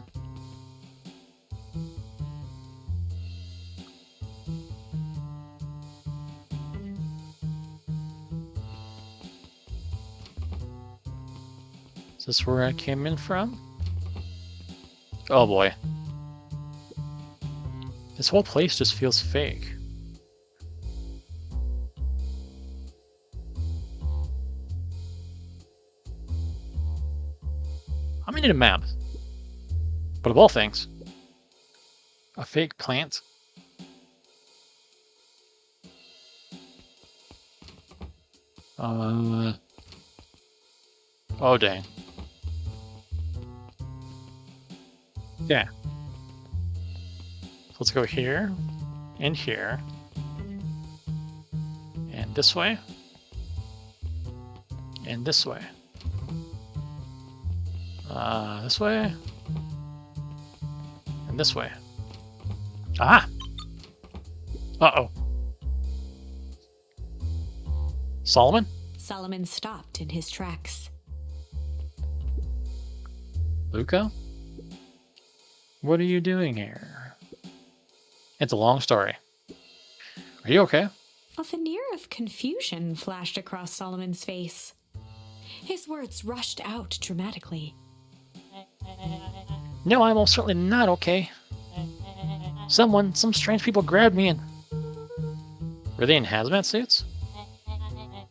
Is this where I came in from? Oh boy. This whole place just feels fake. I need a map. But of all things, a fake plant? Oh dang. Yeah. So let's go here, and here, and this way, and this way. This way, and this way. Ah! Uh-oh. Solomon? Solomon stopped in his tracks. Luca? What are you doing here? It's a long story. Are you okay? A veneer of confusion flashed across Solomon's face. His words rushed out dramatically. No, I'm most certainly not okay. Some strange people grabbed me and... Were they in hazmat suits?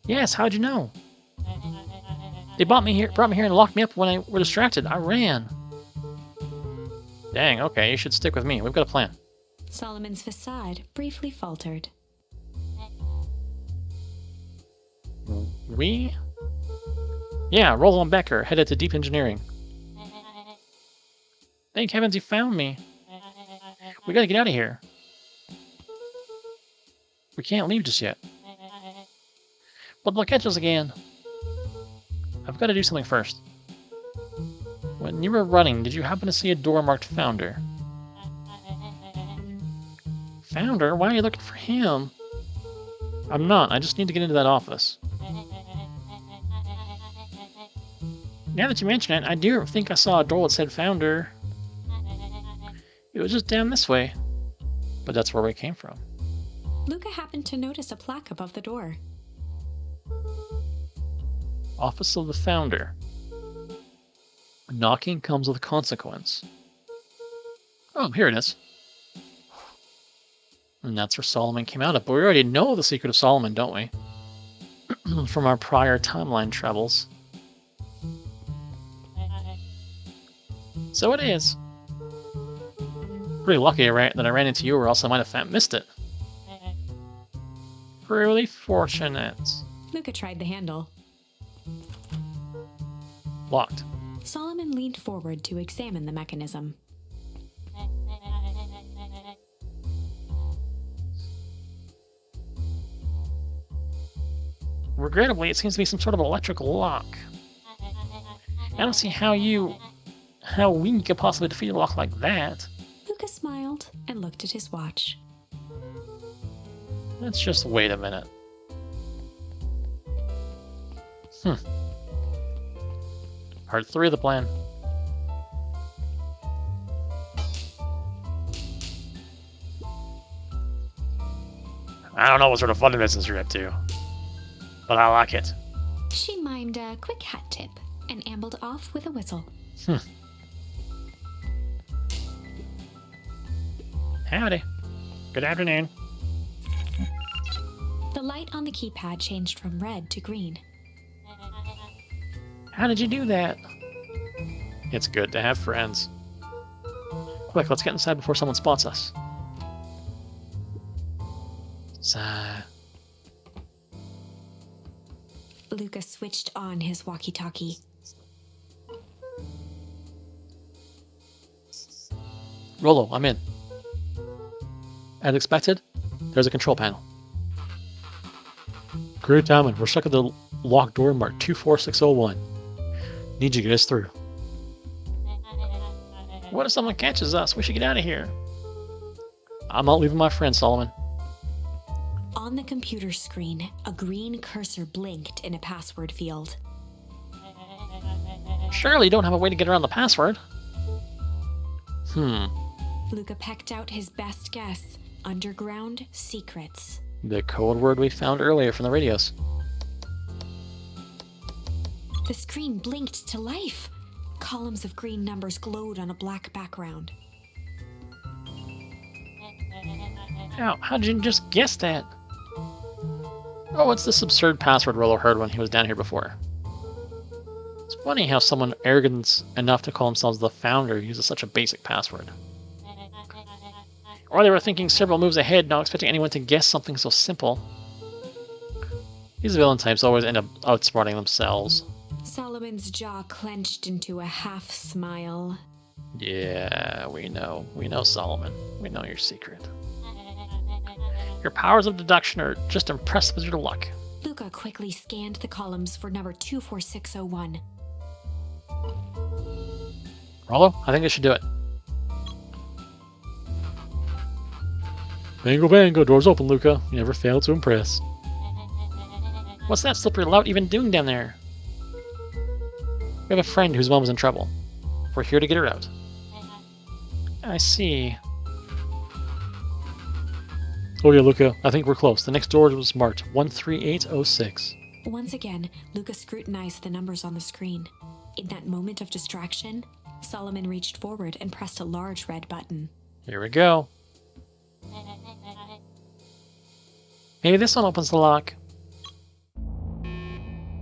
Yes, how'd you know? They brought me here and locked me up when I were distracted. I ran. Dang, okay, you should stick with me. We've got a plan. Solomon's facade briefly faltered. We? Yeah, Roland Becker, headed to Deep Engineering. Thank heavens you found me. We gotta get out of here. We can't leave just yet. But they'll catch us again. I've got to do something first. When you were running, did you happen to see a door marked Founder? Founder? Why are you looking for him? I'm not. I just need to get into that office. Now that you mention it, I do think I saw a door that said Founder. It was just down this way. But that's where we came from. Luca happened to notice a plaque above the door. Office of the Founder. Knocking comes with consequence. Oh, here it is. And that's where Solomon came out of. But we already know the secret of Solomon, don't we? From our prior timeline travels. So it is. Pretty lucky that I ran into you, or else I might have missed it. Really fortunate. Luca tried the handle. Locked. Solomon leaned forward to examine the mechanism. Regrettably, it seems to be some sort of electrical lock. I don't see how we could possibly defeat a lock like that. Luca smiled and looked at his watch. Let's just wait a minute. Part 3 of the plan. I don't know what sort of fun business you're up to, but I like it. She mimed a quick hat tip and ambled off with a whistle. Howdy. Good afternoon. The light on the keypad changed from red to green. How did you do that? It's good to have friends. Quick, let's get inside before someone spots us. Luca switched on his walkie-talkie. Rollo, I'm in. As expected, there's a control panel. Great Diamond, we're stuck at the locked door marked 24601. Need you to get us through. What if someone catches us? We should get out of here. I'm not leaving my friend, Solomon. On the computer screen, a green cursor blinked in a password field. Surely you don't have a way to get around the password. Luca pecked out his best guess. Underground secrets. The code word we found earlier from the radios. The screen blinked to life. Columns of green numbers glowed on a black background. Ow, how did you just guess that? Oh, it's this absurd password Rollo heard when he was down here before. It's funny how someone arrogant enough to call themselves the founder uses such a basic password. Or they were thinking several moves ahead, not expecting anyone to guess something so simple. These villain types always end up outsmarting themselves. Solomon's jaw clenched into a half smile. Yeah, we know. We know, Solomon. We know your secret. Your powers of deduction are just impressive as your luck. Luca quickly scanned the columns for number 24601. Rollo, I think I should do it. Bango, bango, doors open, Luca. You never fail to impress. What's that slippery lout even doing down there? We have a friend whose mom is in trouble. We're here to get her out. I see. Oh yeah, Luca, I think we're close. The next door was marked 13806. Once again, Luca scrutinized the numbers on the screen. In that moment of distraction, Solomon reached forward and pressed a large red button. Here we go. Maybe this one opens the lock.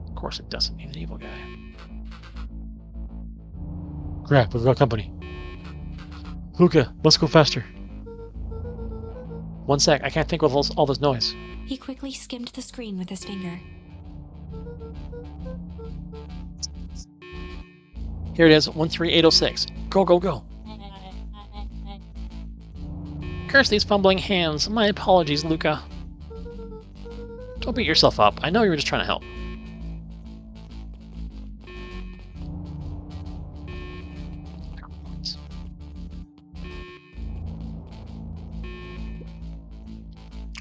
Of course it doesn't. He's an evil guy. Crap, we've got company. Luca, let's go faster. One sec, I can't think with all this noise. He quickly skimmed the screen with his finger. Here it is, 13806. Go, go, go. Curse these fumbling hands. My apologies, Luca. Don't beat yourself up. I know you were just trying to help.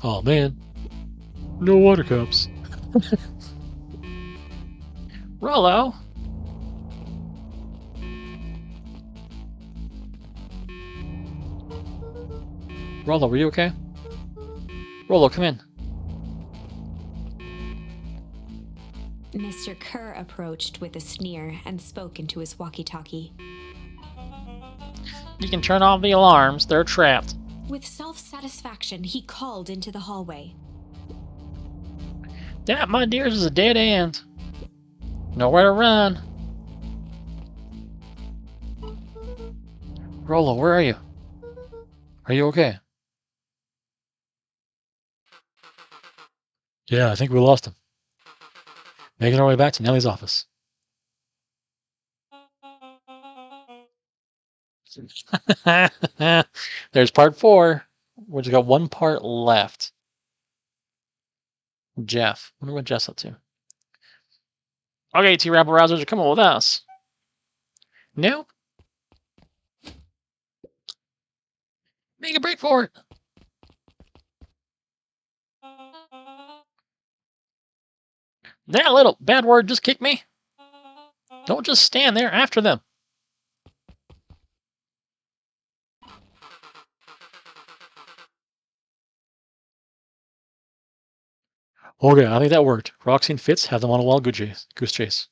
Oh man. No water cups. Rollo. Rollo, were you okay? Rollo, come in. Mr. Kerr approached with a sneer and spoke into his walkie-talkie. You can turn off the alarms. They're trapped. With self-satisfaction, he called into the hallway. That, my dears, is a dead end. Nowhere to run. Rollo, where are you? Are you okay? Yeah, I think we lost him. Making our way back to Nellie's office. There's part 4. We've got one part left. Jeff. Wonder what Jeff's up to. Okay, T-Rabble Rousers are coming with us. No? Make a break for it. That little bad word just kicked me. Don't just stand there after them. Okay, I think that worked. Roxy and Fitz have them on a wild goose chase.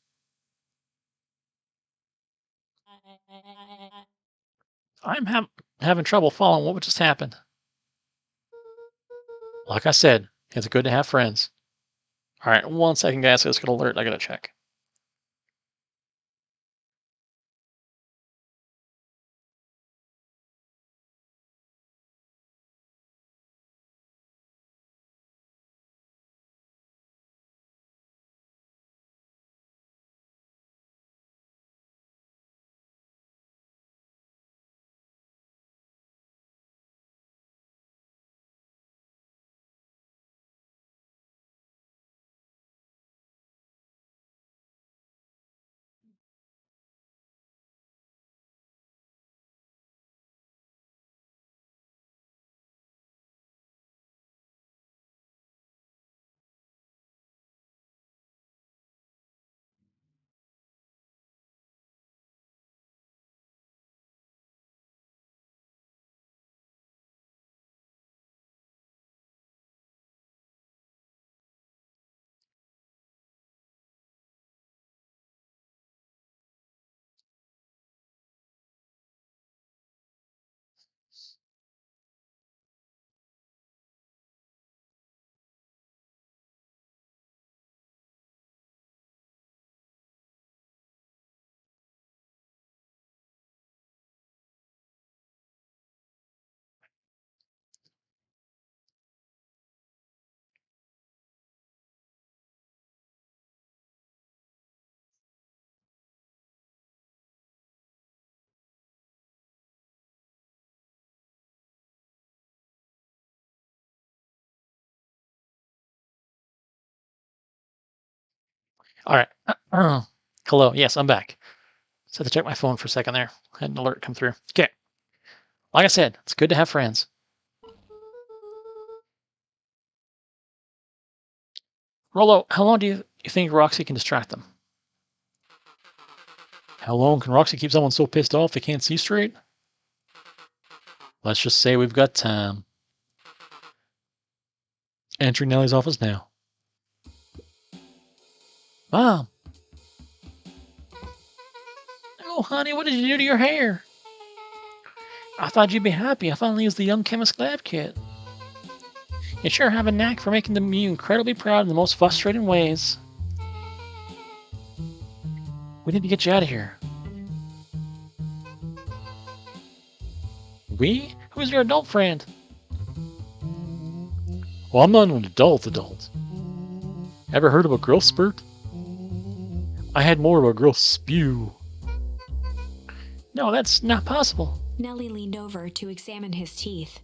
I'm having trouble following what just happened. Like I said, it's good to have friends. All right, 1 second, guys. It's going to alert. I got to check. Alright. Hello. Yes, I'm back. Just had to check my phone for a second there. Had an alert come through. Okay. Like I said, it's good to have friends. Rolo, how long do you think Roxy can distract them? How long can Roxy keep someone so pissed off they can't see straight? Let's just say we've got time. Entering Nellie's office now. Mom! Oh, honey, what did you do to your hair? I thought you'd be happy. I finally used the Young Chemist Lab kit. You sure have a knack for making them you incredibly proud in the most frustrating ways. We need to get you out of here. We? Who's your adult friend? Well, I'm not an adult. Ever heard of a growth spurt? I had more of a growth spew. No, that's not possible. Nellie leaned over to examine his teeth.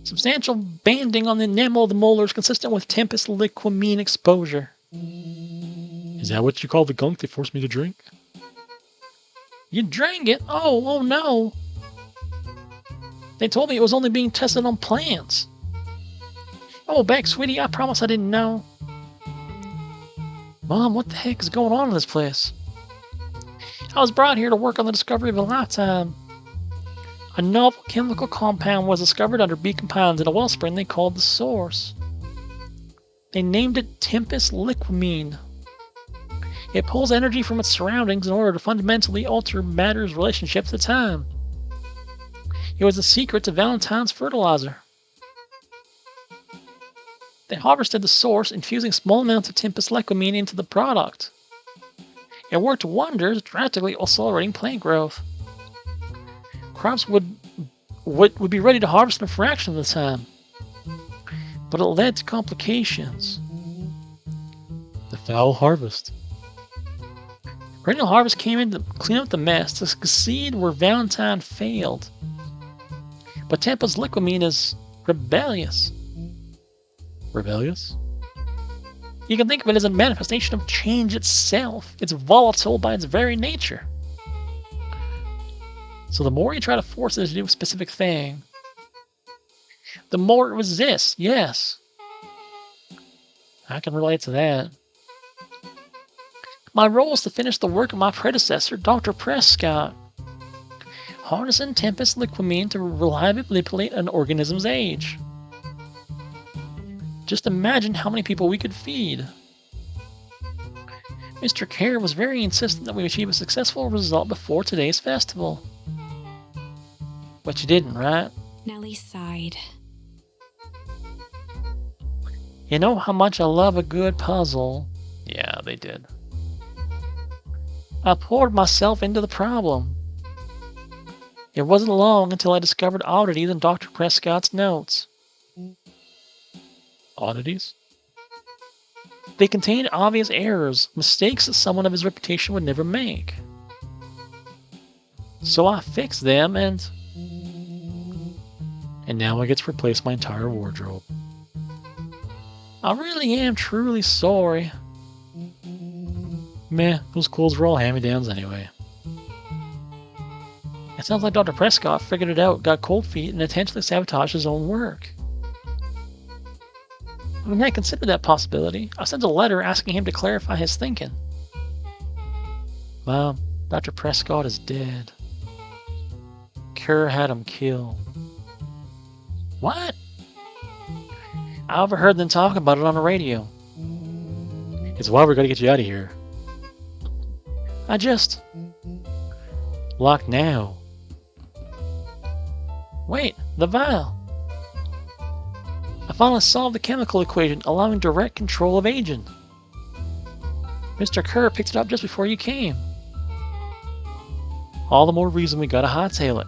Substantial banding on the enamel of the molars consistent with Tempest liquamine exposure. Is that what you call the gunk they forced me to drink? You drank it? Oh no. They told me it was only being tested on plants. Oh, back, sweetie, I promise I didn't know. Mom, what the heck is going on in this place? I was brought here to work on the discovery of a lifetime. A novel chemical compound was discovered under Beacon Pines in a wellspring they called the Source. They named it Tempest liquamine. It pulls energy from its surroundings in order to fundamentally alter matter's relationship to time. It was the secret to Valentine's fertilizer. They harvested the source, infusing small amounts of Tempest liquamine into the product. It worked wonders, drastically accelerating plant growth. Crops would be ready to harvest in a fraction of the time. But it led to complications. The foul harvest. Perennial harvest came in to clean up the mess, to succeed where Valentine failed. But Tempest liquamine is rebellious. Rebellious? You can think of it as a manifestation of change itself. It's volatile by its very nature. So the more you try to force it to do a specific thing, the more it resists, yes. I can relate to that. My role is to finish the work of my predecessor, Dr. Prescott. Harnessing Tempest liquamine to reliably manipulate an organism's age. Just imagine how many people we could feed. Mr. Kerr was very insistent that we achieve a successful result before today's festival. But you didn't, right? Nellie sighed. You know how much I love a good puzzle. Yeah, they did. I poured myself into the problem. It wasn't long until I discovered oddities in Dr. Prescott's notes. Oddities? They contained obvious errors, mistakes that someone of his reputation would never make. So I fixed them and now I get to replace my entire wardrobe. I really am truly sorry. Meh, those clothes were all hand-me-downs anyway. It sounds like Dr. Prescott figured it out, got cold feet, and intentionally sabotaged his own work. I mean, I considered that possibility. I sent a letter asking him to clarify his thinking. Mom, Dr. Prescott is dead. Kerr had him killed. What? I overheard them talk about it on the radio. It's why we're gonna get you out of here. I just... Locked now. Wait, the vial. I finally solved the chemical equation, allowing direct control of agent. Mr. Kerr picked it up just before you came. All the more reason we gotta hightail it.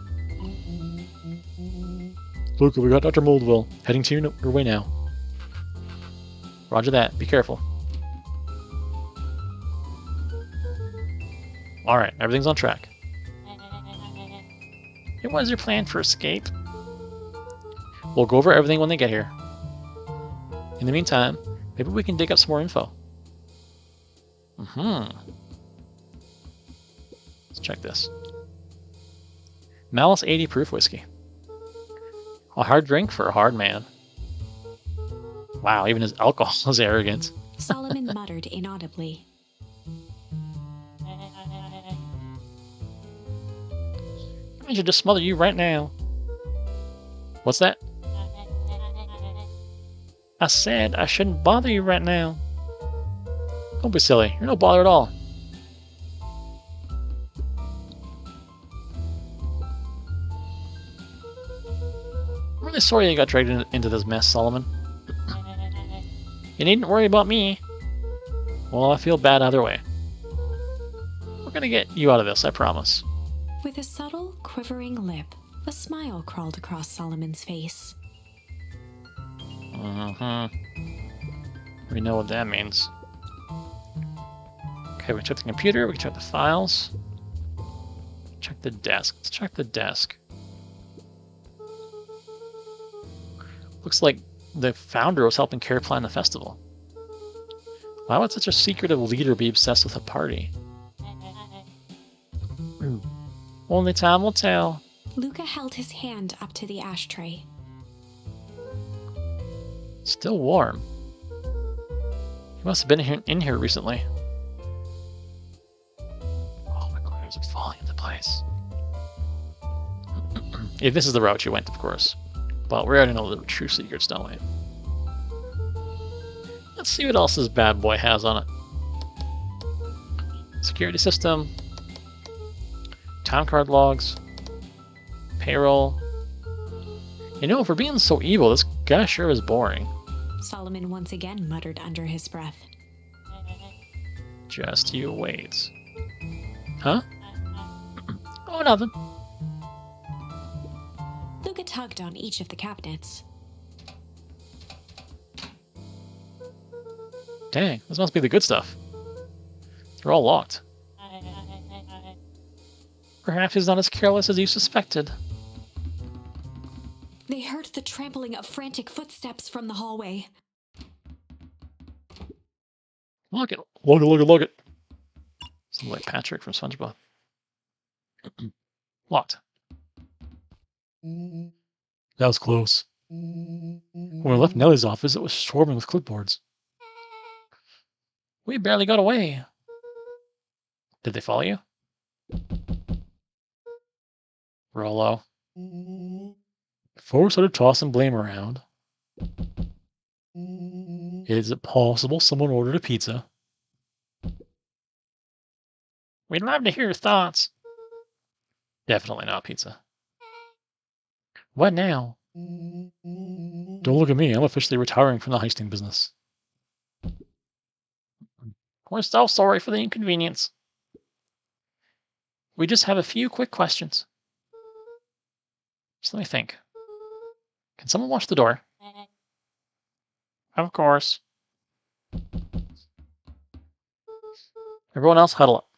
Luca, we got Dr. Moldville. Heading to your way now. Roger that. Be careful. Alright, everything's on track. And what is your plan for escape? We'll go over everything when they get here. In the meantime, maybe we can dig up some more info. Let's check this. Malice 80 proof whiskey. A hard drink for a hard man. Wow, even his alcohol is arrogant. Solomon muttered inaudibly. I should just smother you right now. What's that? I said I shouldn't bother you right now. Don't be silly. You're no bother at all. I'm really sorry you got dragged into this mess, Solomon. You needn't worry about me. Well, I feel bad either way. We're gonna get you out of this, I promise. With a subtle, quivering lip, a smile crawled across Solomon's face. We know what that means. Okay, we check the computer, we can check the files. Check the desk. Let's check the desk. Looks like the founder was helping Care plan the festival. Why would such a secretive leader be obsessed with a party? Only time will tell. Luca held his hand up to the ashtray. Still warm. He must have been in here recently. Oh, my clothes are falling into place. If this is the route you went, of course. But we already know the true secrets, don't we? Let's see what else this bad boy has on it. Security system. Time card logs. Payroll. You know, for being so evil, this guy sure is boring. Solomon once again muttered under his breath. Just you wait. Huh? Oh, nothing. Luca tugged on each of the cabinets. Dang, this must be the good stuff. They're all locked. Perhaps he's not as careless as you suspected. They heard the trampling of frantic footsteps from the hallway. Look it. Look it, look it, look it. Something like Patrick from SpongeBob. Locked. That was close. When we left Nellie's office, it was swarming with clipboards. We barely got away. Did they follow you? Rollo. Before we started tossing blame around, is it possible someone ordered a pizza? We'd love to hear your thoughts. Definitely not pizza. What now? Don't look at me. I'm officially retiring from the heisting business. We're so sorry for the inconvenience. We just have a few quick questions. Just let me think. Can someone watch the door? Of course. Everyone else huddle up.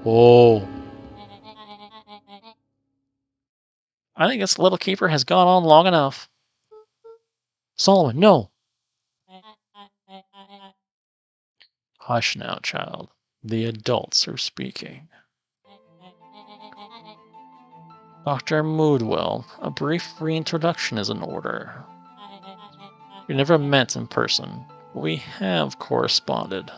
Whoa. I think this little keeper has gone on long enough. Solomon, no. Hush now, child. The adults are speaking. Dr. Moodwell, a brief reintroduction is in order. We never met in person. We have corresponded.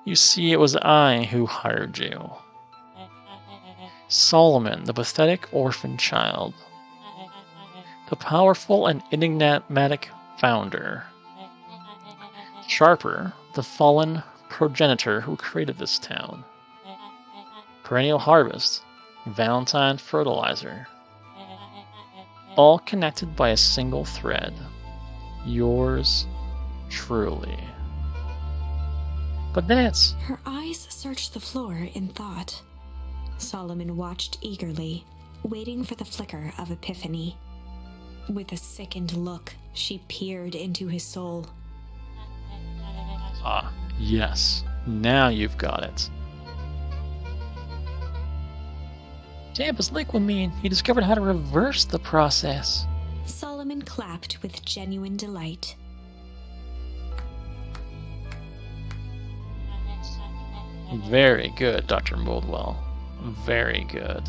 You see, it was I who hired you. Solomon, the pathetic orphan child. The powerful and enigmatic founder. Sharper, the fallen progenitor who created this town. Perennial Harvest, Valentine Fertilizer. All connected by a single thread. Yours truly. But that's... Her eyes searched the floor in thought. Solomon watched eagerly, waiting for the flicker of epiphany. With a sickened look, she peered into his soul. Ah, yes. Now you've got it. Dampus Liquimine, he discovered how to reverse the process. Solomon clapped with genuine delight. Very good, Dr. Moldwell. Very good.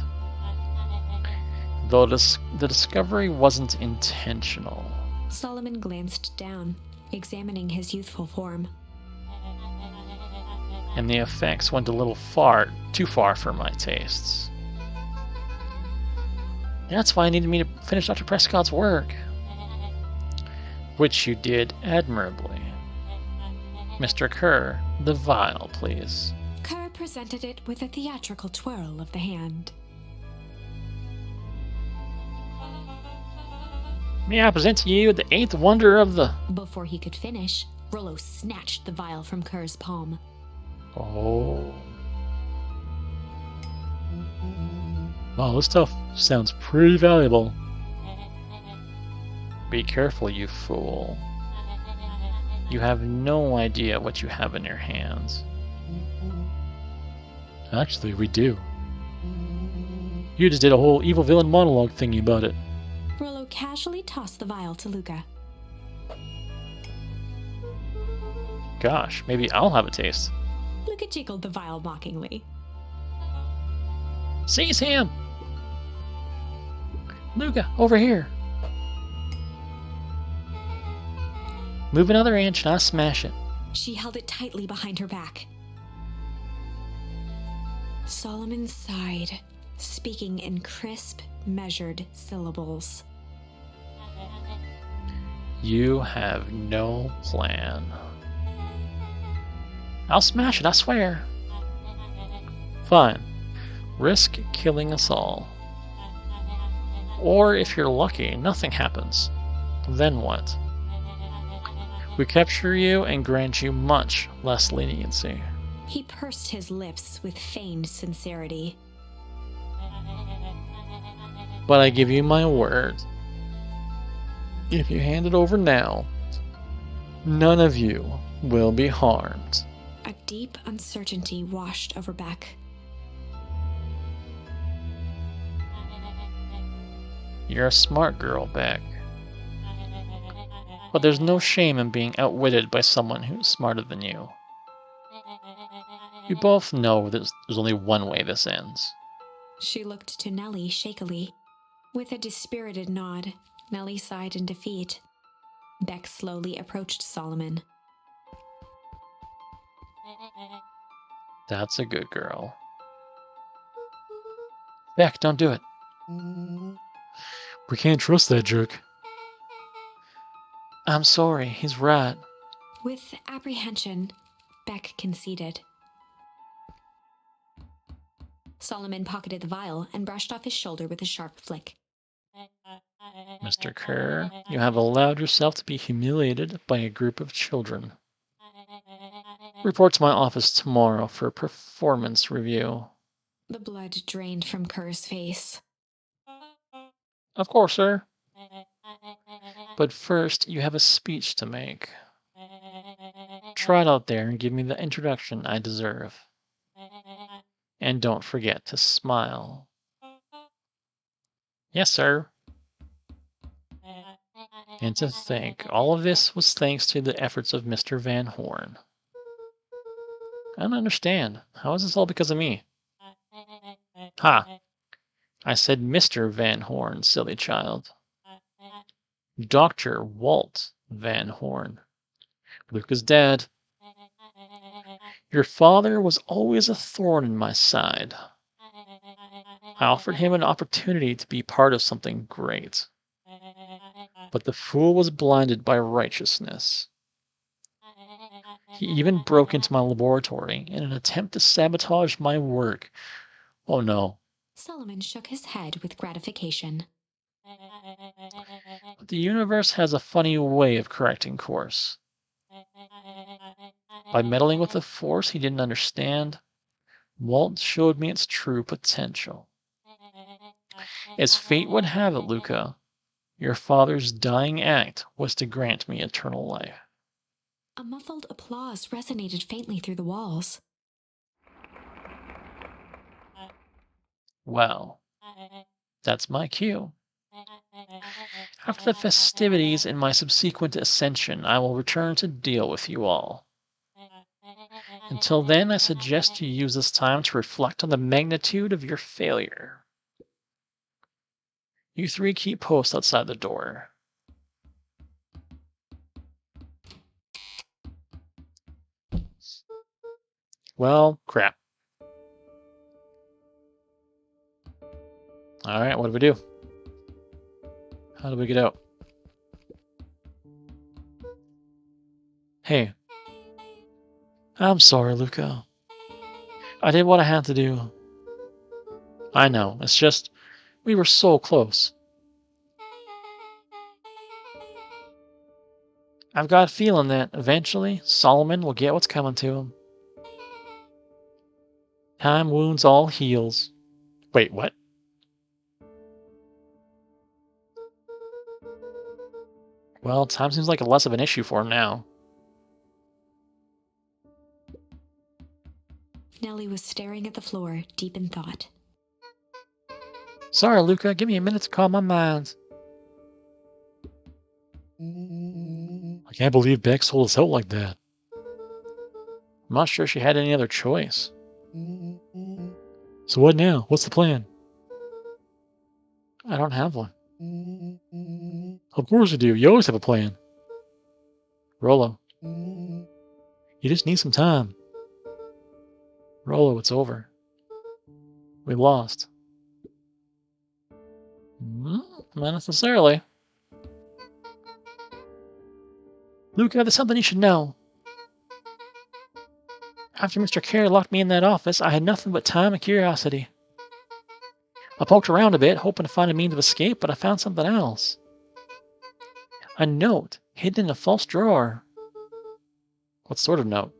Though the discovery wasn't intentional. Solomon glanced down, examining his youthful form. And the effects went a little too far for my tastes. That's why I needed me to finish Dr. Prescott's work. Which you did admirably. Mr. Kerr, the vial, please. Kerr presented it with a theatrical twirl of the hand. May I present to you the eighth wonder of the... Before he could finish, Rollo snatched the vial from Kerr's palm. Oh. Wow, this stuff sounds pretty valuable. Be careful, you fool. You have no idea what you have in your hands. Actually, we do. You just did a whole evil villain monologue thingy about it. Rollo casually tossed the vial to Luca. Gosh, maybe I'll have a taste. Luca jiggled the vial mockingly. Seize him! Luca, over here! Move another inch and I'll smash it. She held it tightly behind her back. Solomon sighed, speaking in crisp, measured syllables. You have no plan. I'll smash it, I swear. Fine. Risk killing us all. Or if you're lucky, nothing happens. Then what? We capture you and grant you much less leniency. He pursed his lips with feigned sincerity. But I give you my word. If you hand it over now, none of you will be harmed. A deep uncertainty washed over Beck. You're a smart girl, Beck. But there's no shame in being outwitted by someone who's smarter than you. You both know there's only one way this ends. She looked to Nellie shakily. With a dispirited nod, Nellie sighed in defeat. Beck slowly approached Solomon. That's a good girl. Beck, don't do it. We can't trust that jerk. I'm sorry, he's right. With apprehension, Beck conceded. Solomon pocketed the vial and brushed off his shoulder with a sharp flick. Mr. Kerr, you have allowed yourself to be humiliated by a group of children. Report to my office tomorrow for a performance review. The blood drained from Kerr's face. Of course, sir. But first, you have a speech to make. Try it out there and give me the introduction I deserve. And don't forget to smile. Yes, sir. And to think, all of this was thanks to the efforts of Mr. Van Horn. I don't understand. How is this all because of me? Ha! I said Mr. Van Horn, silly child. Dr. Walt Van Horn. Luca's dad. Your father was always a thorn in my side. I offered him an opportunity to be part of something great. But the fool was blinded by righteousness. He even broke into my laboratory in an attempt to sabotage my work. Oh no. Solomon shook his head with gratification. The universe has a funny way of correcting course. By meddling with a force he didn't understand, Walt showed me its true potential. As fate would have it, Luca, your father's dying act was to grant me eternal life. A muffled applause resonated faintly through the walls. Well, that's my cue. After the festivities and my subsequent ascension, I will return to deal with you all. Until then, I suggest you use this time to reflect on the magnitude of your failure. You three keep post outside the door. Well, crap. Alright, what do we do? How do we get out? Hey. I'm sorry, Luca. I did what I had to do. I know, it's just, we were so close. I've got a feeling that eventually Solomon will get what's coming to him. Time wounds all heals. Wait, what? Well, time seems like less of an issue for him now. Nellie was staring at the floor, deep in thought. Sorry, Luca. Give me a minute to calm my mind. I can't believe Beck sold us out like that. I'm not sure she had any other choice. So what now? What's the plan? I don't have one. Of course you do. You always have a plan. Rollo. You just need some time. Rollo, it's over. We lost. Not necessarily. Luca, there's something you should know. After Mr. Carey locked me in that office, I had nothing but time and curiosity. I poked around a bit, hoping to find a means of escape, but I found something else. A note hidden in a false drawer. What sort of note?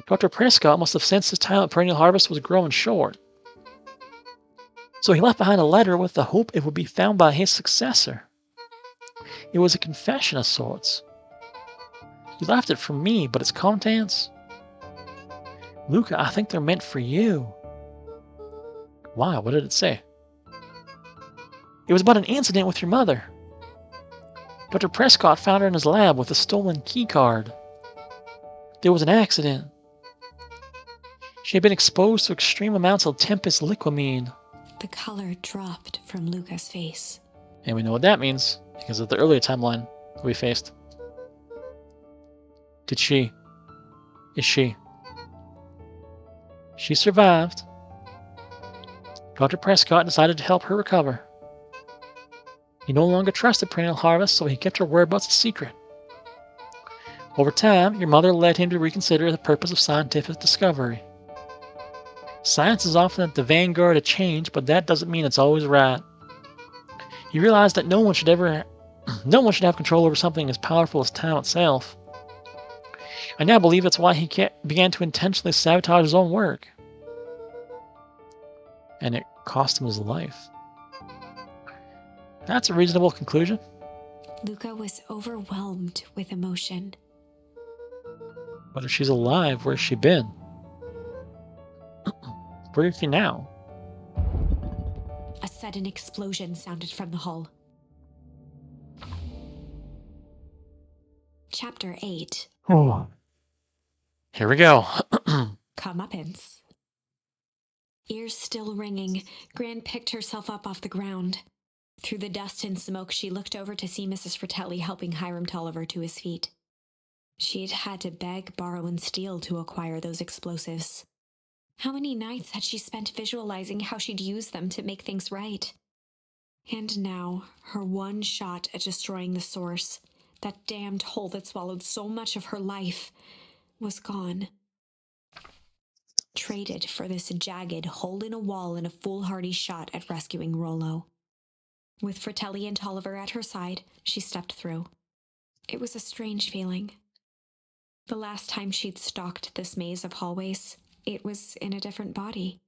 Dr. Prescott must have sensed his time at Perennial Harvest was growing short. So he left behind a letter with the hope it would be found by his successor. It was a confession of sorts. He left it for me, but its contents? Luca, I think they're meant for you. Why? What did it say? It was about an incident with your mother. Dr. Prescott found her in his lab with a stolen key card. There was an accident. She had been exposed to extreme amounts of Tempest liquamine. The color dropped from Luca's face. And we know what that means, because of the earlier timeline we faced. Is she? She survived. Dr. Prescott decided to help her recover. He no longer trusted Perennial Harvest, so he kept her whereabouts a secret. Over time, your mother led him to reconsider the purpose of scientific discovery. Science is often at the vanguard of change, but that doesn't mean it's always right. He realized that no one should have control over something as powerful as time itself. I now believe that's why he began to intentionally sabotage his own work. And it cost him his life. That's a reasonable conclusion. Luca was overwhelmed with emotion. But if she's alive, where's she been? Where is she now? A sudden explosion sounded from the hull. Chapter 8. Oh. Here we go. Comeuppance. Ears still ringing, Gran picked herself up off the ground. Through the dust and smoke, she looked over to see Mrs. Fratelli helping Hiram Tolliver to his feet. She'd had to beg, borrow, and steal to acquire those explosives. How many nights had she spent visualizing how she'd use them to make things right? And now, her one shot at destroying the source, that damned hole that swallowed so much of her life, was gone. Traded for this jagged hole in a wall and a foolhardy shot at rescuing Rollo. With Fratelli and Tolliver at her side, she stepped through. It was a strange feeling. The last time she'd stalked this maze of hallways, it was in a different body.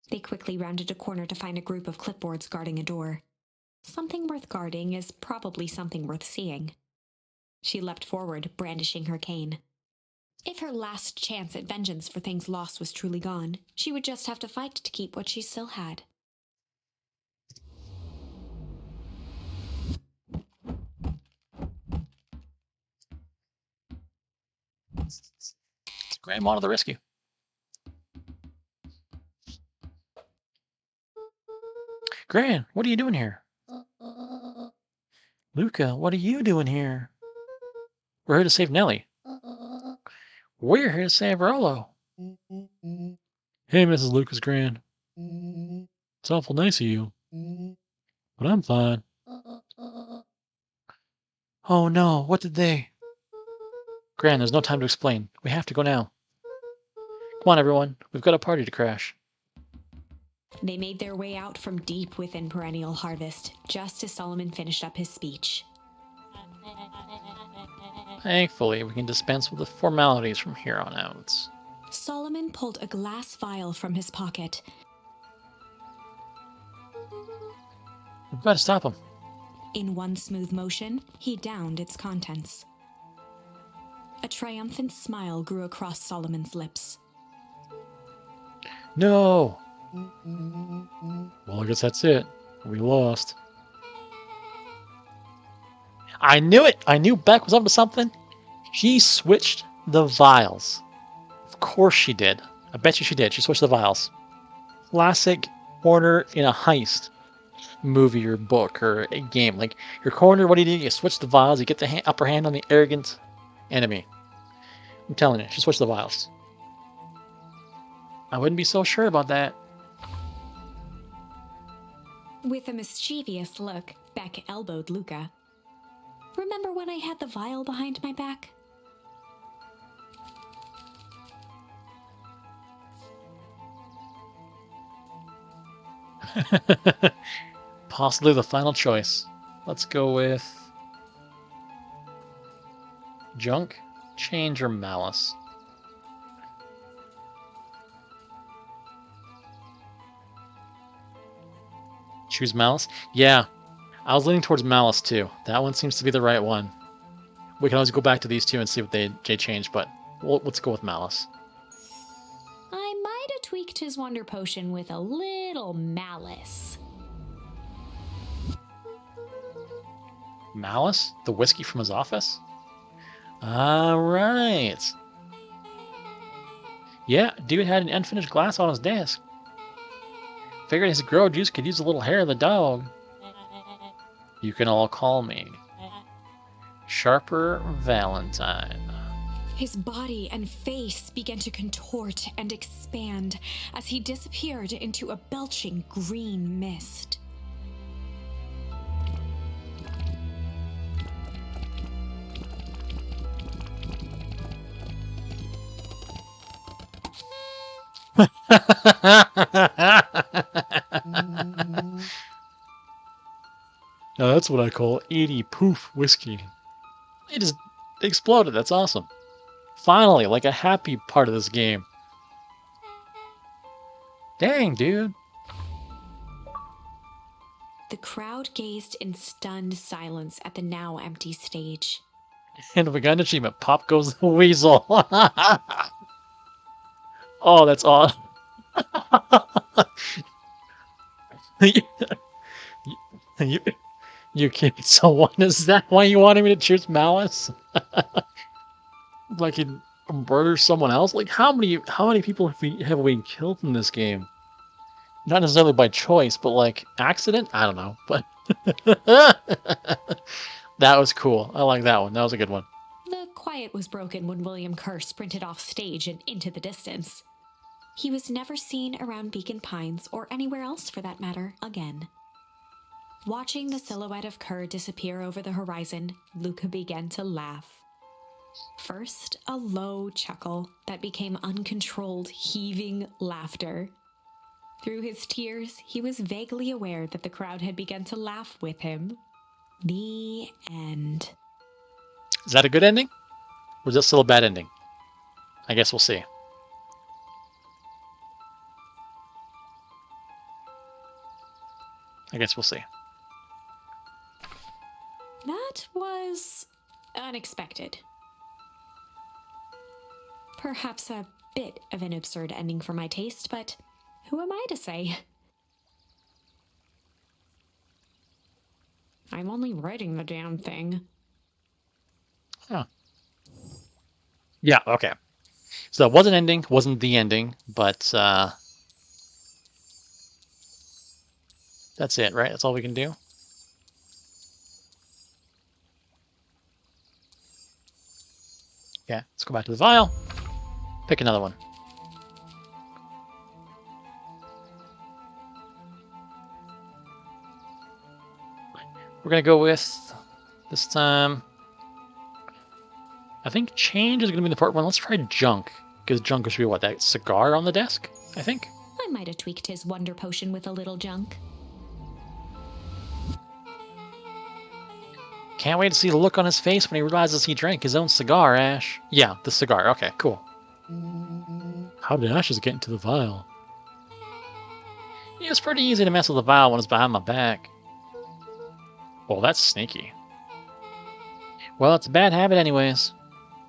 They quickly rounded a corner to find a group of clipboards guarding a door. Something worth guarding is probably something worth seeing. She leapt forward, brandishing her cane. If her last chance at vengeance for things lost was truly gone, she would just have to fight to keep what she still had. Grandma to the rescue. Gran, what are you doing here? Luca, what are you doing here? We're here to save Nellie. We're here to save Rolo. Hey, Mrs. Lucas Gran. It's awful nice of you. But I'm fine. Oh no, what did they? Gran, there's no time to explain. We have to go now. Come on, everyone. We've got a party to crash. They made their way out from deep within Perennial Harvest, just as Solomon finished up his speech. Thankfully, we can dispense with the formalities from here on out. Solomon pulled a glass vial from his pocket. We've got to stop him. In one smooth motion, he downed its contents. A triumphant smile grew across Solomon's lips. No! Well, I guess that's it. We lost. I knew it! I knew Beck was up to something. She switched the vials. Of course she did. I bet you she did. She switched the vials. Classic corner in a heist movie or book or a game. Like, your corner, what do? You switch the vials, you get the upper hand on the arrogant enemy. I'm telling you, she switched the vials. I wouldn't be so sure about that. With a mischievous look, Beck elbowed Luca. Remember when I had the vial behind my back? Possibly the final choice. Let's go with junk, change, or malice. Choose malice? Yeah, I was leaning towards malice too. That one seems to be the right one. We can always go back to these two and see what they change, but let's go with malice. I might have tweaked his wonder potion with a little malice. Malice? The whiskey from his office? Alright. Yeah, dude had an unfinished glass on his desk. Figured his grow juice could use a little hair of the dog. You can all call me Sharper Valentine. His body and face began to contort and expand as he disappeared into a belching green mist. Now that's what I call 80 poof whiskey. It just exploded. That's awesome. Finally, like a happy part of this game. Dang, dude. The crowd gazed in stunned silence at the now empty stage. And we got an achievement. Pop goes the weasel. Oh, that's awesome. You killed someone. Is that why you wanted me to choose malice? Like he murder someone else? Like how many people have we killed in this game? Not necessarily by choice, but like accident? I don't know. But that was cool. I like that one. That was a good one. The quiet was broken when William Kerr sprinted off stage and into the distance. He was never seen around Beacon Pines, or anywhere else for that matter, again. Watching the silhouette of Kerr disappear over the horizon, Luca began to laugh. First, a low chuckle that became uncontrolled, heaving laughter. Through his tears, he was vaguely aware that the crowd had begun to laugh with him. The end. Is that a good ending? Or is that still a bad ending? I guess we'll see. I guess we'll see. That was unexpected. Perhaps a bit of an absurd ending for my taste, but who am I to say? I'm only writing the damn thing. Huh. Yeah, okay. So that wasn't ending, wasn't the ending, but that's it, right? That's all we can do. Yeah, let's go back to the vial. Pick another one. We're gonna go with this time. I think change is gonna be the part one. Let's try junk, because junk should be what, that cigar on the desk? I think. I might have tweaked his wonder potion with a little junk. Can't wait to see the look on his face when he realizes he drank his own cigar, Ash. Yeah, the cigar. Okay, cool. How did Ashes get into the vial? It was pretty easy to mess with the vial when it's behind my back. Well, that's sneaky. Well, it's a bad habit anyways.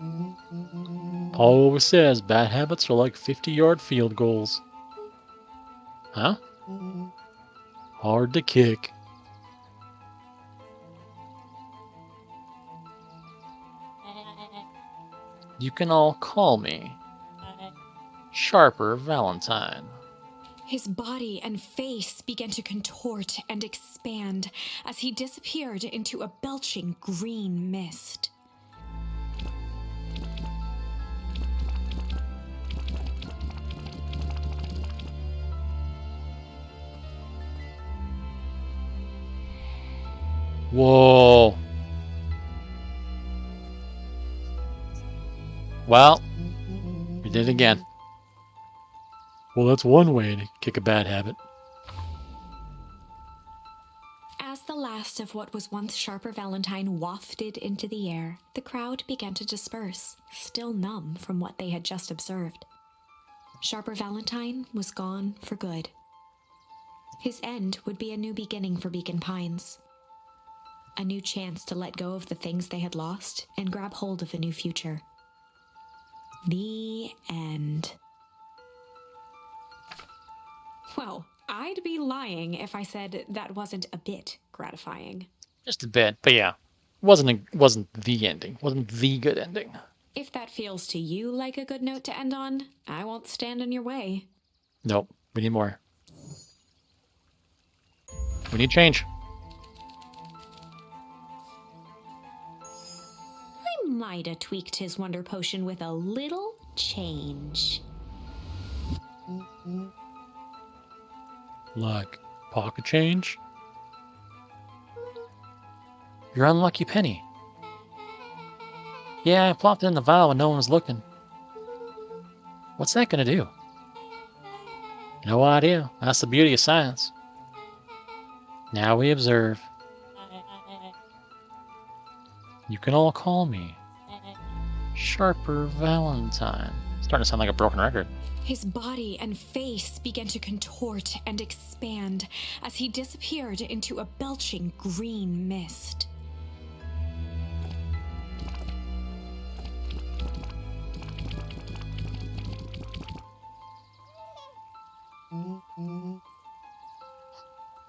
Paul always says bad habits are like 50-yard field goals. Huh? Hard to kick. You can all call me Sharper Valentine. His body and face began to contort and expand as he disappeared into a belching green mist. Whoa. Well, we did it again. Well, that's one way to kick a bad habit. As the last of what was once Sharper Valentine wafted into the air, the crowd began to disperse, still numb from what they had just observed. Sharper Valentine was gone for good. His end would be a new beginning for Beacon Pines. A new chance to let go of the things they had lost and grab hold of a new future. The end. Well, I'd be lying if I said that wasn't a bit gratifying. Just a bit, but yeah. Wasn't the ending. Wasn't the good ending. If that feels to you like a good note to end on, I won't stand in your way. Nope. We need more. We need change. I might have tweaked his wonder potion with a little change. Like pocket change? Your unlucky penny. Yeah, I plopped it in the vial when no one was looking. What's that gonna do? No idea. That's the beauty of science. Now we observe. You can all call me Sharper Valentine. Starting to sound like a broken record. His body and face began to contort and expand as he disappeared into a belching green mist.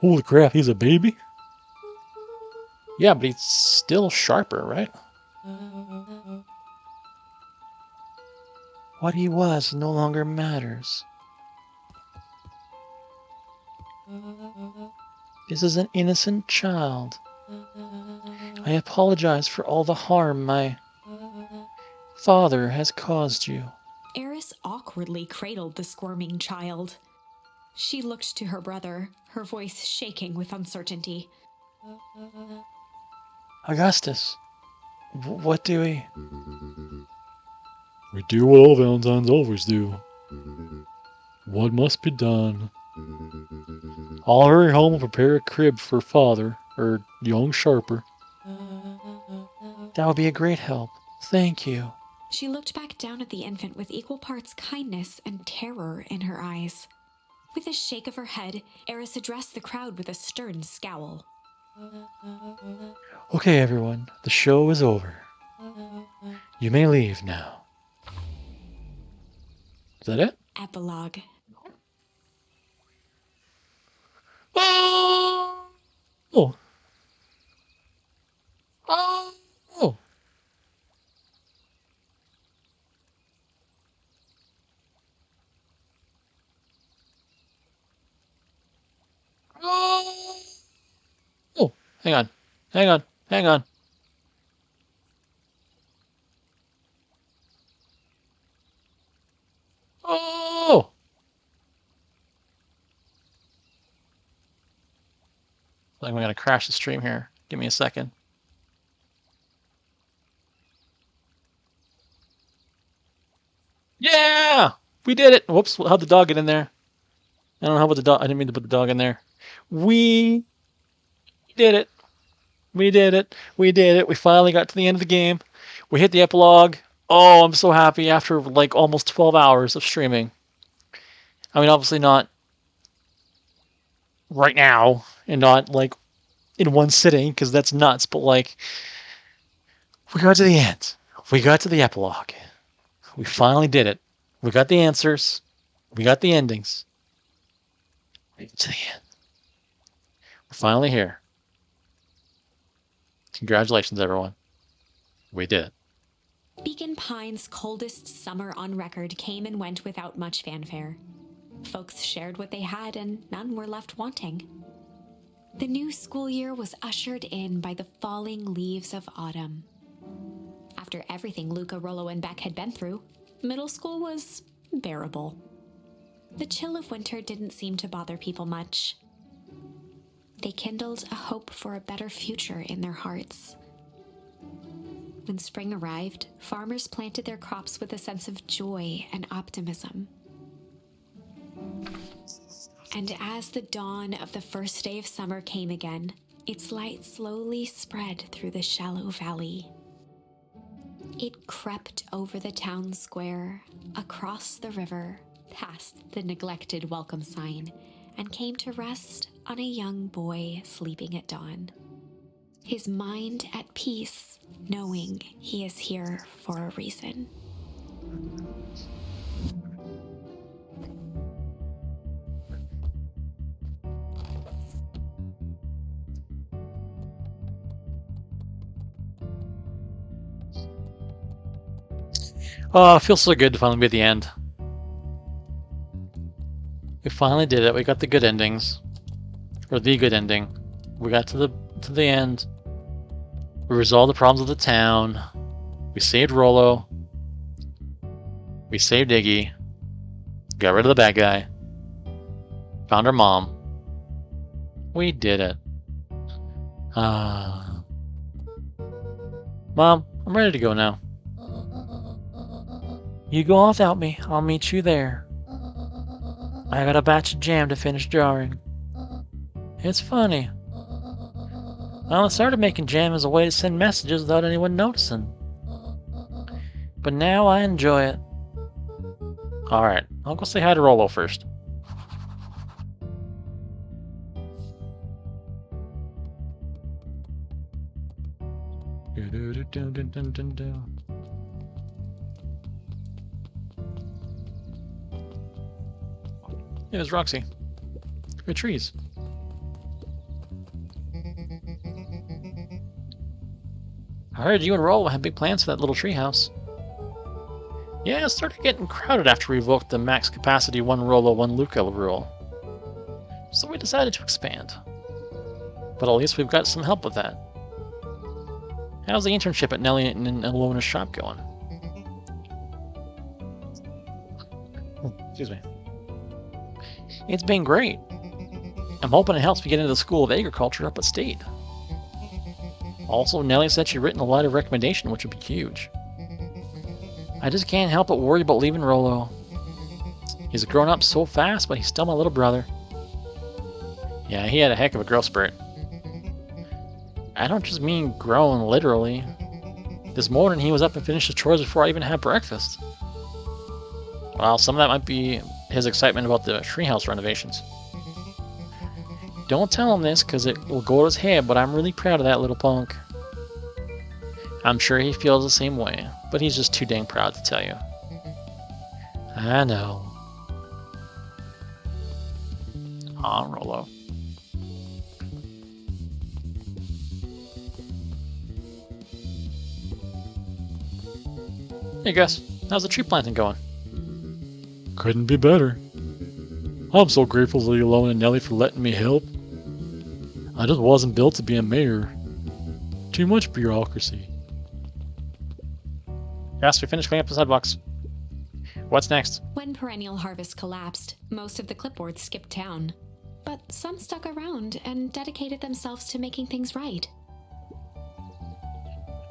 Holy crap, he's a baby? Yeah, but he's still Sharper, right? What he was no longer matters. This is an innocent child. I apologize for all the harm my father has caused you. Eris awkwardly cradled the squirming child. She looked to her brother, her voice shaking with uncertainty. Augustus, what do we... We do what all Valentines always do. What must be done? I'll hurry home and prepare a crib for father, or young Sharper. That would be a great help. Thank you. She looked back down at the infant with equal parts kindness and terror in her eyes. With a shake of her head, Eris addressed the crowd with a stern scowl. Okay, everyone, the show is over. You may leave now. Is that it? Epilogue. Oh! Oh! Oh! Hang on. Hang on. Hang on. Oh! I think I'm going to crash the stream here. Give me a second. Yeah! We did it! Whoops, how'd the dog get in there? I don't know how about the dog. I didn't mean to put the dog in there. We did it. We did it. We did it. We finally got to the end of the game. We hit the epilogue. Oh, I'm so happy after like almost 12 hours of streaming. I mean, obviously not right now and not like in one sitting because that's nuts, but like we got to the end. We got to the epilogue. We finally did it. We got the answers. We got the endings. We got to the end. We're finally here. Congratulations, everyone. We did it. Beacon Pines' coldest summer on record came and went without much fanfare. Folks shared what they had, and none were left wanting. The new school year was ushered in by the falling leaves of autumn. After everything Luca, Rollo, and Beck had been through, middle school was bearable. The chill of winter didn't seem to bother people much. They kindled a hope for a better future in their hearts. When spring arrived, farmers planted their crops with a sense of joy and optimism. And as the dawn of the first day of summer came again, its light slowly spread through the shallow valley. It crept over the town square, across the river, past the neglected welcome sign, and came to rest on a young boy sleeping at dawn. His mind at peace, knowing he is here for a reason. Oh, it feels so good to finally be at the end. We finally did it. We got the good endings. Or the good ending. We got to the end. We resolved the problems of the town. We saved Rollo. We saved Iggy. Got rid of the bad guy. Found our mom. We did it. Mom, I'm ready to go now. You go on without me. I'll meet you there. I got a batch of jam to finish jarring. It's funny. I started making jam as a way to send messages without anyone noticing. But now I enjoy it. Alright, I'll go say hi to Rollo first. Yeah, it's Roxy. Good trees. I heard you and Rollo had big plans for that little treehouse. Yeah, it started getting crowded after we revoked the max capacity 1 Rollo, 1 Luca rule. So we decided to expand. But at least we've got some help with that. How's the internship at Nelly and Alona's shop going? Excuse me. It's been great. I'm hoping it helps me get into the School of Agriculture up at State. Also, Nelly said she'd written a letter of recommendation, which would be huge. I just can't help but worry about leaving Rollo. He's grown up so fast, but he's still my little brother. Yeah, he had a heck of a growth spurt. I don't just mean grown literally. This morning he was up and finished his chores before I even had breakfast. Well, some of that might be his excitement about the treehouse renovations. Don't tell him this, because it will go to his head, but I'm really proud of that little punk. I'm sure he feels the same way, but he's just too dang proud to tell you. I know. Aw, Rollo. Hey Gus, how's the tree planting going? Couldn't be better. I'm so grateful to Alona and Nelly for letting me help. I just wasn't built to be a mayor. Too much bureaucracy. Yes, we finished cleaning up the sidewalks. What's next? When Perennial Harvest collapsed, most of the clipboards skipped town. But some stuck around and dedicated themselves to making things right.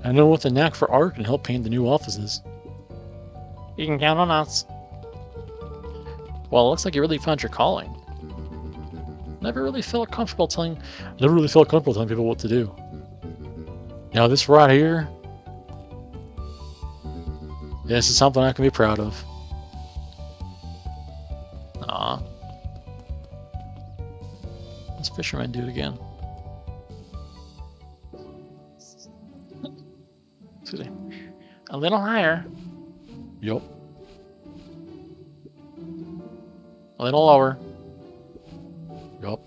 I know with a knack for art can help paint the new offices. You can count on us. Well, it looks like you really found your calling. Never really felt comfortable telling people what to do. Now this right here, this is something I can be proud of. Aw. This fisherman dude again. Excuse me. A little higher. Yup. A little lower. Yup.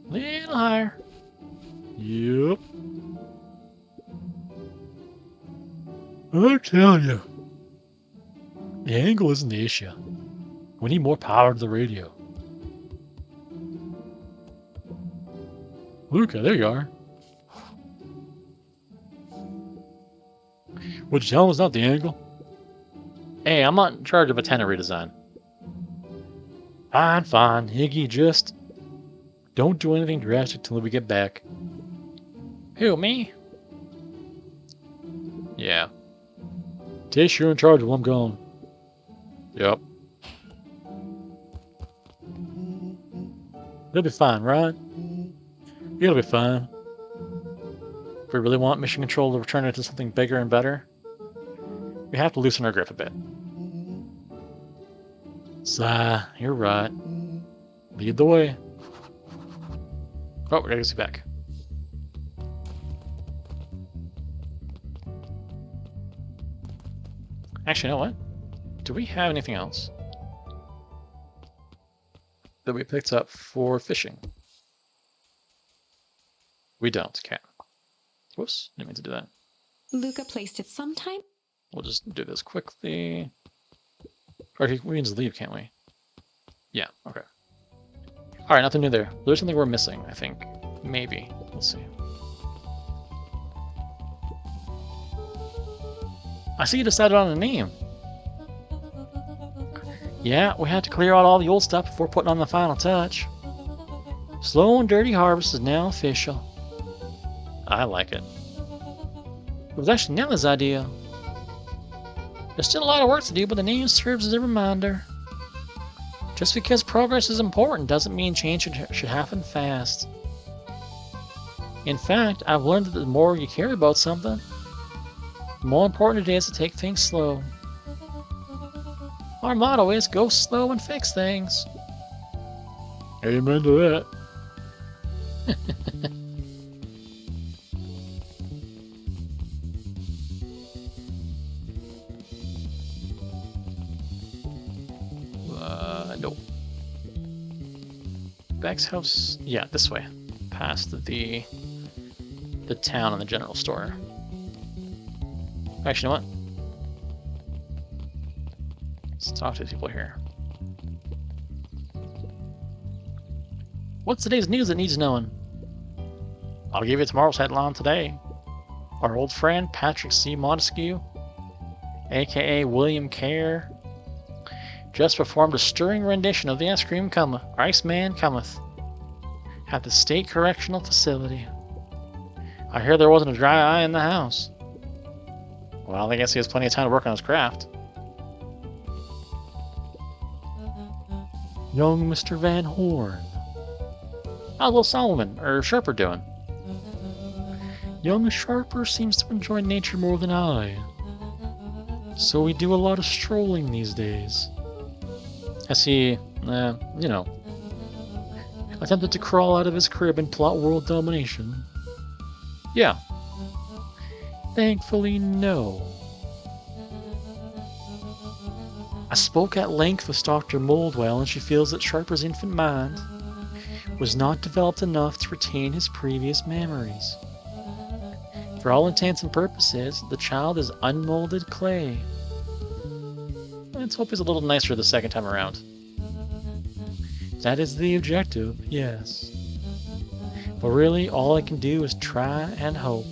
Little higher. Yup. I tell you, the angle isn't the issue. We need more power to the radio. Luca, there you are. Would you tell him it's not the angle? Hey, I'm not in charge of antenna redesign. Fine, fine. Iggy, just don't do anything drastic till we get back. Who, me? Yeah. Tish, you're in charge while I'm gone. Yep. You'll be fine, right? You'll be fine. If we really want Mission Control to return it to something bigger and better, we have to loosen our grip a bit. Sigh, you're right. Lead the way. Oh, we gotta see back. Actually, you know what? Do we have anything else that we picked up for fishing? We don't, okay. Whoops, didn't mean to do that. Luca placed it sometime. We'll just do this quickly. Or we can just leave, can't we? Yeah, okay. Alright, nothing new there. There's something we're missing, I think. Maybe. Let's see. I see you decided on a name. Yeah, we had to clear out all the old stuff before putting on the final touch. Slow and Dirty Harvest is now official. I like it. It was actually Nella's idea. There's still a lot of work to do, but the name serves as a reminder. Just because progress is important doesn't mean change should happen fast. In fact, I've learned that the more you care about something, the more important it is to take things slow. Our motto is go slow and fix things. Amen to that. Nope. Beck's house, yeah, this way. Past the town and the general store. Actually, you know what? Let's talk to the people here. What's today's news that needs knowing? I'll give you tomorrow's headline today. Our old friend Patrick C. Montesquieu, aka William Kerr, just performed a stirring rendition of the Iceman Cometh at the State Correctional Facility. I hear there wasn't a dry eye in the house. Well, I guess he has plenty of time to work on his craft. Young Mr. Van Horn. How's little Solomon, or Sharper, doing? Young Sharper seems to enjoy nature more than I. So we do a lot of strolling these days. As he, you know, attempted to crawl out of his crib and plot world domination. Yeah. Thankfully, no. I spoke at length with Dr. Moldwell, and she feels that Sharper's infant mind was not developed enough to retain his previous memories. For all intents and purposes, the child is unmolded clay. Let's hope he's a little nicer the second time around. That is the objective, yes. But really, all I can do is try and hope.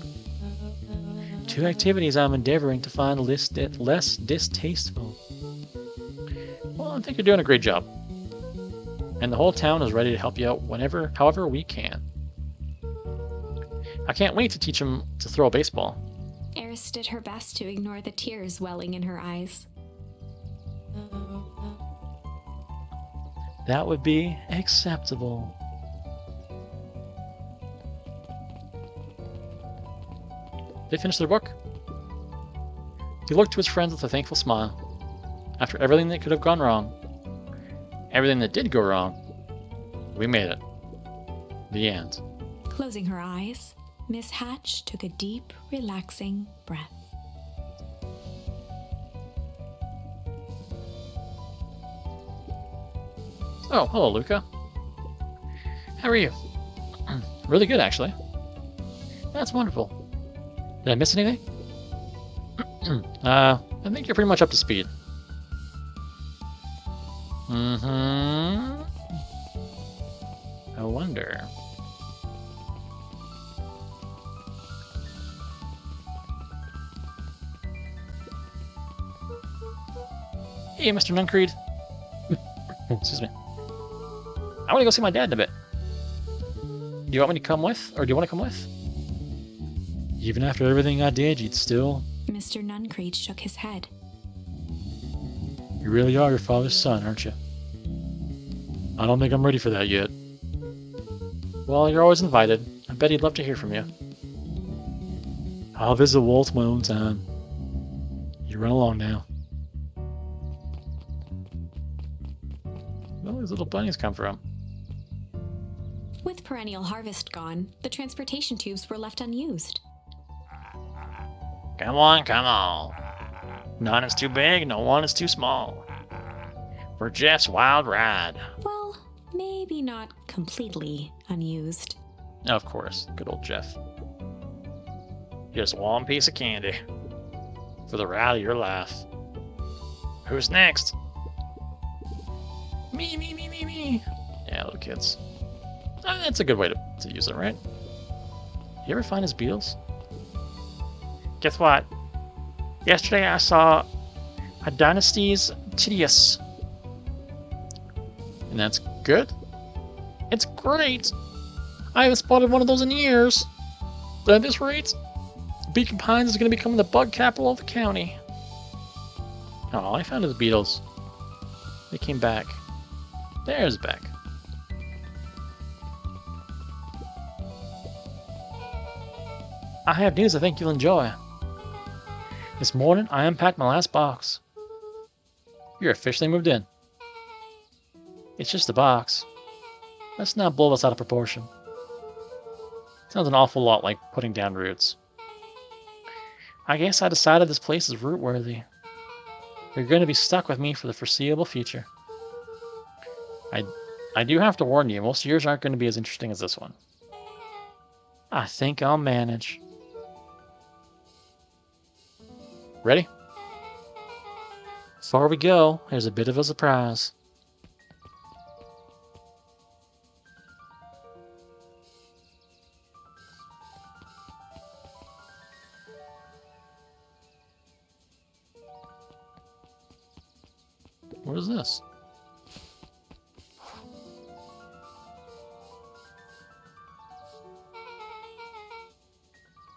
2 activities I'm endeavoring to find less distasteful. Well, I think you're doing a great job. And the whole town is ready to help you out however we can. I can't wait to teach him to throw a baseball. Eris did her best to ignore the tears welling in her eyes. That would be acceptable. They finished their book. He looked to his friends with a thankful smile. After everything that could have gone wrong, everything that did go wrong, we made it. The end. Closing her eyes, Miss Hatch took a deep, relaxing breath. Oh, hello, Luca. How are you? Really good, actually. That's wonderful. Did I miss anything? I think you're pretty much up to speed. I wonder. Hey, Mr. Nuncreed. Excuse me. I want to go see my dad in a bit. Do you want me to come with? Or do you want to come with? Even after everything I did, you'd still... Mr. Nuncreed shook his head. You really are your father's son, aren't you? I don't think I'm ready for that yet. Well, you're always invited. I bet he'd love to hear from you. I'll visit Walt my own time. You run along now. Where do these little bunnies come from? With perennial harvest gone, the transportation tubes were left unused. Come on, come on. None is too big, no one is too small. For Jeff's wild ride. Well, maybe not completely unused. Of course, good old Jeff. Just one piece of candy. For the ride of your life. Who's next? Me. Yeah, little kids. That's a good way to use it, right? You ever find his beetles? Guess what? Yesterday I saw a Dynasty's Tidius. And that's good? It's great! I haven't spotted one of those in years. But at this rate, Beacon Pines is going to become the bug capital of the county. Oh, I found his beetles. They came back. There's Beck. I have news I think you'll enjoy. This morning, I unpacked my last box. You're officially moved in. It's just a box. Let's not blow this out of proportion. Sounds an awful lot like putting down roots. I guess I decided this place is root-worthy. You're going to be stuck with me for the foreseeable future. I do have to warn you, most of yours aren't going to be as interesting as this one. I think I'll manage. Ready? Before we go, here's a bit of a surprise. What is this?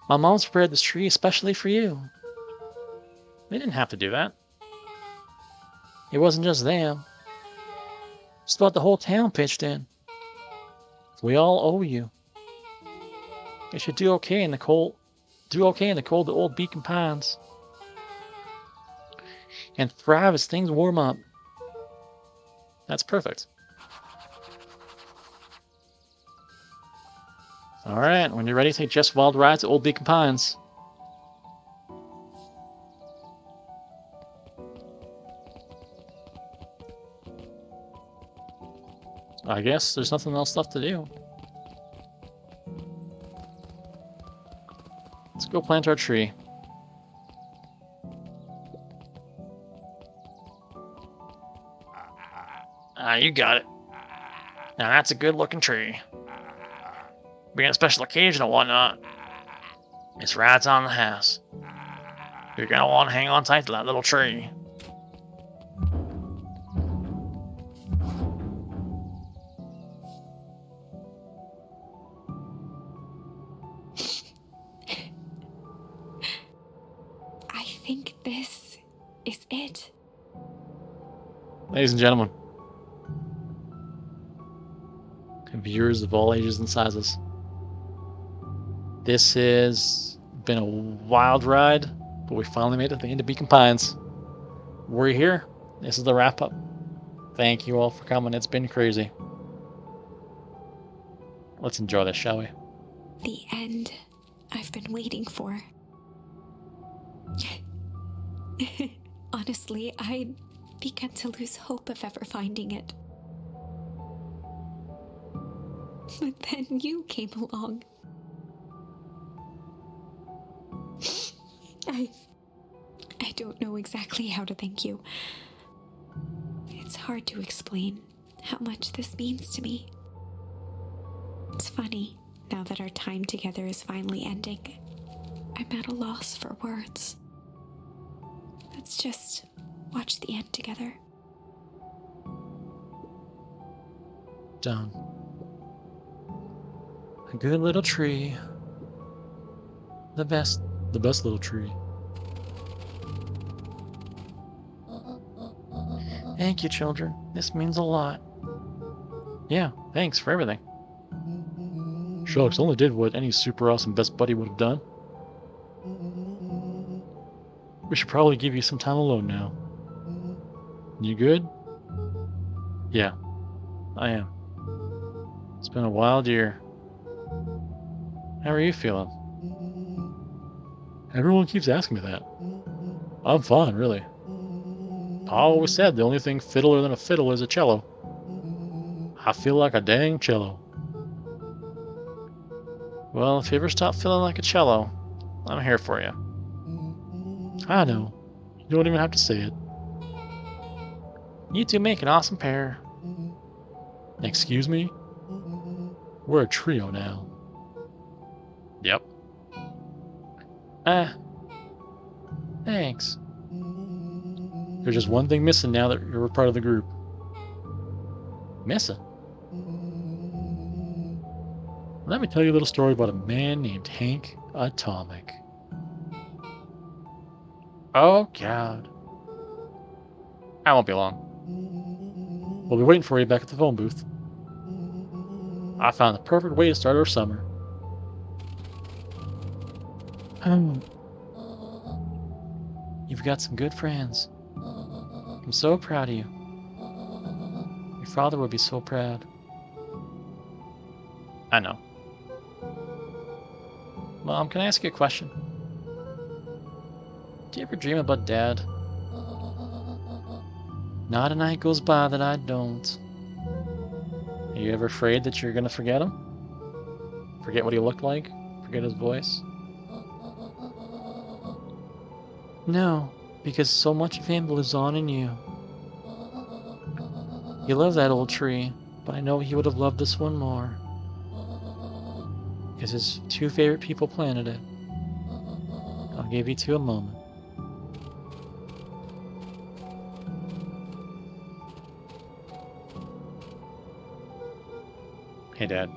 My mom's prepared this tree especially for you. They didn't have to do that. It wasn't just them. Just about the whole town pitched in. We all owe you. You should do okay in the cold. Do okay in the cold of old Beacon Pines. And thrive as things warm up. That's perfect. Alright, when you're ready, take Jeff's wild ride to Old Beacon Pines. I guess there's nothing else left to do. Let's go plant our tree. Ah, you got it. Now that's a good looking tree. Being a special occasion or whatnot, it's right on the house. You're gonna want to hang on tight to that little tree. I think this is it. Ladies and gentlemen, viewers of all ages and sizes, this has been a wild ride, but we finally made it to the end of Beacon Pines. We're here. This is the wrap up. Thank you all for coming. It's been crazy. Let's enjoy this, shall we? The end I've been waiting for. Honestly, I'd begun to lose hope of ever finding it. But then you came along. I don't know exactly how to thank you. It's hard to explain how much this means to me. It's funny, now that our time together is finally ending, I'm at a loss for words. Let's just watch the end together. Done. A good little tree. The best little tree. Thank you, children. This means a lot. Yeah, thanks for everything. Shucks, only did what any super awesome best buddy would have done. We should probably give you some time alone now. You good? Yeah, I am. It's been a wild year. How are you feeling? Everyone keeps asking me that. I'm fine, really. I always said the only thing fiddler than a fiddle is a cello. I feel like a dang cello. Well, if you ever stop feeling like a cello, I'm here for you. I know. You don't even have to say it. You two make an awesome pair. Excuse me? We're a trio now. Yep. Thanks. There's just one thing missing now that you're a part of the group. Missing? Let me tell you a little story about a man named Hank Atomic. Oh, God. I won't be long. We'll be waiting for you back at the phone booth. I found the perfect way to start our summer. You've got some good friends. I'm so proud of you. Your father would be so proud. I know. Mom, can I ask you a question? Do you ever dream about Dad? Not a night goes by that I don't. Are you ever afraid that you're gonna forget him? Forget what he looked like? Forget his voice? No, because so much of him lives on in you. You love that old tree, but I know he would have loved this one more. Because his two favorite people planted it. I'll give you two a moment. Hey, Dad.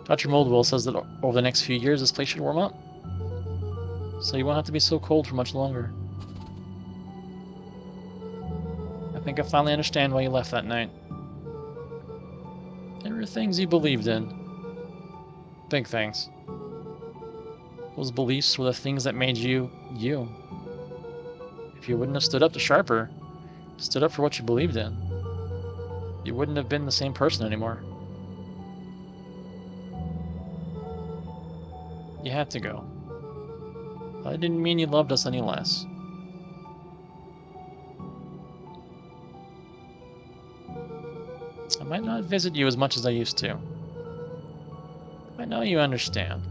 Dr. Moldwell says that over the next few years this place should warm up. So you won't have to be so cold for much longer. I think I finally understand why you left that night. There were things you believed in. Big things. Those beliefs were the things that made you, you. If you wouldn't have stood up to Sharper, stood up for what you believed in, you wouldn't have been the same person anymore. You had to go. That didn't mean you loved us any less. I might not visit you as much as I used to. I know you understand.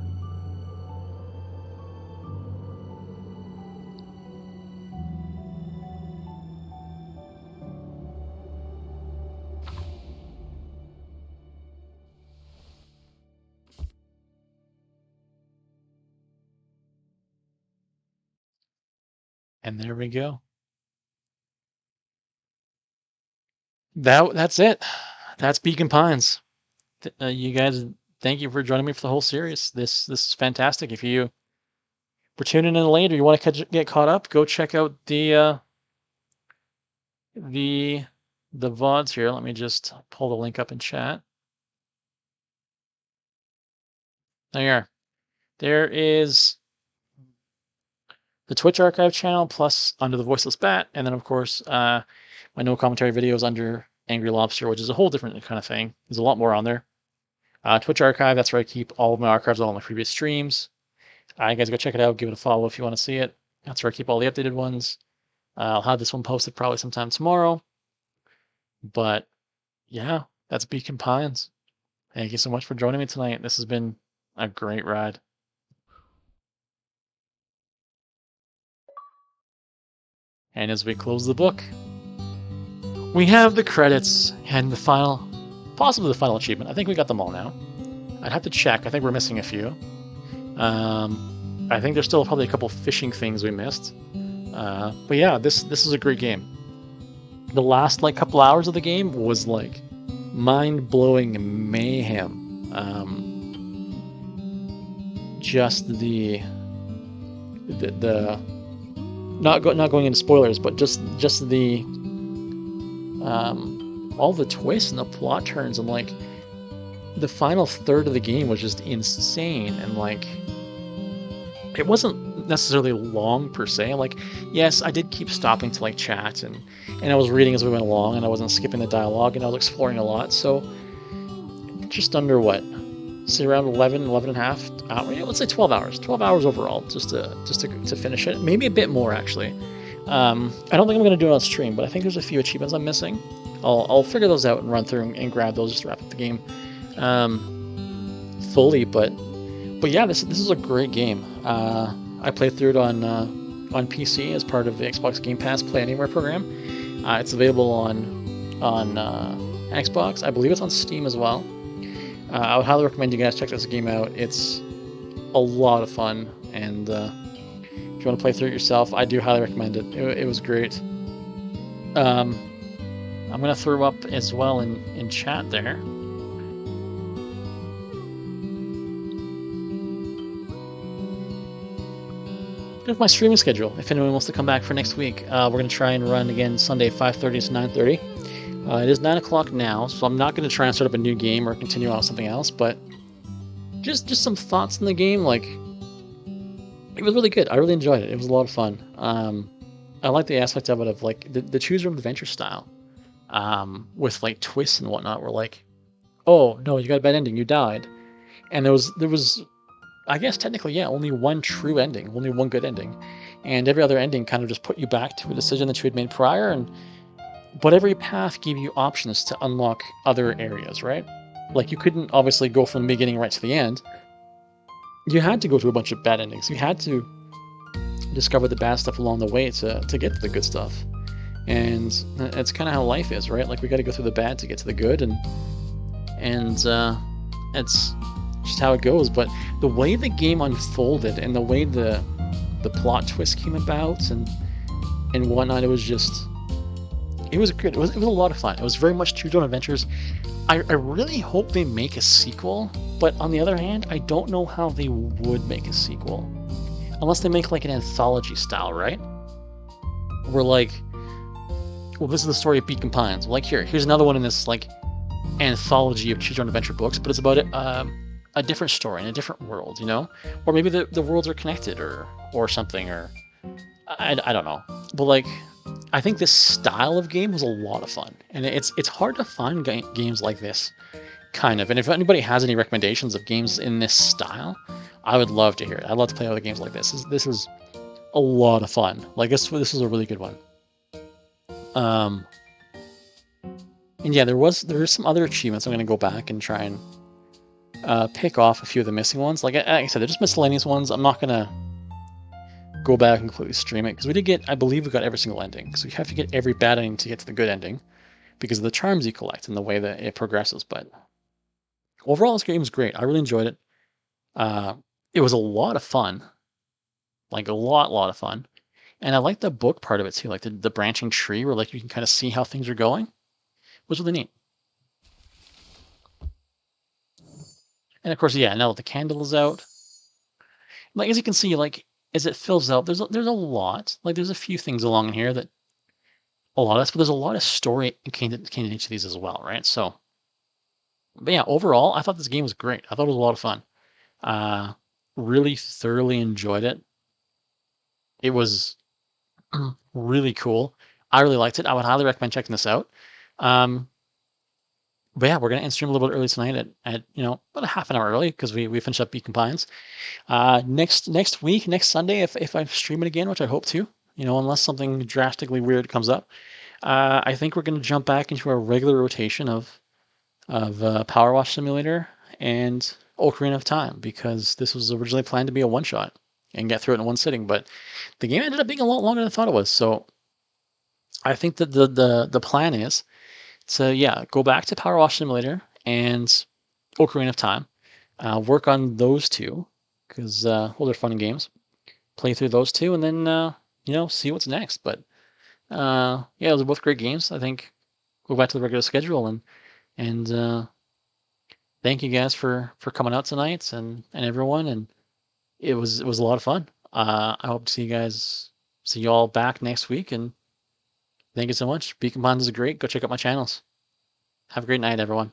And there we go. That's it. That's Beacon Pines. You guys, thank you for joining me for the whole series. This is fantastic. If you were tuning in late or you want to get caught up, go check out the VODs here. Let me just pull the link up in chat. There you are. There is the Twitch archive channel, plus under the Voiceless Bat, and then of course my no commentary videos under Angry Lobster, which is a whole different kind of thing. There's a lot more on there. Twitch archive, that's where I keep all of my archives, all of my previous streams. You guys go check it out, give it a follow if you want to see it. That's where I keep all the updated ones. I'll have this one posted probably sometime tomorrow. But yeah, that's Beacon Pines. Thank you so much for joining me tonight. This has been a great ride. And as we close the book, we have the credits and the final, possibly the final achievement. I think we got them all now. I'd have to check. I think we're missing a few. I think there's still probably a couple fishing things we missed. But yeah, this is a great game. The last couple hours of the game was mind-blowing mayhem. Just the not going into spoilers, but just the all the twists and the plot turns, and the final third of the game was just insane. And it wasn't necessarily long per se. Yes, I did keep stopping to chat, and I was reading as we went along, and I wasn't skipping the dialogue, and I was exploring a lot. So just under say around 11 and a half hours. Let's say 12 hours. 12 hours overall, just to finish it. Maybe a bit more actually. I don't think I'm going to do it on stream, but I think there's a few achievements I'm missing. I'll figure those out and run through and grab those just to wrap up the game fully. But yeah, this is a great game. I played through it on PC as part of the Xbox Game Pass Play Anywhere program. It's available on Xbox. I believe it's on Steam as well. I would highly recommend you guys check this game out. It's a lot of fun, and if you want to play through it yourself, I do highly recommend it. It was great. I'm going to throw up as well in chat there. Here's my streaming schedule. If anyone wants to come back for next week, we're going to try and run again Sunday 5:30 to 9:30. It is 9 o'clock now, so I'm not going to try and start up a new game or continue on with something else, but just some thoughts in the game. It was really good. I really enjoyed it. It was a lot of fun. I like the aspect of it of the choose your own adventure style, with twists and whatnot. Where oh no, you got a bad ending, you died, and there was I guess technically only one true ending, only one good ending, and every other ending kind of just put you back to a decision that you had made prior. But every path gave you options to unlock other areas, right? You couldn't obviously go from the beginning right to the end. You had to go to a bunch of bad endings. You had to discover the bad stuff along the way to get to the good stuff. And it's kind of how life is, right? We got to go through the bad to get to the good, and it's just how it goes. But the way the game unfolded and the way the plot twist came about and whatnot, it was good. It was a lot of fun. It was very much Choose Your Own Adventures. I really hope they make a sequel, but on the other hand, I don't know how they would make a sequel. Unless they make an anthology style, right? Where well, this is the story of Beacon Pines. Here's another one in this anthology of Choose Your Own Adventure books, but it's about a different story in a different world, Or maybe the worlds are connected or something, or I don't know. But I think this style of game was a lot of fun, and it's hard to find games like this, kind of. And if anybody has any recommendations of games in this style, I would love to hear it. I'd love to play other games like this. This is a lot of fun. This is a really good one. And yeah, there are some other achievements. I'm going to go back and try and pick off a few of the missing ones. Like I said, they're just miscellaneous ones. I'm not going to go back and completely stream it, because I believe we got every single ending. So you have to get every bad ending to get to the good ending, because of the charms you collect and the way that it progresses. But overall, this game was great. I really enjoyed it. It was a lot of fun, a lot of fun. And I like the book part of it too, like the branching tree where like you can kind of see how things are going. It was really neat. And of course, yeah, now that the candle is out, like as you can see, like as it fills out, there's a lot. Like there's a few things along here that a lot of this, but there's a lot of story in each of these as well, right? So, but yeah, overall, I thought this game was great. I thought it was a lot of fun. Really thoroughly enjoyed it. It was really cool. I really liked it. I would highly recommend checking this out. Um, but yeah, we're gonna end stream a little bit early tonight at about a half an hour early because we finished up Beacon Pines. Next week, next Sunday, if I stream it again, which I hope to, unless something drastically weird comes up, I think we're gonna jump back into our regular rotation of Power Wash Simulator and Ocarina of Time because this was originally planned to be a one shot and get through it in one sitting, but the game ended up being a lot longer than I thought it was. So I think that the plan is to go back to Power Wash Simulator and Ocarina of Time, work on those two because well, they're fun games. Play through those two and then see what's next. But those are both great games. I think go back to the regular schedule and thank you guys for coming out tonight and everyone. And it was a lot of fun. I hope to see you all back next week. And thank you so much. Beacon Pines is great. Go check out my channels. Have a great night, everyone.